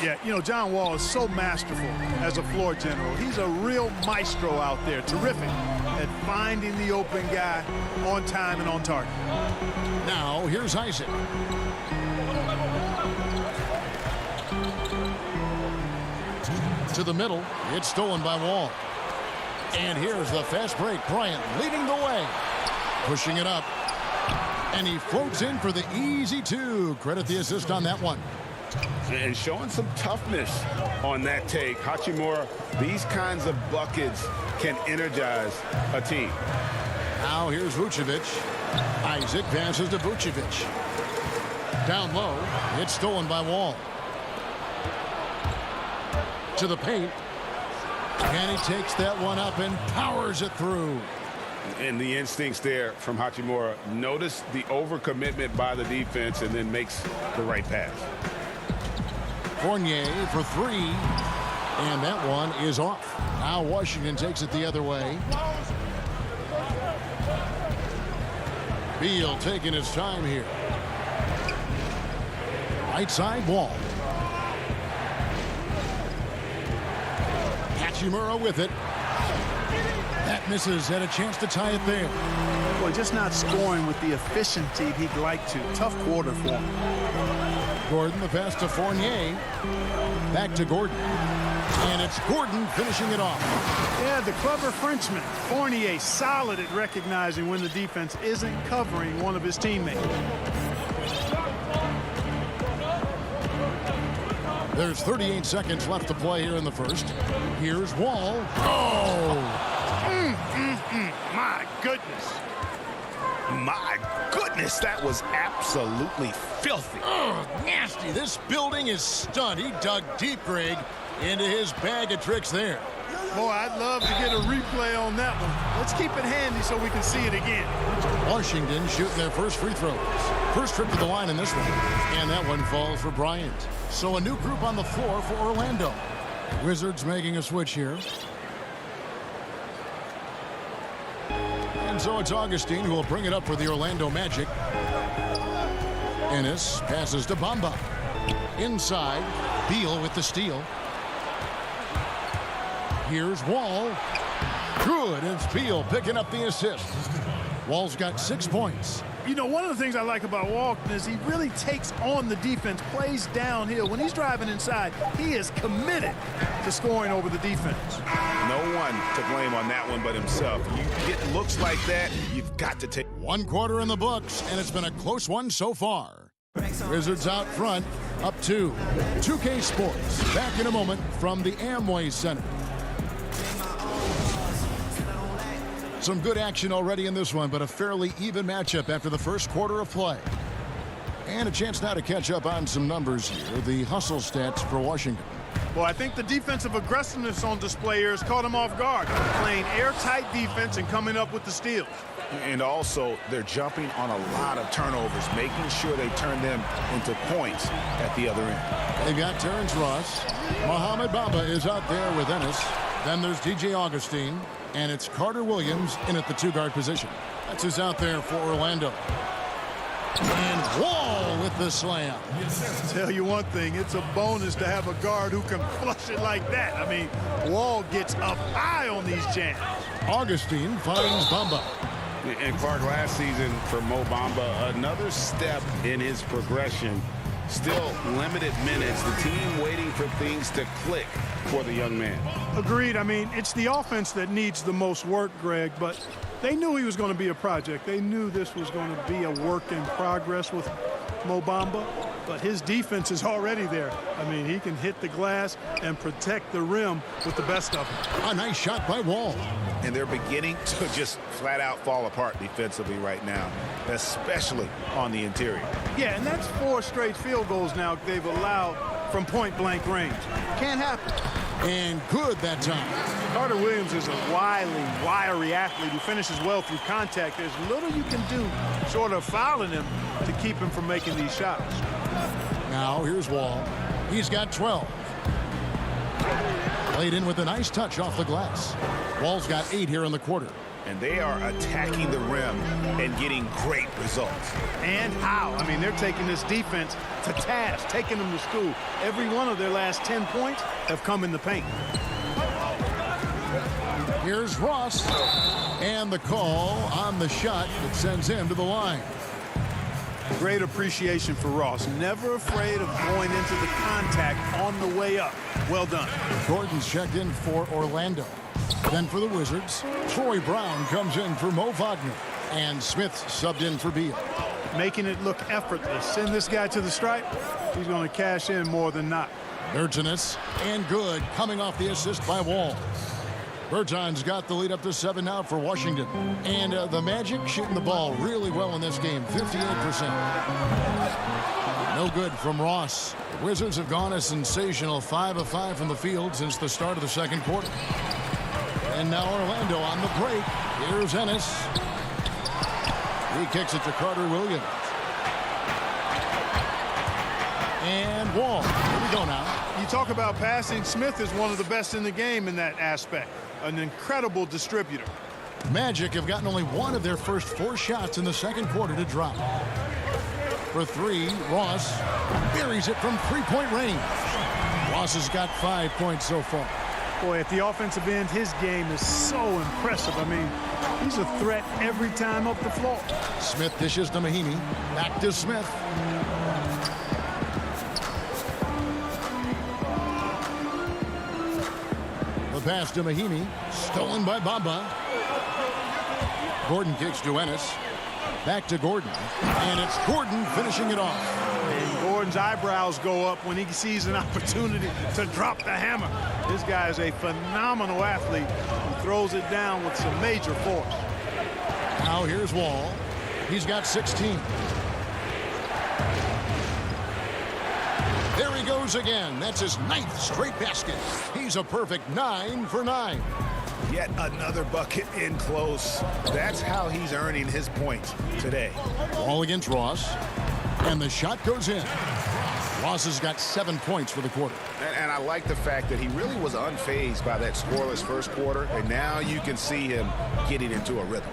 Yeah, you know, John Wall is so masterful as a floor general. He's a real maestro out there, terrific at finding the open guy on time and on target. Now, here's Isaac. To the middle, it's stolen by Wall. And here's the fast break. Bryant leading the way. Pushing it up. And he floats in for the easy 2. Credit the assist on that one. And showing some toughness on that take. Hachimura, these kinds of buckets can energize a team. Now here's Vucevic. Isaac passes to Vucevic. Down low, it's stolen by Wall. To the paint. And he takes that one up and powers it through. And the instincts there from Hachimura. Notice the overcommitment by the defense and then makes the right pass. Fournier for 3. And that one is off. Now Washington takes it the other way. Beal taking his time here. Right side Wall. Hachimura with it. That misses. Had a chance to tie it there. Boy, just not scoring with the efficiency he'd like to. Tough quarter for him. Gordon, the pass to Fournier. Back to Gordon. And it's Gordon finishing it off. Yeah, the clever Frenchman. Fournier solid at recognizing when the defense isn't covering one of his teammates. There's 38 seconds left to play here in the first. Here's Wall. Oh! My goodness. My goodness, that was absolutely filthy. Oh, nasty. This building is stunned. He dug deep, Greg, into his bag of tricks there. Boy, I'd love to get a replay on that one. Let's keep it handy so we can see it again. Washington shooting their first free throws. First trip to the line in this one. And that one falls for Bryant. So a new group on the floor for Orlando. Wizards making a switch here. And so it's Augustine who will bring it up for the Orlando Magic. Ennis passes to Bamba. Inside, Beal with the steal. Here's Wall. Good, and it's Beal picking up the assist. Wall's got 6 points. You know, one of the things I like about Walton is he really takes on the defense, plays downhill. When he's driving inside, he is committed to scoring over the defense. No one to blame on that one but himself. You get looks like that, you've got to take. 1 quarter in the books, and it's been a close one so far. Wizards out front, up 2. 2K Sports, back in a moment from the Amway Center. Some good action already in this one, but a fairly even matchup after the first quarter of play. And a chance now to catch up on some numbers here. The hustle stats for Washington. Well, I think the defensive aggressiveness on display here has caught him off guard. Playing airtight defense and coming up with the steals. And also, they're jumping on a lot of turnovers, making sure they turn them into points at the other end. They've got Terrence Ross. Mohamed Bamba is out there with Ennis. Then there's DJ Augustine. And it's Carter Williams in at the 2-guard position. That's who's out there for Orlando. And Wall with the slam. Tell you one thing, it's a bonus to have a guard who can flush it like that. I mean, Wall gets up high on these jams. Augustine finds Bamba. And Clark, last season for Mo Bamba, another step in his progression. Still limited minutes. The team waiting for things to click for the young man. Agreed. I mean, it's the offense that needs the most work, Greg, but they knew he was going to be a project. They knew this was going to be a work in progress with Mo Bamba, but his defense is already there. I mean, he can hit the glass and protect the rim with the best of them. A nice shot by Wall. And they're beginning to just flat out fall apart defensively right now, especially on the interior. Yeah, and that's 4 straight field goals now they've allowed from point-blank range. Can't happen. And good that time. Carter Williams is a wily, wiry athlete who finishes well through contact. There's little you can do short of fouling him to keep him from making these shots. Now here's Wall. He's got 12. Played in with a nice touch off the glass. Wall's got 8 here in the quarter. And they are attacking the rim and getting great results. And how? I mean, they're taking this defense to task, taking them to school. Every one of their last 10 points have come in the paint. Here's Ross. And the call on the shot that sends him to the line. Great appreciation for Ross. Never afraid of going into the contact on the way up. Well done. Gordon's checked in for Orlando. Then for the Wizards, Troy Brown comes in for Mo Wagner. And Smith subbed in for Beal. Making it look effortless. Send this guy to the stripe. He's going to cash in more than not. Bertanis and good coming off the assist by Wall. Berton's got the lead up to 7 now for Washington. And the Magic shooting the ball really well in this game, 58%. No good from Ross. The Wizards have gone a sensational 5 of 5 from the field since the start of the second quarter. And now Orlando on the break. Here's Ennis. He kicks it to Carter Williams. And Wall. Here we go now. You talk about passing. Smith is one of the best in the game in that aspect. An incredible distributor. Magic have gotten only 1 of their first 4 shots in the second quarter to drop. For 3, Ross buries it from 3-point range. Ross has got 5 points so far. Boy, at the offensive end, his game is so impressive. I mean, he's a threat every time up the floor. Smith dishes to Mahinmi. Back to Smith. The pass to Mahinmi. Stolen by Bamba. Gordon kicks to Ennis. Back to Gordon. And it's Gordon finishing it off. And Gordon's eyebrows go up when he sees an opportunity to drop the hammer. This guy is a phenomenal athlete who throws it down with some major force. Now here's Wall. He's got 16. There he goes again. That's his 9th straight basket. He's a perfect 9 for 9. Yet another bucket in close. That's how he's earning his points today. Ball against Ross. And the shot goes in. Ross has got 7 points for the quarter. And I like the fact that he really was unfazed by that scoreless first quarter. And now you can see him getting into a rhythm.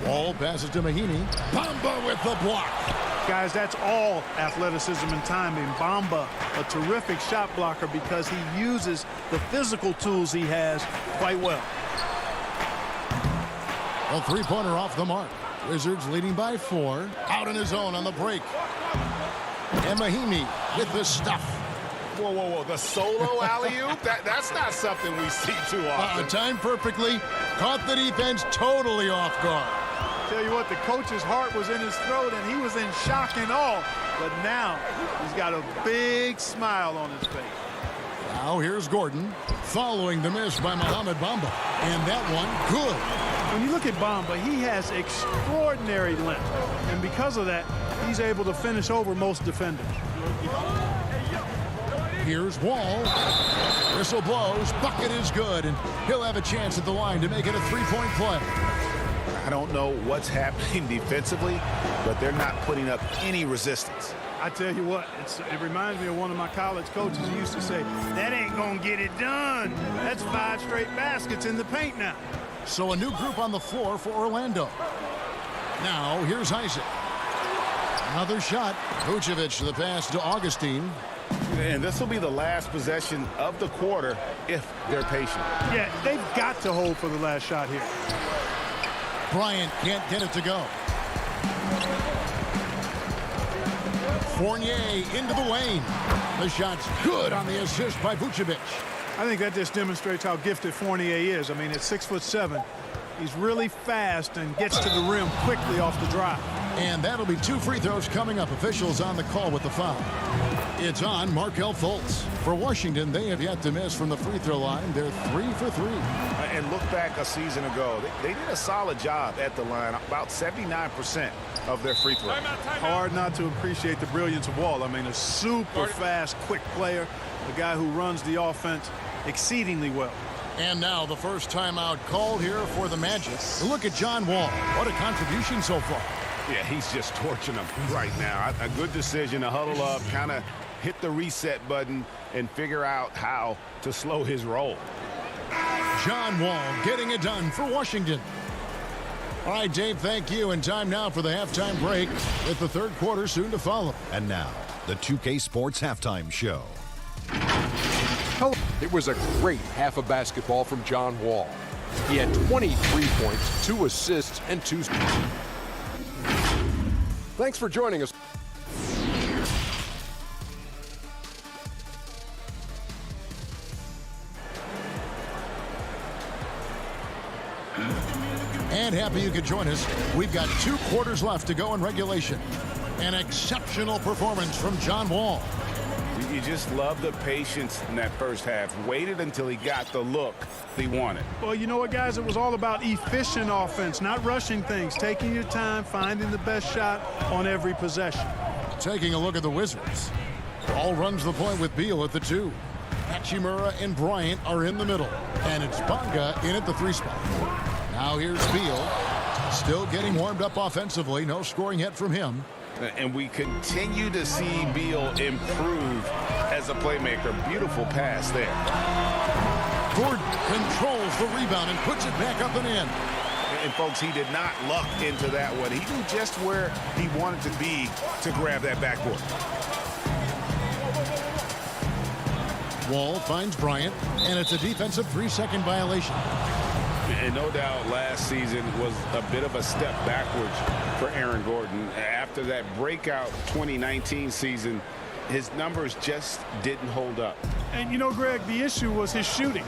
Wall passes to Mahinmi. Bamba with the block. Guys, that's all athleticism and timing. Bamba, a terrific shot blocker because he uses the physical tools he has quite well. A three-pointer off the mark. Wizards leading by 4. Out in his own on the break. And Mahinmi with the stuff. Whoa, whoa, whoa. The solo alley-oop? That's not something we see too often. Timed perfectly. Caught the defense totally off guard. Tell you what, the coach's heart was in his throat and he was in shock and awe. But now he's got a big smile on his face. Now here's Gordon following the miss by Mohamed Bamba. And that one good. When you look at Bamba, he has extraordinary length. And because of that, he's able to finish over most defenders. Here's Wall. Whistle blows. Bucket is good. And he'll have a chance at the line to make it a three-point play. I don't know what's happening defensively, but they're not putting up any resistance. I tell you what, it reminds me of one of my college coaches who used to say, that ain't gonna get it done. That's 5 straight baskets in the paint now. So a new group on the floor for Orlando. Now here's Isaac. Another shot. Vucevic to the pass to Augustine. And this will be the last possession of the quarter if they're patient. Yeah, they've got to hold for the last shot here. Bryant can't get it to go. Fournier into the lane. The shot's good on the assist by Vucevic. I think that just demonstrates how gifted Fournier is. I mean, at 6'7", he's really fast and gets to the rim quickly off the drive. And that'll be 2 free throws coming up. Officials on the call with the foul. It's on Markelle Fultz. For Washington, they have yet to miss from the free throw line. They're 3 for 3. And look back a season ago. They did a solid job at the line. About 79% of their free throws. Hard not to appreciate the brilliance of Wall. I mean, a super fast, quick player. A guy who runs the offense exceedingly well. And now the first timeout called here for the Magic. Look at John Wall. What a contribution so far. Yeah, he's just torching them right now. A good decision to huddle up, kind of hit the reset button and figure out how to slow his roll. John Wall getting it done for Washington. All right, Dave, thank you. And time now for the halftime break with the third quarter soon to follow. And now, the 2K Sports Halftime Show. It was a great half of basketball from John Wall. He had 23 points, 2 assists, and 2. Thanks for joining us. And happy you could join us. We've got 2 quarters left to go in regulation. An exceptional performance from John Wall. You just love the patience in that first half. Waited until he got the look he wanted. Well, you know what, guys? It was all about efficient offense, not rushing things, taking your time, finding the best shot on every possession. Taking a look at the Wizards. Ball runs the point with Beal at the 2. Hachimura and Bryant are in the middle. And it's Bonga in at the 3 spot. Now here's Beal. Still getting warmed up offensively. No scoring yet from him. And we continue to see Beal improve as a playmaker. Beautiful pass there. Gordon controls the rebound and puts it back up and in. And folks, he did not luck into that one. He knew just where he wanted to be to grab that backboard. Wall finds Bryant, and it's a defensive 3-second violation. And no doubt last season was a bit of a step backwards for Aaron Gordon. After that breakout 2019 season, his numbers just didn't hold up. And, you know, Greg, the issue was his shooting.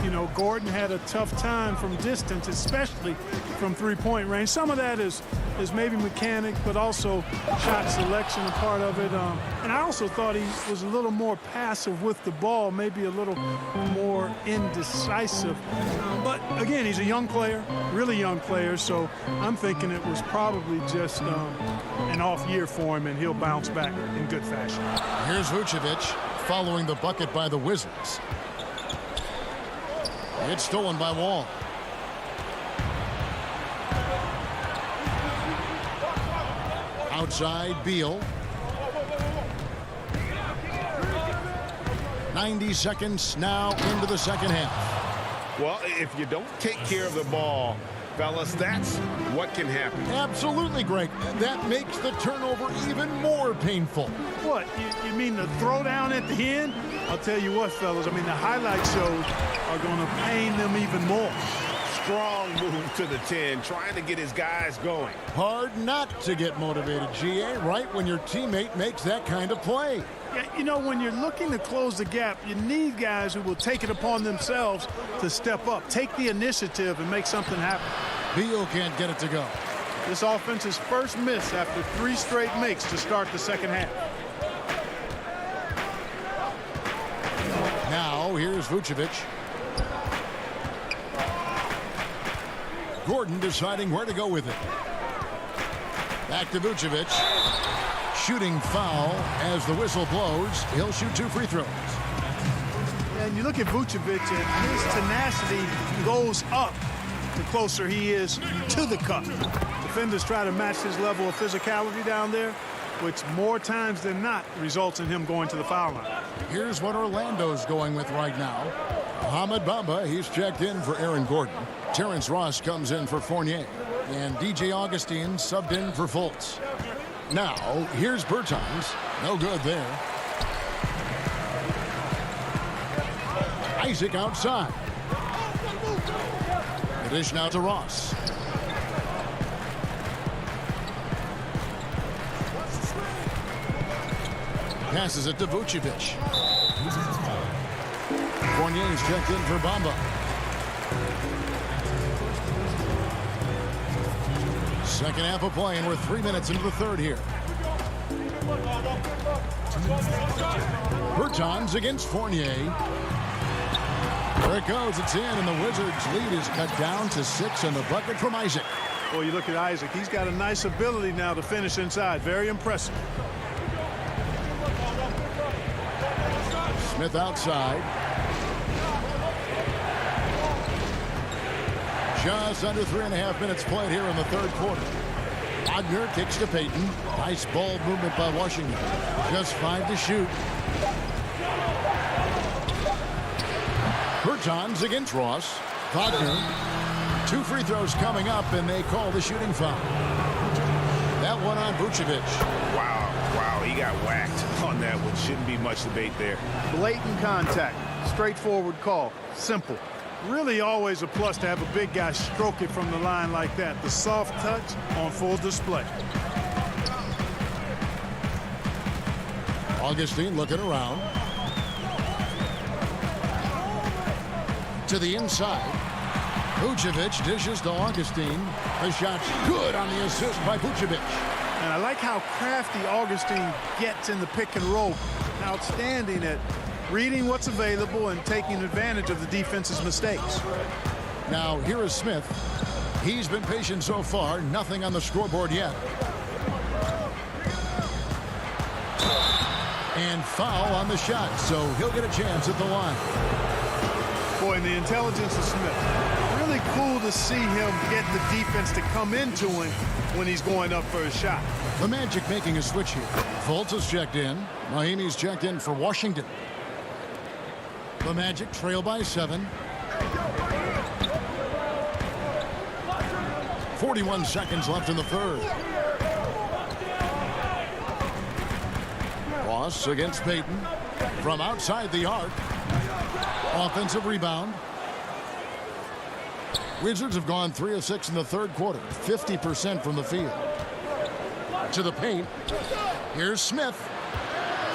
You know, Gordon had a tough time from distance, especially from three-point range. Some of that is maybe mechanic, but also shot selection a part of it. And I also thought he was a little more passive with the ball, maybe a little more indecisive. But, again, he's a young player, really young player, so I'm thinking it was probably just an off year for him, and he'll bounce back in good fashion. Here's Vucevic following the bucket by the Wizards. It's stolen by Wall. Outside, Beal. 90 seconds now into the second half. Well, if you don't take care of the ball, fellas, that's what can happen. Absolutely, Greg. That makes the turnover even more painful. What, you mean the throwdown at the end? I'll tell you what, fellas, I mean, the highlight shows are going to pain them even more. Strong move to the 10, trying to get his guys going. Hard not to get motivated, GA, right when your teammate makes that kind of play. Yeah, you know, when you're looking to close the gap, you need guys who will take it upon themselves to step up, take the initiative, and make something happen. Beal can't get it to go. This offense's first miss after 3 straight makes to start the second half. Now, here's Vucevic. Gordon deciding where to go with it. Back to Vucevic. Shooting foul as the whistle blows. He'll shoot 2 free throws. And you look at Vucevic, and his tenacity goes up the closer he is to the cup. Defenders try to match his level of physicality down there, which more times than not results in him going to the foul line. Here's what Orlando's going with right now. Mohamed Bamba, he's checked in for Aaron Gordon. Terrence Ross comes in for Fournier. And DJ Augustine subbed in for Fultz. Now, here's Bertans. No good there. Isaac outside. The dish now to Ross. Passes it to Vucevic. Fournier's checked in for Bamba. Second half of play, and we're 3 minutes into the third here. Bertans against Fournier. There it goes. It's in, and the Wizards' lead is cut down to 6, and the bucket from Isaac. Well, you look at Isaac. He's got a nice ability now to finish inside. Very impressive. Smith outside. Just under 3.5 minutes played here in the third quarter. Wagner kicks to Payton. Nice ball movement by Washington. Just 5 to shoot. Bertans against Ross. Wagner. 2 free throws coming up, and they call the shooting foul. That one on Vucevic. Wow, he got whacked on that one. Shouldn't be much debate there. Blatant contact. Straightforward call. Simple. Really always a plus to have a big guy stroke it from the line like that. The soft touch on full display. Augustine looking around. To the inside. Vucevic dishes to Augustine. The shot's good on the assist by Vucevic. And I like how crafty Augustine gets in the pick and roll. Outstanding at reading what's available and taking advantage of the defense's mistakes. Now, here is Smith. He's been patient so far. Nothing on the scoreboard yet. And foul on the shot, so he'll get a chance at the line. Boy, and the intelligence of Smith. Really cool to see him get the defense to come into him when he's going up for a shot. The Magic making a switch here. Fultz is checked in. Mahimi's checked in for Washington. The Magic trail by 7. 41 seconds left in the third. Ross against Payton. From outside the arc. Offensive rebound. Wizards have gone 3 of 6 in the third quarter, 50% from the field. To the paint. Here's Smith.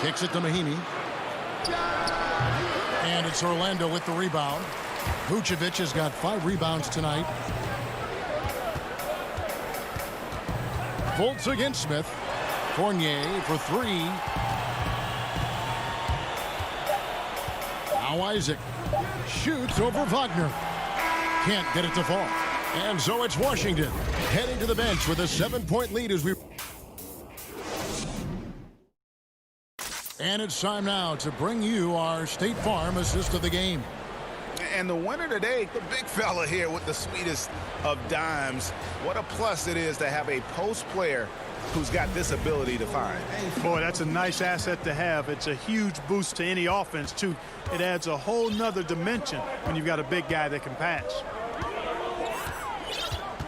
Kicks it to Mahinmi. And it's Orlando with the rebound. Vucevic has got 5 rebounds tonight. Fultz against Smith. Fournier for 3. Now Isaac shoots over Wagner. Can't get it to fall. And so it's Washington heading to the bench with a 7-point lead as we... And it's time now to bring you our State Farm assist of the game. And the winner today, the big fella here with the sweetest of dimes. What a plus it is to have a post player who's got this ability to find. Boy, that's a nice asset to have. It's a huge boost to any offense, too. It adds a whole nother dimension when you've got a big guy that can pass.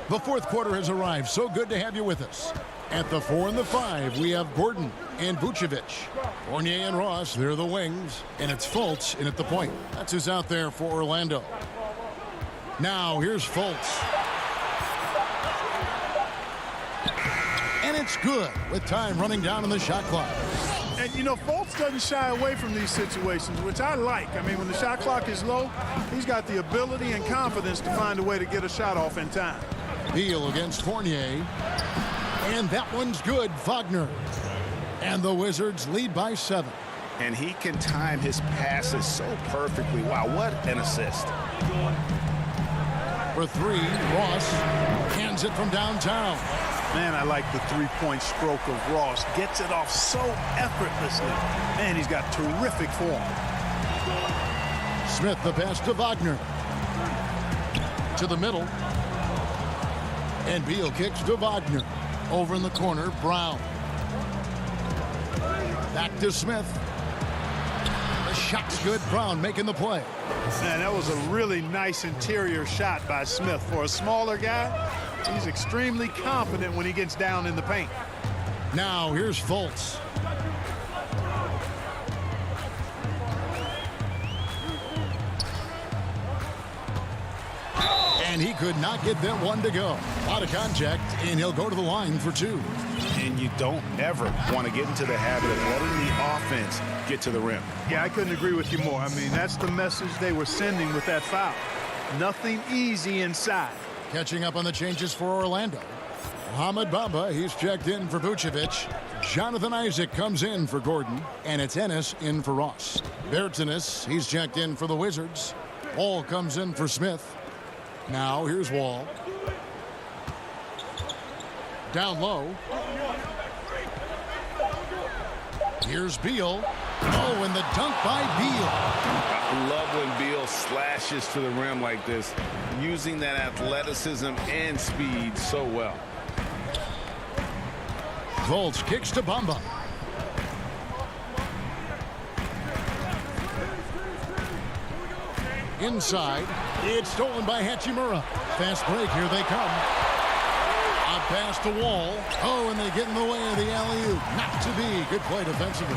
The fourth quarter has arrived. So good to have you with us. At the 4 and the 5, we have Gordon and Vucevic. Fournier and Ross, they're the wings. And it's Fultz in at the point. That's who's out there for Orlando. Now, here's Fultz. And it's good with time running down on the shot clock. And, you know, Fultz doesn't shy away from these situations, which I like. I mean, when the shot clock is low, he's got the ability and confidence to find a way to get a shot off in time. Beal against Fournier. And that one's good, Wagner. And the Wizards lead by 7. And he can time his passes so perfectly. Wow, what an assist. For 3, Ross hands it from downtown. Man, I like the three-point stroke of Ross. Gets it off so effortlessly. Man, he's got terrific form. Smith the pass to Wagner. To the middle. And Beal kicks to Wagner. Over in the corner, Brown. Back to Smith. The shot's good. Brown making the play. Man, that was a really nice interior shot by Smith. For a smaller guy, he's extremely confident when he gets down in the paint. Now here's Fultz. And he could not get that one to go. Out of contact, and he'll go to the line for 2. And you don't ever want to get into the habit of letting the offense get to the rim. Yeah, I couldn't agree with you more. I mean, that's the message they were sending with that foul. Nothing easy inside. Catching up on the changes for Orlando. Mohamed Bamba, he's checked in for Vucevic. Jonathan Isaac comes in for Gordon. And it's Ennis in for Ross. Bertanis, he's checked in for the Wizards. Wall comes in for Smith. Now here's Wall. Down low. Here's Beal. Oh, and the dunk by Beal. I love when Beal slashes to the rim like this, using that athleticism and speed so well. Fultz kicks to Bamba. Inside. It's stolen by Hachimura. Fast break. Here they come. Out pass to Wall. Oh, and they get in the way of the alley-oop. Not to be. Good play defensively.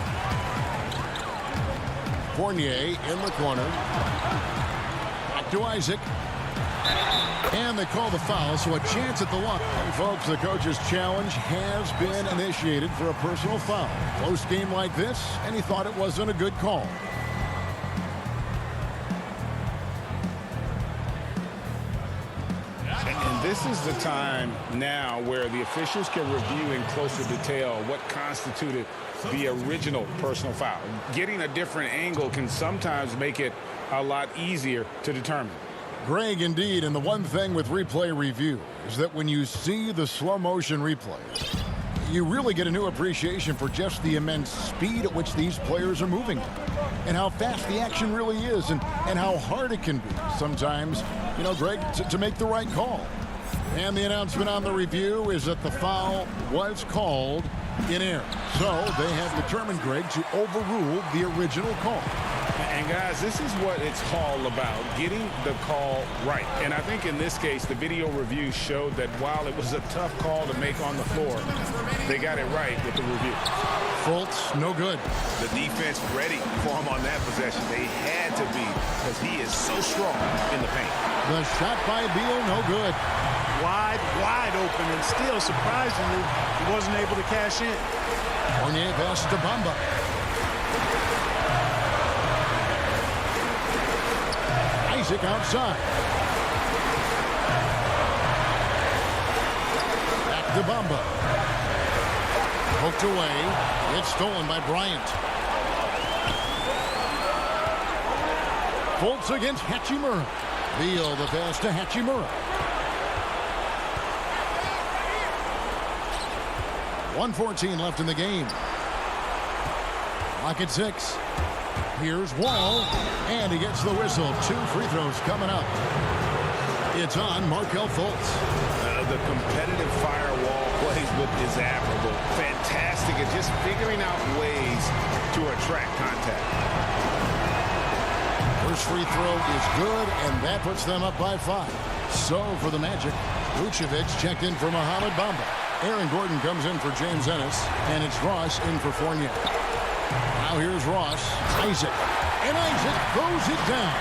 Fournier in the corner. Back to Isaac. And they call the foul, so a chance at the line. And folks, the coach's challenge has been initiated for a personal foul. Close game like this, and he thought it wasn't a good call. And this is the time now where the officials can review in closer detail what constituted the original personal foul. Getting a different angle can sometimes make it a lot easier to determine. Greg, indeed, and the one thing with replay review is that when you see the slow motion replay, you really get a new appreciation for just the immense speed at which these players are moving and how fast the action really is and how hard it can be sometimes, you know, Greg, to make the right call. And the announcement on the review is that the foul was called in error. So they have determined, Greg, to overrule the original call. And guys, this is what it's all about, getting the call right. And I think in this case, the video review showed that while it was a tough call to make on the floor, they got it right with the review. Fultz, no good. The defense ready for him on that possession. They had to be, because he is so strong in the paint. The shot by Beal, no good. Wide open, and still, surprisingly, he wasn't able to cash in. Fournier pass to Bamba. Isaac outside. Back to Bamba. Poked away. It's stolen by Bryant. Fultz against Hachimura. Beal the pass to Hachimura. 1:14 left in the game. Lock at 6. Here's Wall, and he gets the whistle. 2 free throws coming up. It's on Markelle Fultz. The competitive firewall plays with is admirable. Fantastic at just figuring out ways to attract contact. First free throw is good, and that puts them up by 5. So for the Magic, Vucevic checked in for Mohamed Bamba. Aaron Gordon comes in for James Ennis, and it's Ross in for Fournier. Now here's Ross. Isaac. And Isaac throws it down.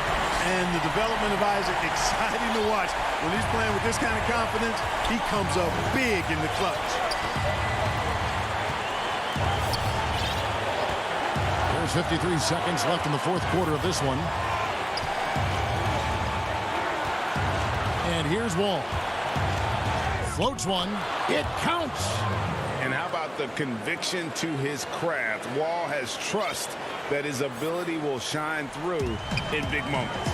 And the development of Isaac, exciting to watch. When he's playing with this kind of confidence, he comes up big in the clutch. There's 53 seconds left in the fourth quarter of this one. And here's Wall. Floats one. It counts. And how about the conviction to his craft? Wall has trust that his ability will shine through in big moments.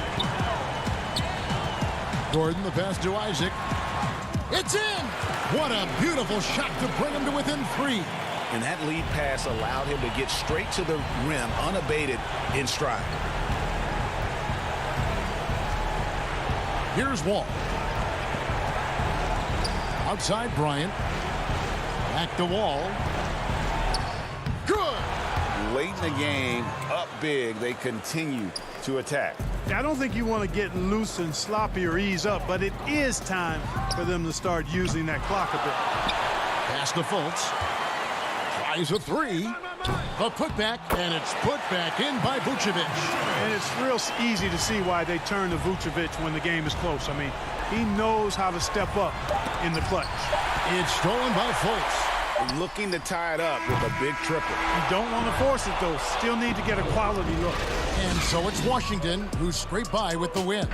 Gordon, the pass to Isaac. It's in! What a beautiful shot to bring him to within 3. And that lead pass allowed him to get straight to the rim, unabated in stride. Here's Wall. Outside Bryant. Back to Wall. Good! Late in the game, up big, they continue to attack. I don't think you want to get loose and sloppy or ease up, but it is time for them to start using that clock a bit. Pass to Fultz. Tries a 3. The putback, and it's put back in by Vucevic. And it's real easy to see why they turn to Vucevic when the game is close. I mean, he knows how to step up in the clutch. It's stolen by Fultz. Looking to tie it up with a big triple. You don't want to force it, though. Still need to get a quality look. And so it's Washington who scraped by with the win.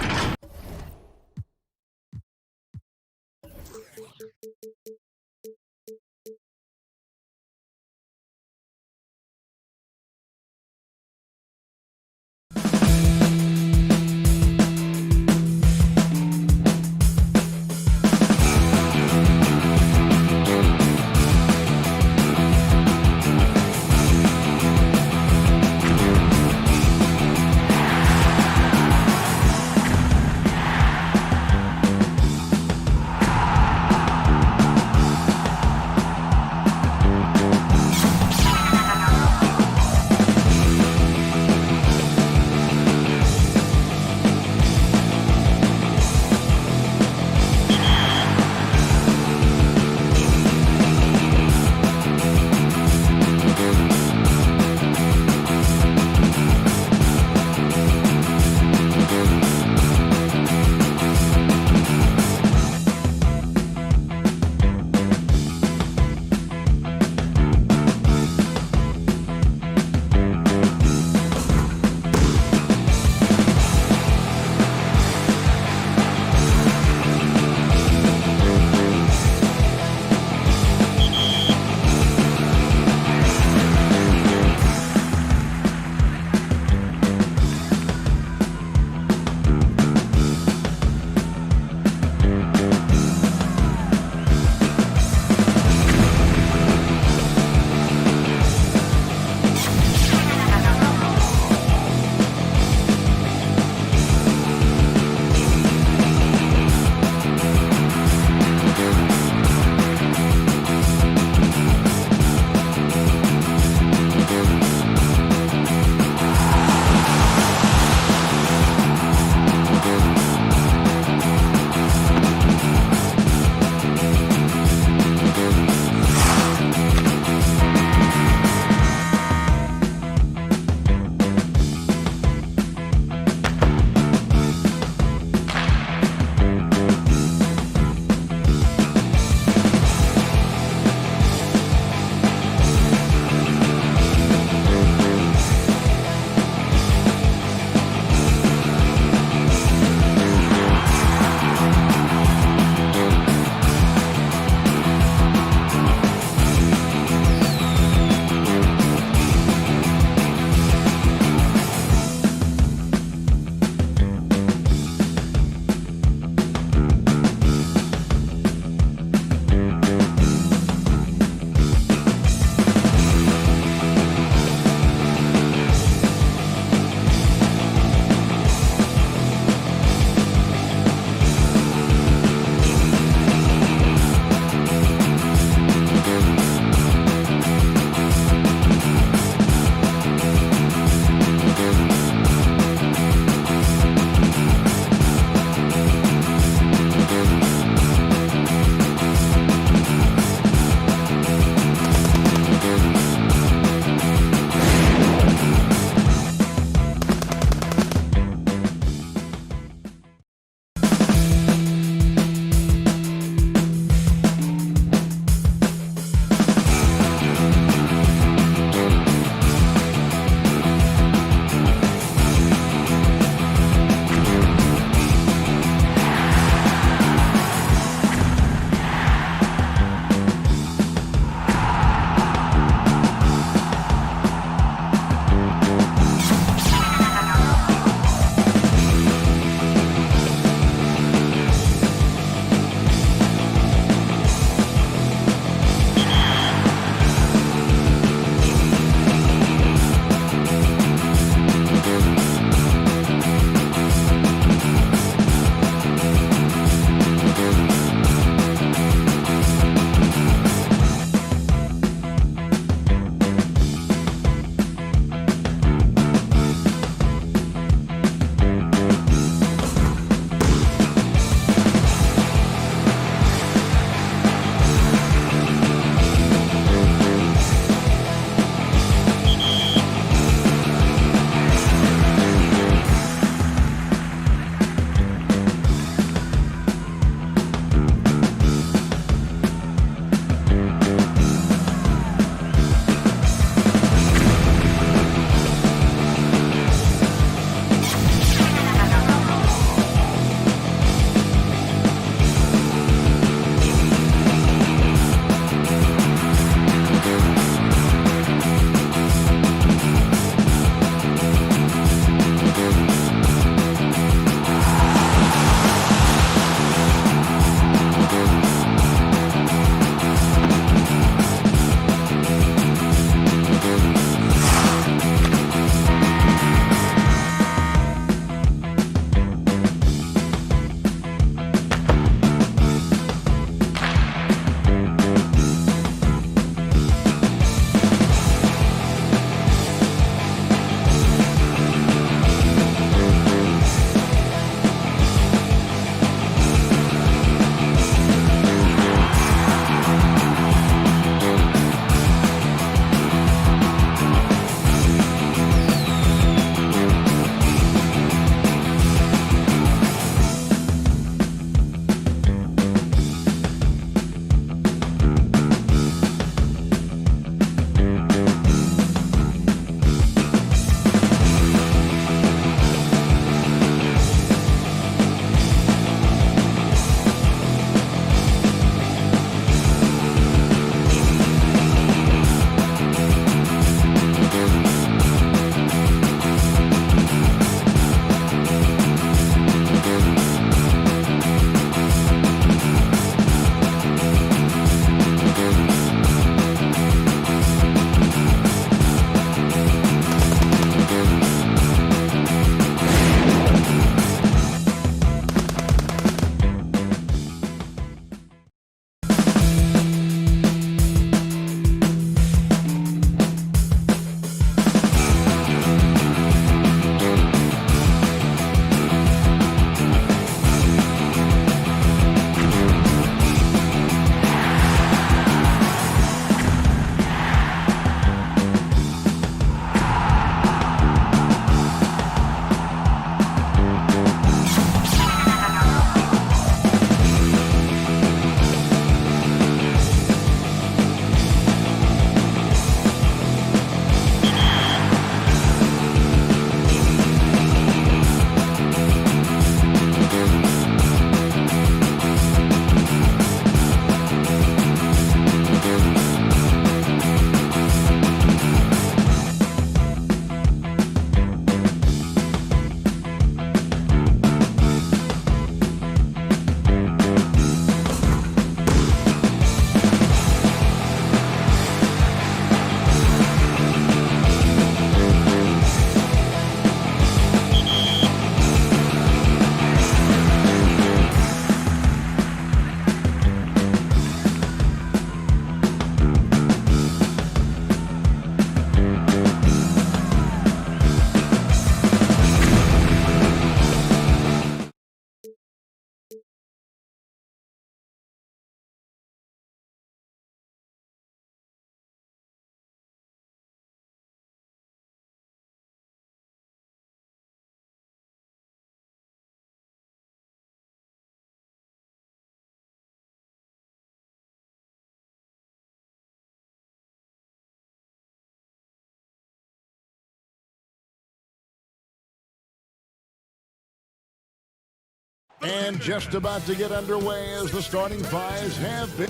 And just about to get underway as the starting fives have been.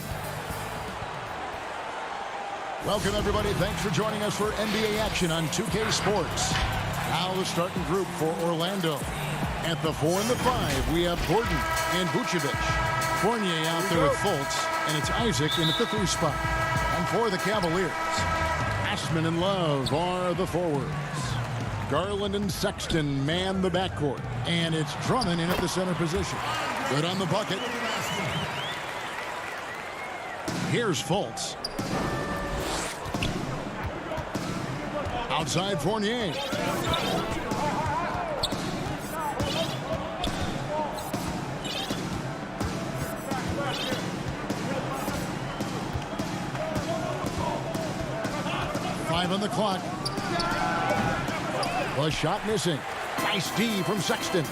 Welcome, everybody. Thanks for joining us for NBA action on 2K Sports. Now the starting group for Orlando. At the 4 and the 5, we have Gordon and Vucevic. Fournier out there with Fultz, and it's Isaac in at the 3 spot. And for the Cavaliers, Ashman and Love are the forwards. Garland and Sexton man the backcourt. And it's Drummond in at the center position. Good on the bucket. Here's Fultz. Outside Fournier. Five on the clock. The shot missing. Nice D from Sexton.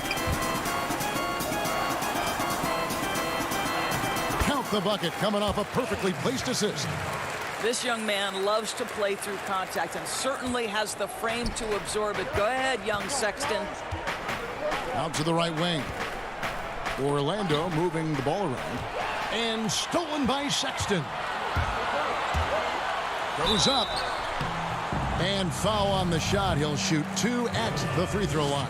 Count the bucket coming off a perfectly placed assist. This young man loves to play through contact and certainly has the frame to absorb it. Go ahead, young Sexton. Out to the right wing. Orlando moving the ball around. And stolen by Sexton. Goes up. And foul on the shot. He'll shoot 2 at the free throw line.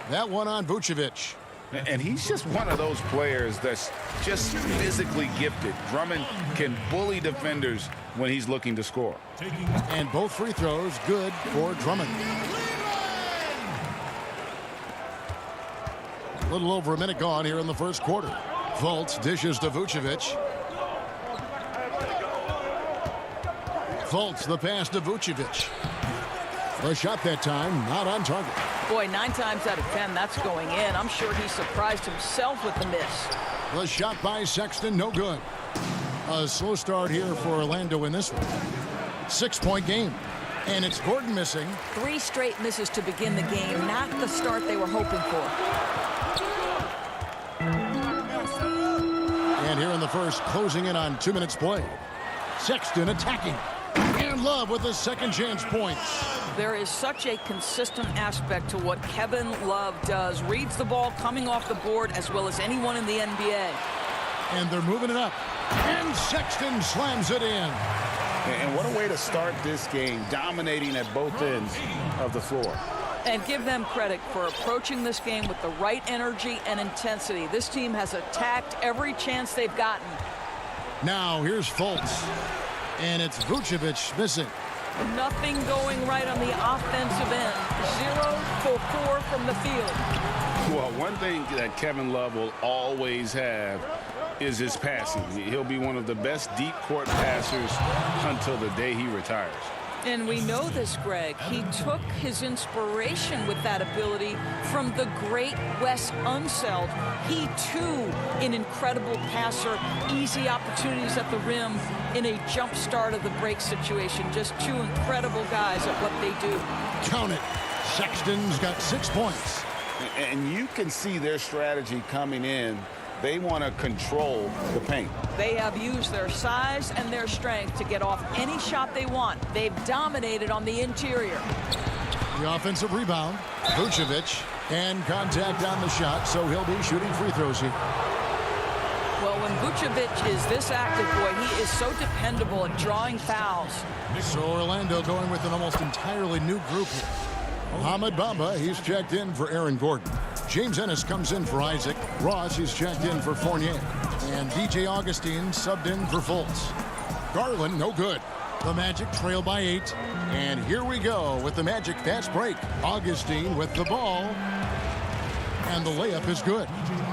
That one on Vucevic. And he's just one of those players that's just physically gifted. Drummond can bully defenders when he's looking to score. And both free throws good for Drummond. A little over a minute gone here in the first quarter. Fultz dishes to Vucevic. Fultz the pass to Vucevic. The shot that time not on target. Boy, 9 times out of 10, that's going in. I'm sure he surprised himself with the miss. The shot by Sexton, no good. A slow start here for Orlando in this one. 6-point game. And it's Gordon missing. 3 straight misses to begin the game, not the start they were hoping for. And here in the first, closing in on 2 minutes play. Sexton attacking. And Love with the second chance points. There is such a consistent aspect to what Kevin Love does. Reads the ball coming off the board as well as anyone in the NBA. And they're moving it up. And Sexton slams it in. And what a way to start this game, dominating at both ends of the floor. And give them credit for approaching this game with the right energy and intensity. This team has attacked every chance they've gotten. Now here's Fultz. And it's Vucevic missing. Nothing going right on the offensive end. 0 for 4 from the field. Well, one thing that Kevin Love will always have is his passing. He'll be one of the best deep court passers until the day he retires. And we know this, Greg. He took his inspiration with that ability from the great Wes Unseld. He, too, an incredible passer. Easy opportunities at the rim in a jump start of the break situation. Just 2 incredible guys at what they do. Count it. Sexton's got 6 points. And you can see their strategy coming in. They want to control the paint. They have used their size and their strength to get off any shot they want. They've dominated on the interior. The offensive rebound. Vucevic. And contact on the shot, so he'll be shooting free throws here. Well, when Vucevic is this active, boy, he is so dependable at drawing fouls. So Orlando going with an almost entirely new group here. Mohamed Bamba, he's checked in for Aaron Gordon. James Ennis comes in for Isaac. Ross, he's checked in for Fournier. And DJ Augustine subbed in for Fultz. Garland, no good. The Magic trail by 8. And here we go with the Magic fast break. Augustine with the ball. And the layup is good.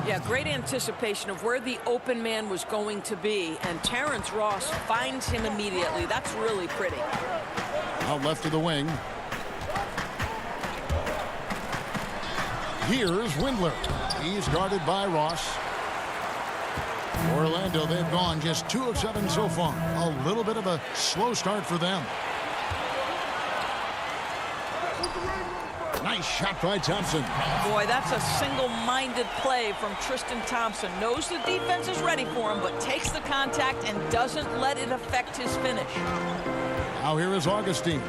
Yeah, great anticipation of where the open man was going to be. And Terrence Ross finds him immediately. That's really pretty. Out left of the wing. Here's Windler. He's guarded by Ross. Orlando, they've gone just 2 of 7 so far. A little bit of a slow start for them. Nice shot by Thompson. Boy, that's a single-minded play from Tristan Thompson. Knows the defense is ready for him, but takes the contact and doesn't let it affect his finish. Now here is Augustine.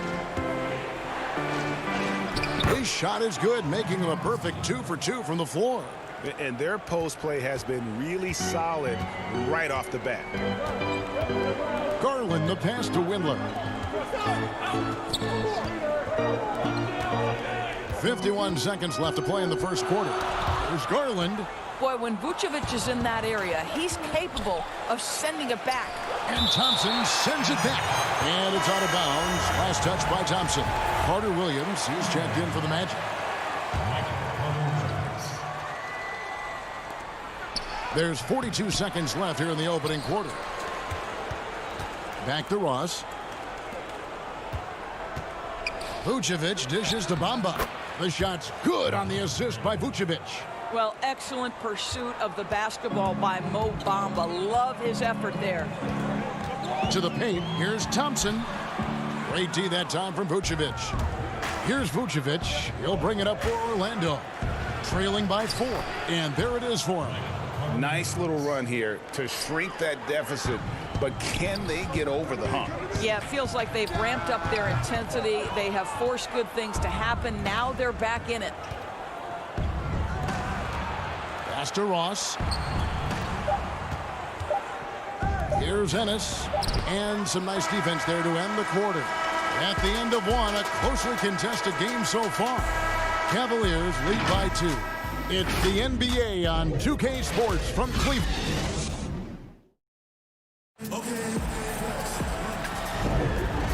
His shot is good, making him a perfect 2 for 2 from the floor. And their post play has been really solid right off the bat. Garland, the pass to Windler. 51 seconds left to play in the first quarter. There's Garland. Boy, when Vucevic is in that area, he's capable of sending it back. And Thompson sends it back. And it's out of bounds. Last touch by Thompson. Carter Williams, he's checked in for the Magic. There's 42 seconds left here in the opening quarter. Back to Ross. Vucevic dishes to Bamba. The shot's good on the assist by Vucevic. Well, excellent pursuit of the basketball by Mo Bamba. Love his effort there. To the paint, here's Thompson. Great D that time from Vucevic. Here's Vucevic. He'll bring it up for Orlando. Trailing by 4. And there it is for him. Nice little run here to shrink that deficit, but can they get over the hump? Yeah, it feels like they've ramped up their intensity. They have forced good things to happen. Now they're back in it. Pass to Ross. Here's Ennis. And some nice defense there to end the quarter. At the end of one, a closely contested game so far. Cavaliers lead by 2. It's the NBA on 2K Sports from Cleveland.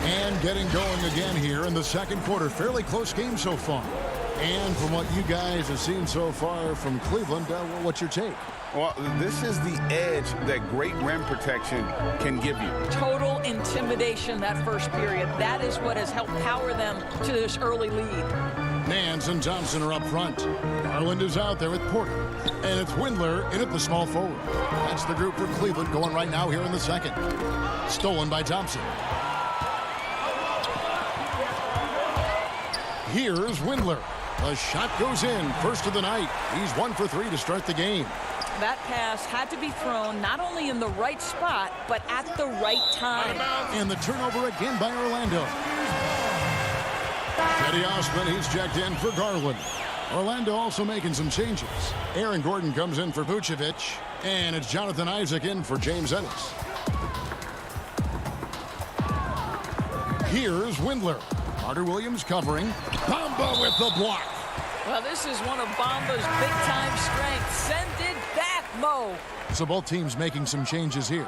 And getting going again here in the second quarter. Fairly close game so far. And from what you guys have seen so far from Cleveland, what's your take? Well, this is the edge that great rim protection can give you. Total intimidation that first period. That is what has helped power them to this early lead. Nance and Thompson are up front. Garland is out there with Porter. And it's Windler in at the small forward. That's the group for Cleveland going right now here in the second. Stolen by Thompson. Here's Windler. The shot goes in. First of the night. He's 1 for 3 to start the game. That pass had to be thrown not only in the right spot, but at the right time. And the turnover again by Orlando. Teddy Osman, he's checked in for Garland. Orlando also making some changes. Aaron Gordon comes in for Vucevic. And it's Jonathan Isaac in for James Ennis. Here's Windler. Carter Williams covering. Bamba with the block. Well, this is one of Bamba's big-time strengths. Send it back, Mo. So both teams making some changes here.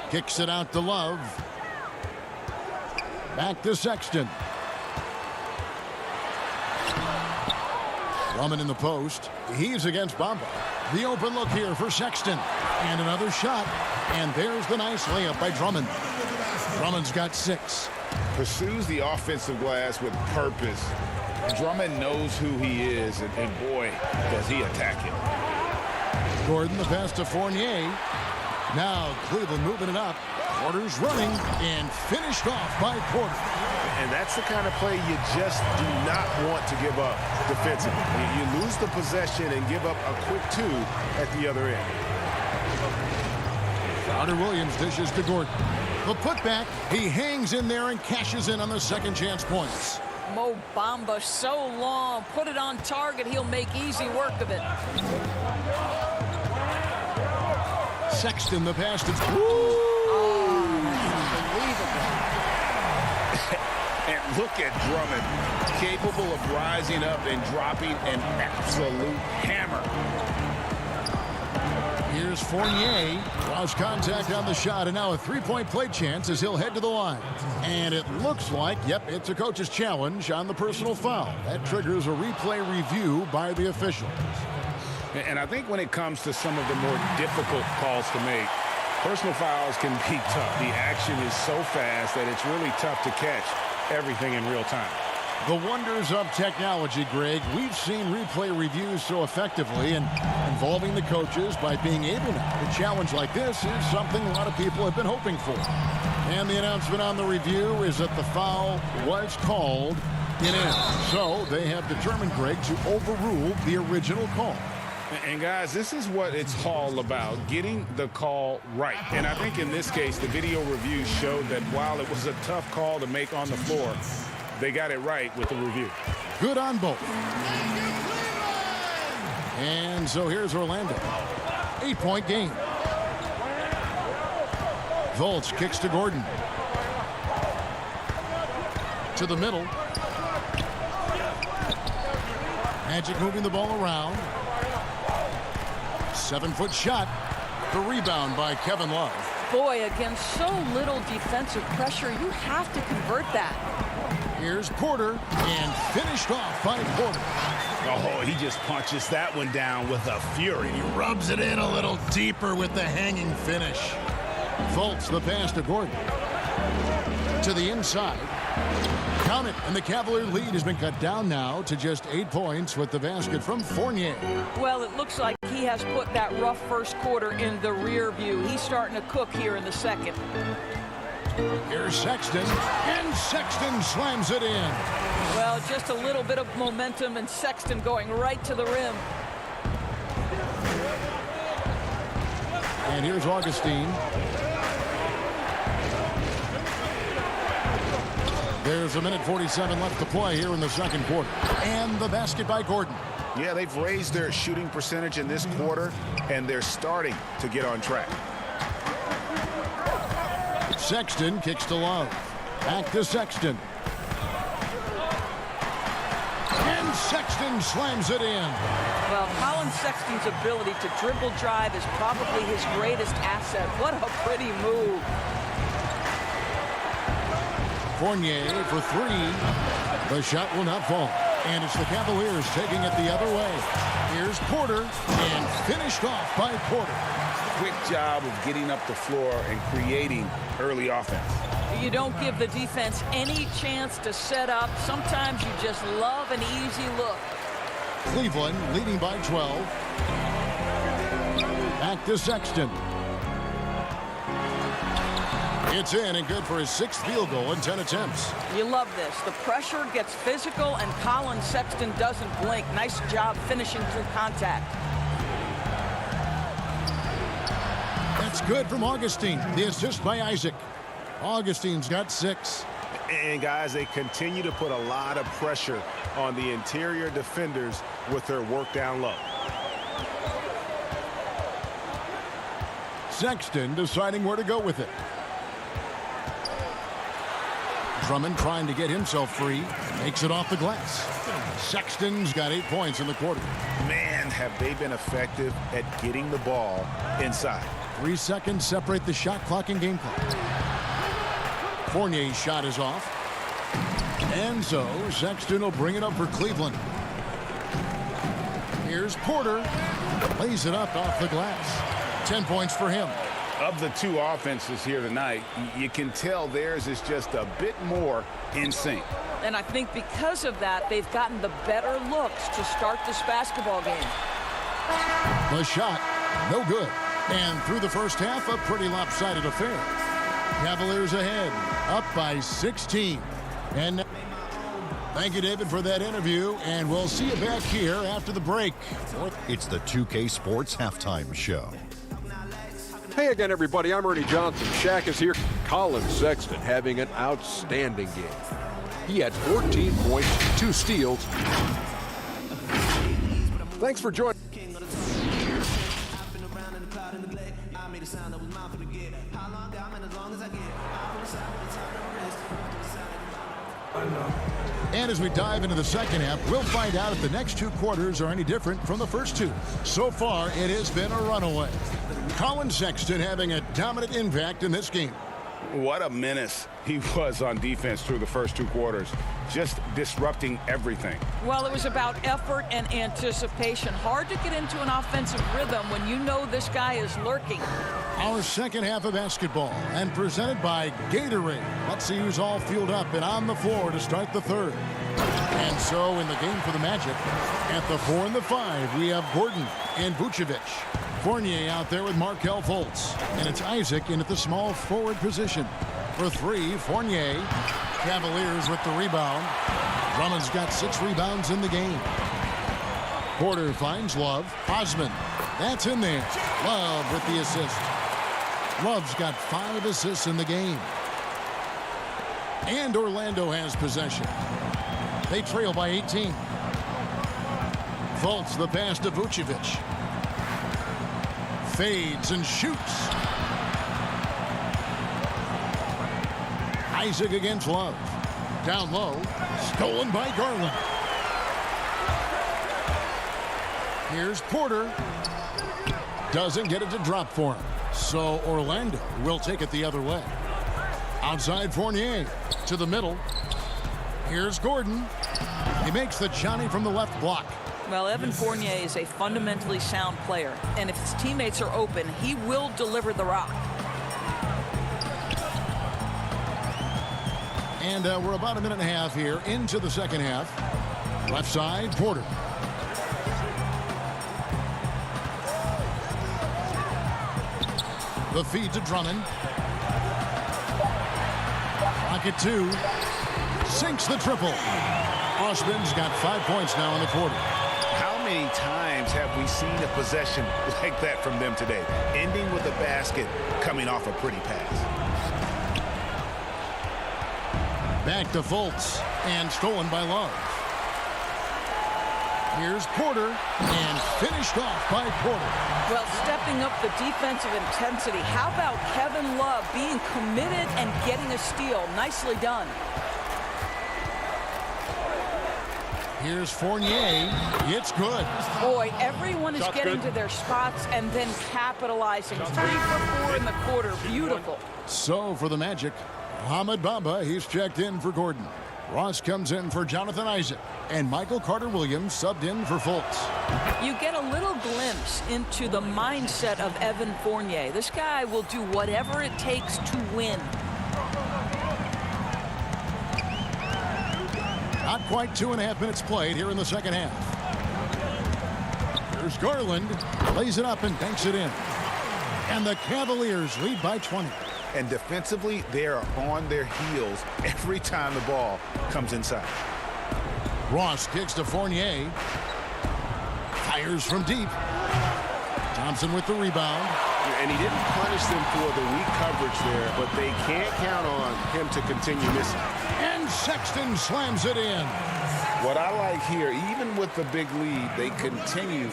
Kicks it out to Love. Back to Sexton. Drummond in the post. He's against Bamba. The open look here for Sexton. And another shot. And there's the nice layup by Drummond. Drummond's got 6. Pursues the offensive glass with purpose. Drummond knows who he is, and boy, does he attack it. Gordon, the pass to Fournier. Now Cleveland moving it up. Porter's running and finished off by Porter. And that's the kind of play you just do not want to give up defensively. You lose the possession and give up a quick 2 at the other end. Carter Williams dishes to Gordon. The putback, he hangs in there and cashes in on the second chance points. Mo Bamba so long. Put it on target. He'll make easy work of it. Sexton, the pass to... Oh, that's unbelievable. And look at Drummond, capable of rising up and dropping an absolute hammer. Here's Fournier. Draws contact on the shot, and now a three-point play chance as he'll head to the line. And it looks like, yep, it's a coach's challenge on the personal foul. That triggers a replay review by the officials. And I think when it comes to some of the more difficult calls to make, personal fouls can be tough. The action is so fast that it's really tough to catch everything in real time. The wonders of technology, Greg. We've seen replay reviews so effectively, and involving the coaches by being able now to challenge like this is something a lot of people have been hoping for. And the announcement on the review is that the foul was called. It is. So they have determined, Greg, to overrule the original call. And guys, this is what it's all about, getting the call right. And I think in this case, the video review showed that while it was a tough call to make on the floor, they got it right with the review. Good on both. And so here's Orlando. 8-point game. Fultz kicks to Gordon. To the middle. Magic moving the ball around. 7-foot shot. The rebound by Kevin Love. Boy, against so little defensive pressure, you have to convert that. Here's Porter, and finished off by Porter. Oh, he just punches that one down with a fury. He rubs it in a little deeper with the hanging finish. Fultz the pass to Gordon. To the inside. Count it, and the Cavalier lead has been cut down now to just 8 points with the basket from Fournier. Well, it looks like he has put that rough first quarter in the rear view. He's starting to cook here in the second. Here's Sexton, and Sexton slams it in. Well, just a little bit of momentum, and Sexton going right to the rim. And here's Augustine. There's a minute 47 left to play here in the second quarter. And the basket by Gordon. Yeah, they've raised their shooting percentage in this quarter, and they're starting to get on track. Sexton kicks to Love. Back to Sexton. And Sexton slams it in. Well, Colin Sexton's ability to dribble drive is probably his greatest asset. What a pretty move. Fournier for 3. The shot will not fall. And it's the Cavaliers taking it the other way. Here's Porter, and finished off by Porter. Quick job of getting up the floor and creating early offense. You don't give the defense any chance to set up. Sometimes you just love an easy look. Cleveland leading by 12. Back to Sexton. It's in and good for his 6th field goal in 10 attempts. You love this. The pressure gets physical, and Colin Sexton doesn't blink. Nice job finishing through contact. That's good from Augustine. The assist by Isaac. Augustine's got 6. And guys, they continue to put a lot of pressure on the interior defenders with their work down low. Sexton deciding where to go with it. Drummond trying to get himself free. Makes it off the glass. Sexton's got 8 points in the quarter. Man, have they been effective at getting the ball inside. 3 seconds separate the shot clock and game clock. Fournier's shot is off. And so Sexton will bring it up for Cleveland. Here's Porter. Lays it up off the glass. 10 points for him. Of the 2 offenses here tonight, you can tell theirs is just a bit more in sync. And I think because of that, they've gotten the better looks to start this basketball game. The shot, no good. And through the first half, a pretty lopsided affair. Cavaliers ahead, up by 16. And thank you, David, for that interview. And we'll see you back here after the break. It's the 2K Sports Halftime Show. Hey again, everybody. I'm Ernie Johnson. Shaq is here. Colin Sexton having an outstanding game. He had 14 points, 2 steals. Thanks for joining. And as we dive into the second half, we'll find out if the next 2 quarters are any different from the first 2. So far, it has been a runaway. Colin Sexton having a dominant impact in this game. What a menace he was on defense through the first 2 quarters, just disrupting everything. Well, it was about effort and anticipation. Hard to get into an offensive rhythm when you know this guy is lurking. Our second half of basketball, and presented by Gatorade. Let's see who's all fueled up and on the floor to start the third. And so in the game for the Magic, at the 4 and the 5, we have Gordon and Vucevic. Fournier out there with Markelle Fultz. And it's Isaac in at the small forward position. For 3, Fournier. Cavaliers with the rebound. Drummond's got 6 rebounds in the game. Porter finds Love. Osman. That's in there. Love with the assist. Love's got 5 assists in the game. And Orlando has possession. They trail by 18. Vaults the pass to Vucevic. Fades and shoots. Isaac against Love. Down low. Stolen by Garland. Here's Porter. Doesn't get it to drop for him. So Orlando will take it the other way. Outside Fournier to the middle. Here's Gordon. He makes the Johnny from the left block. Well, Evan Fournier is a fundamentally sound player, and if his teammates are open, he will deliver the rock. And we're about a minute and a half here into the second half. Left side, Porter. The feed to Drummond. Pocket 2. Sinks the triple. Osman's got 5 points now in the quarter. How many times have we seen a possession like that from them today? Ending with a basket, coming off a pretty pass. Back to Fultz, and stolen by Love. Here's Porter, and finished off by Porter. Well, stepping up the defensive intensity. How about Kevin Love being committed and getting a steal? Nicely done. Here's Fournier. It's good. Boy, everyone is getting to their spots and then capitalizing. 3 for 4 in the quarter. Beautiful. So for the Magic, Ahmed Bamba, he's checked in for Gordon. Ross comes in for Jonathan Isaac. And Michael Carter-Williams subbed in for Fultz. You get a little glimpse into the mindset of Evan Fournier. This guy will do whatever it takes to win. Not quite 2.5 minutes played here in the second half. Here's Garland. Lays it up and banks it in. And the Cavaliers lead by 20. And defensively, they are on their heels every time the ball comes inside. Ross kicks to Fournier. Fires from deep. Thompson with the rebound. And he didn't punish them for the weak coverage there, but they can't count on him to continue missing. And Sexton slams it in. What I like here, even with the big lead, they continue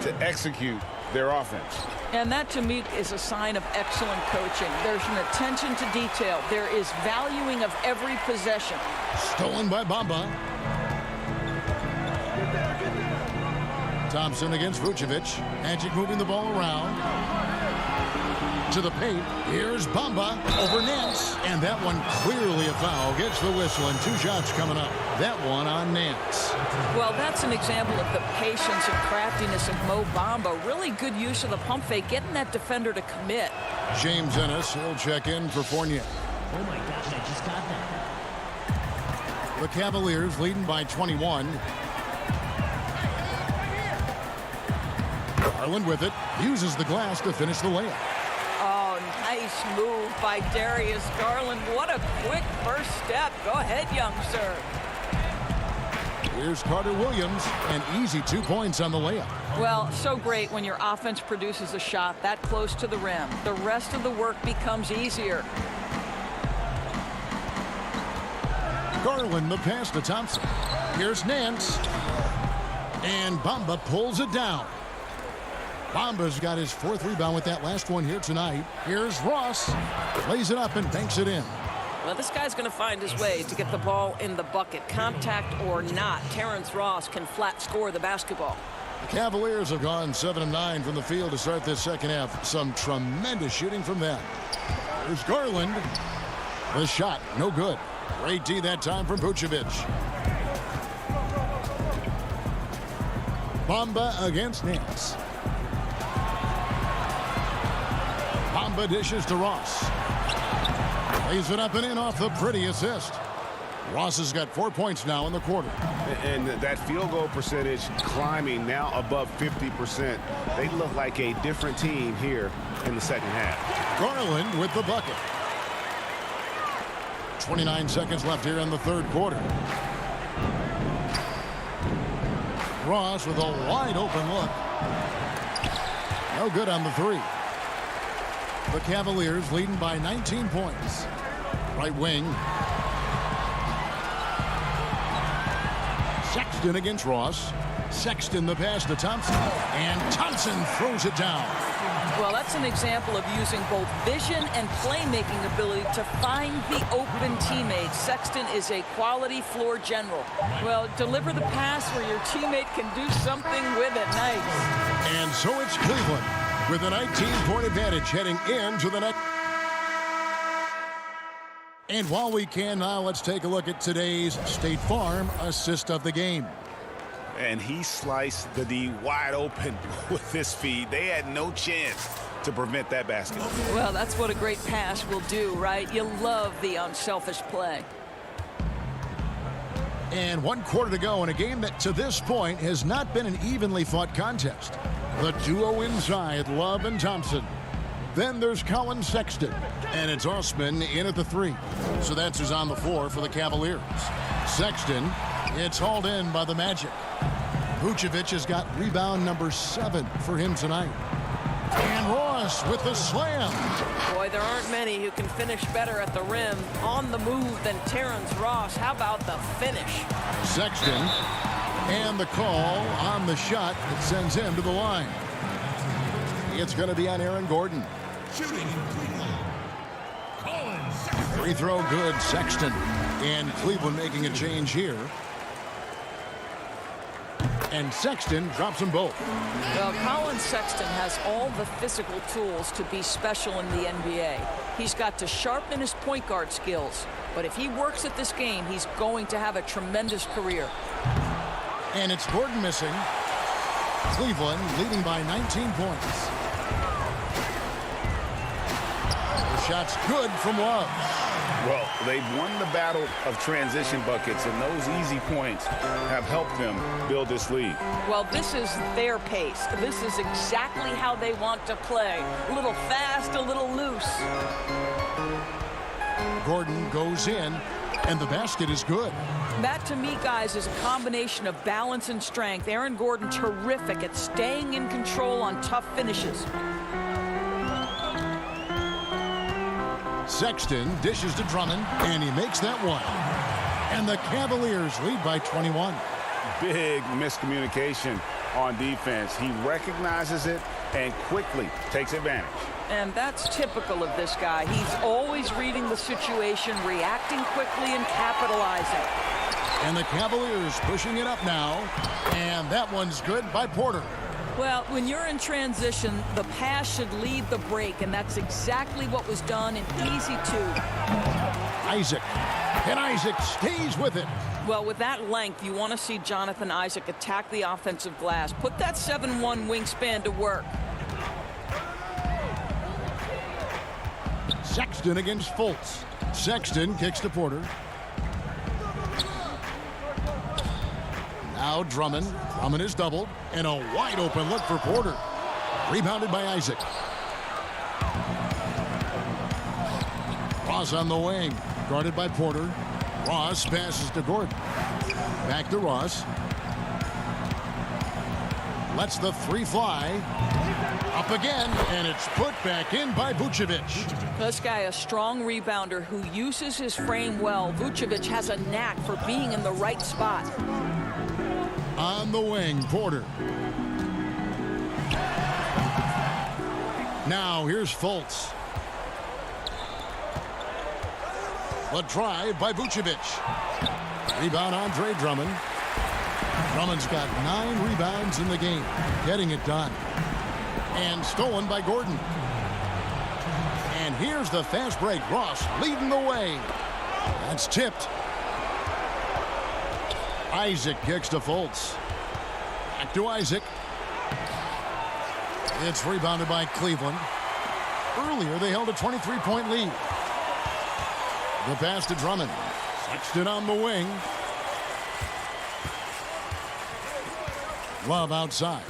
to execute their offense. And that, to me, is a sign of excellent coaching. There's an attention to detail. There is valuing of every possession. Stolen by Bamba. Thompson against Vucevic. Magic moving the ball around. To the paint. Here's Bamba over Nance. And that one clearly a foul. Gets the whistle and 2 shots coming up. That one on Nance. Well, that's an example of the patience and craftiness of Mo Bamba. Really good use of the pump fake, getting that defender to commit. James Ennis, he'll check in for Fournier. Oh my gosh, I just got that. The Cavaliers leading by 21. Garland with it. Uses the glass to finish the layup. Oh, nice move by Darius Garland. What a quick first step. Go ahead, young sir. Here's Carter-Williams, and easy 2 points on the layup. Well, so great when your offense produces a shot that close to the rim. The rest of the work becomes easier. Garland the pass to Thompson. Here's Nance. And Bamba pulls it down. Bamba's got his 4th rebound with that last one here tonight. Here's Ross. Lays it up and banks it in. Well, this guy's going to find his way to get the ball in the bucket. Contact or not, Terrence Ross can flat score the basketball. The Cavaliers have gone 7 of 9 from the field to start this second half. Some tremendous shooting from them. There's Garland. The shot, no good. Great D that time from Vucevic. Bamba against Nance. Bamba dishes to Ross. Lays it up and in off the pretty assist. Ross has got 4 points now in the quarter. And that field goal percentage climbing now above 50%. They look like a different team here in the second half. Garland with the bucket. 29 seconds left here in the third quarter. Ross with a wide open look. No good on the 3. The Cavaliers leading by 19 points. Right wing. Sexton against Ross. Sexton the pass to Thompson. And Thompson throws it down. Well, that's an example of using both vision and playmaking ability to find the open teammate. Sexton is a quality floor general. Well, deliver the pass where your teammate can do something with it. Nice. And so it's Cleveland with a 19-point advantage heading into the next. And while we can now, let's take a look at today's State Farm assist of the game. And he sliced the D wide open with his feed. They had no chance to prevent that basket. Well, that's what a great pass will do, right? You love the unselfish play. And 1 quarter to go in a game that to this point has not been an evenly fought contest. The duo inside, Love and Thompson. Then there's Colin Sexton, and it's Osman in at the 3. So that's who's on the floor for the Cavaliers. Sexton, it's hauled in by the Magic. Vucevic has got rebound number 7 for him tonight. And Ross with the slam. Boy, there aren't many who can finish better at the rim on the move than Terrence Ross. How about the finish? Sexton, and the call on the shot that sends him to the line. It's going to be on Aaron Gordon. Shooting in Cleveland, Colin Sexton. Free throw good, Sexton. And Cleveland making a change here. And Sexton drops them both. Well, Colin Sexton has all the physical tools to be special in the NBA. He's got to sharpen his point guard skills. But if he works at this game, he's going to have a tremendous career. And it's Gordon missing. Cleveland leading by 19 points. The shot's good from Love. Well, they've won the battle of transition buckets, and those easy points have helped them build this lead. Well, this is their pace. This is exactly how they want to play. A little fast, a little loose. Gordon goes in, and the basket is good. That, to me, guys, is a combination of balance and strength. Aaron Gordon, terrific at staying in control on tough finishes. Sexton dishes to Drummond, and he makes that one. And the Cavaliers lead by 21. Big miscommunication on defense. He recognizes it and quickly takes advantage. And that's typical of this guy. He's always reading the situation, reacting quickly, and capitalizing. And the Cavaliers pushing it up now. And that one's good by Porter. Well, when you're in transition, the pass should lead the break, and that's exactly what was done in easy 2. Isaac. And Isaac stays with it. Well, with that length, you want to see Jonathan Isaac attack the offensive glass. Put that 7'1" wingspan to work. Sexton against Fultz. Sexton kicks to Porter. Now Drummond. Drummond is doubled. And a wide open look for Porter. Rebounded by Isaac. Ross on the wing. Guarded by Porter. Ross passes to Gordon. Back to Ross. Lets the 3 fly. Up again, and it's put back in by Vucevic. This guy, a strong rebounder who uses his frame well. Vucevic has a knack for being in the right spot. On the wing, Porter. Now here's Fultz. The drive by Vucevic. Rebound Andre Drummond. Drummond's got 9 rebounds in the game. Getting it done. And stolen by Gordon. And here's the fast break. Ross leading the way. That's tipped. Isaac kicks to Fultz. Back to Isaac. It's rebounded by Cleveland. Earlier, they held a 23-point lead. The pass to Drummond. Sexton on the wing. Love outside.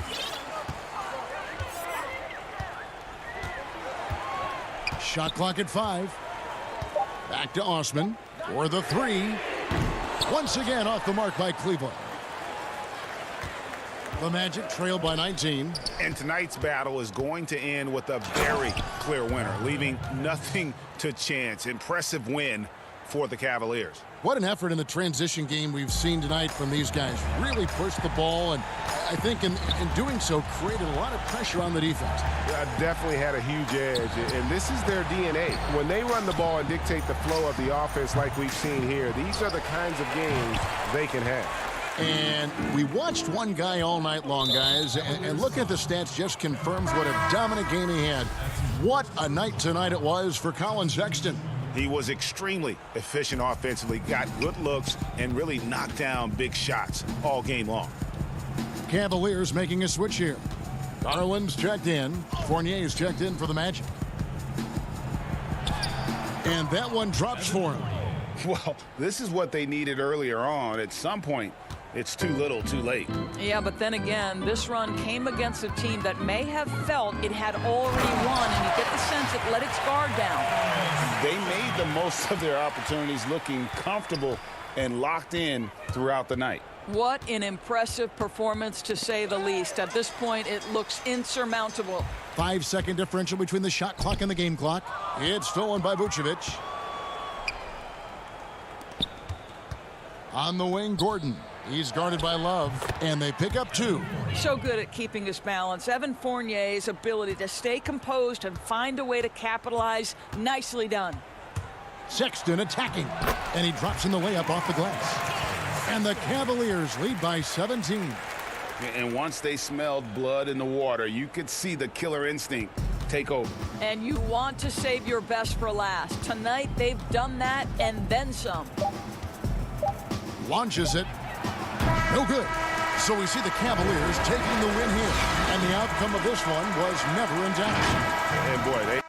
Shot clock at 5. Back to Osman for the 3. Once again off the mark by Cleveland. The Magic trail by 19. And tonight's battle is going to end with a very clear winner, leaving nothing to chance. Impressive win for the Cavaliers. What an effort in the transition game we've seen tonight from these guys. Really pushed the ball, and I think in doing so created a lot of pressure on the defense. Definitely had a huge edge, and this is their DNA. When they run the ball and dictate the flow of the offense like we've seen here, these are the kinds of games they can have. And we watched one guy all night long, guys, and looking at the stats just confirms what a dominant game he had. What a night tonight it was for Colin Sexton. He was extremely efficient offensively, got good looks, and really knocked down big shots all game long. Cavaliers making a switch here. Garland's checked in. Fournier's checked in for the Magic. And that one drops for him. Well, this is what they needed earlier on. At some point, it's too little, too late. Yeah, but then again, this run came against a team that may have felt it had already won, and you get the sense it let its guard down. They made the most of their opportunities, looking comfortable and locked in throughout the night. What an impressive performance, to say the least. At this point, it looks insurmountable. 5-second differential between the shot clock and the game clock. It's stolen by Vucevic. On the wing, Gordon. He's guarded by Love, and they pick up 2. So good at keeping his balance. Evan Fournier's ability to stay composed and find a way to capitalize, nicely done. Sexton attacking, and he drops in the layup off the glass. And the Cavaliers lead by 17. And once they smelled blood in the water, you could see the killer instinct take over. And you want to save your best for last. Tonight, they've done that and then some. Launches it. No good. So we see the Cavaliers taking the win here. And the outcome of this one was never in doubt. And boy,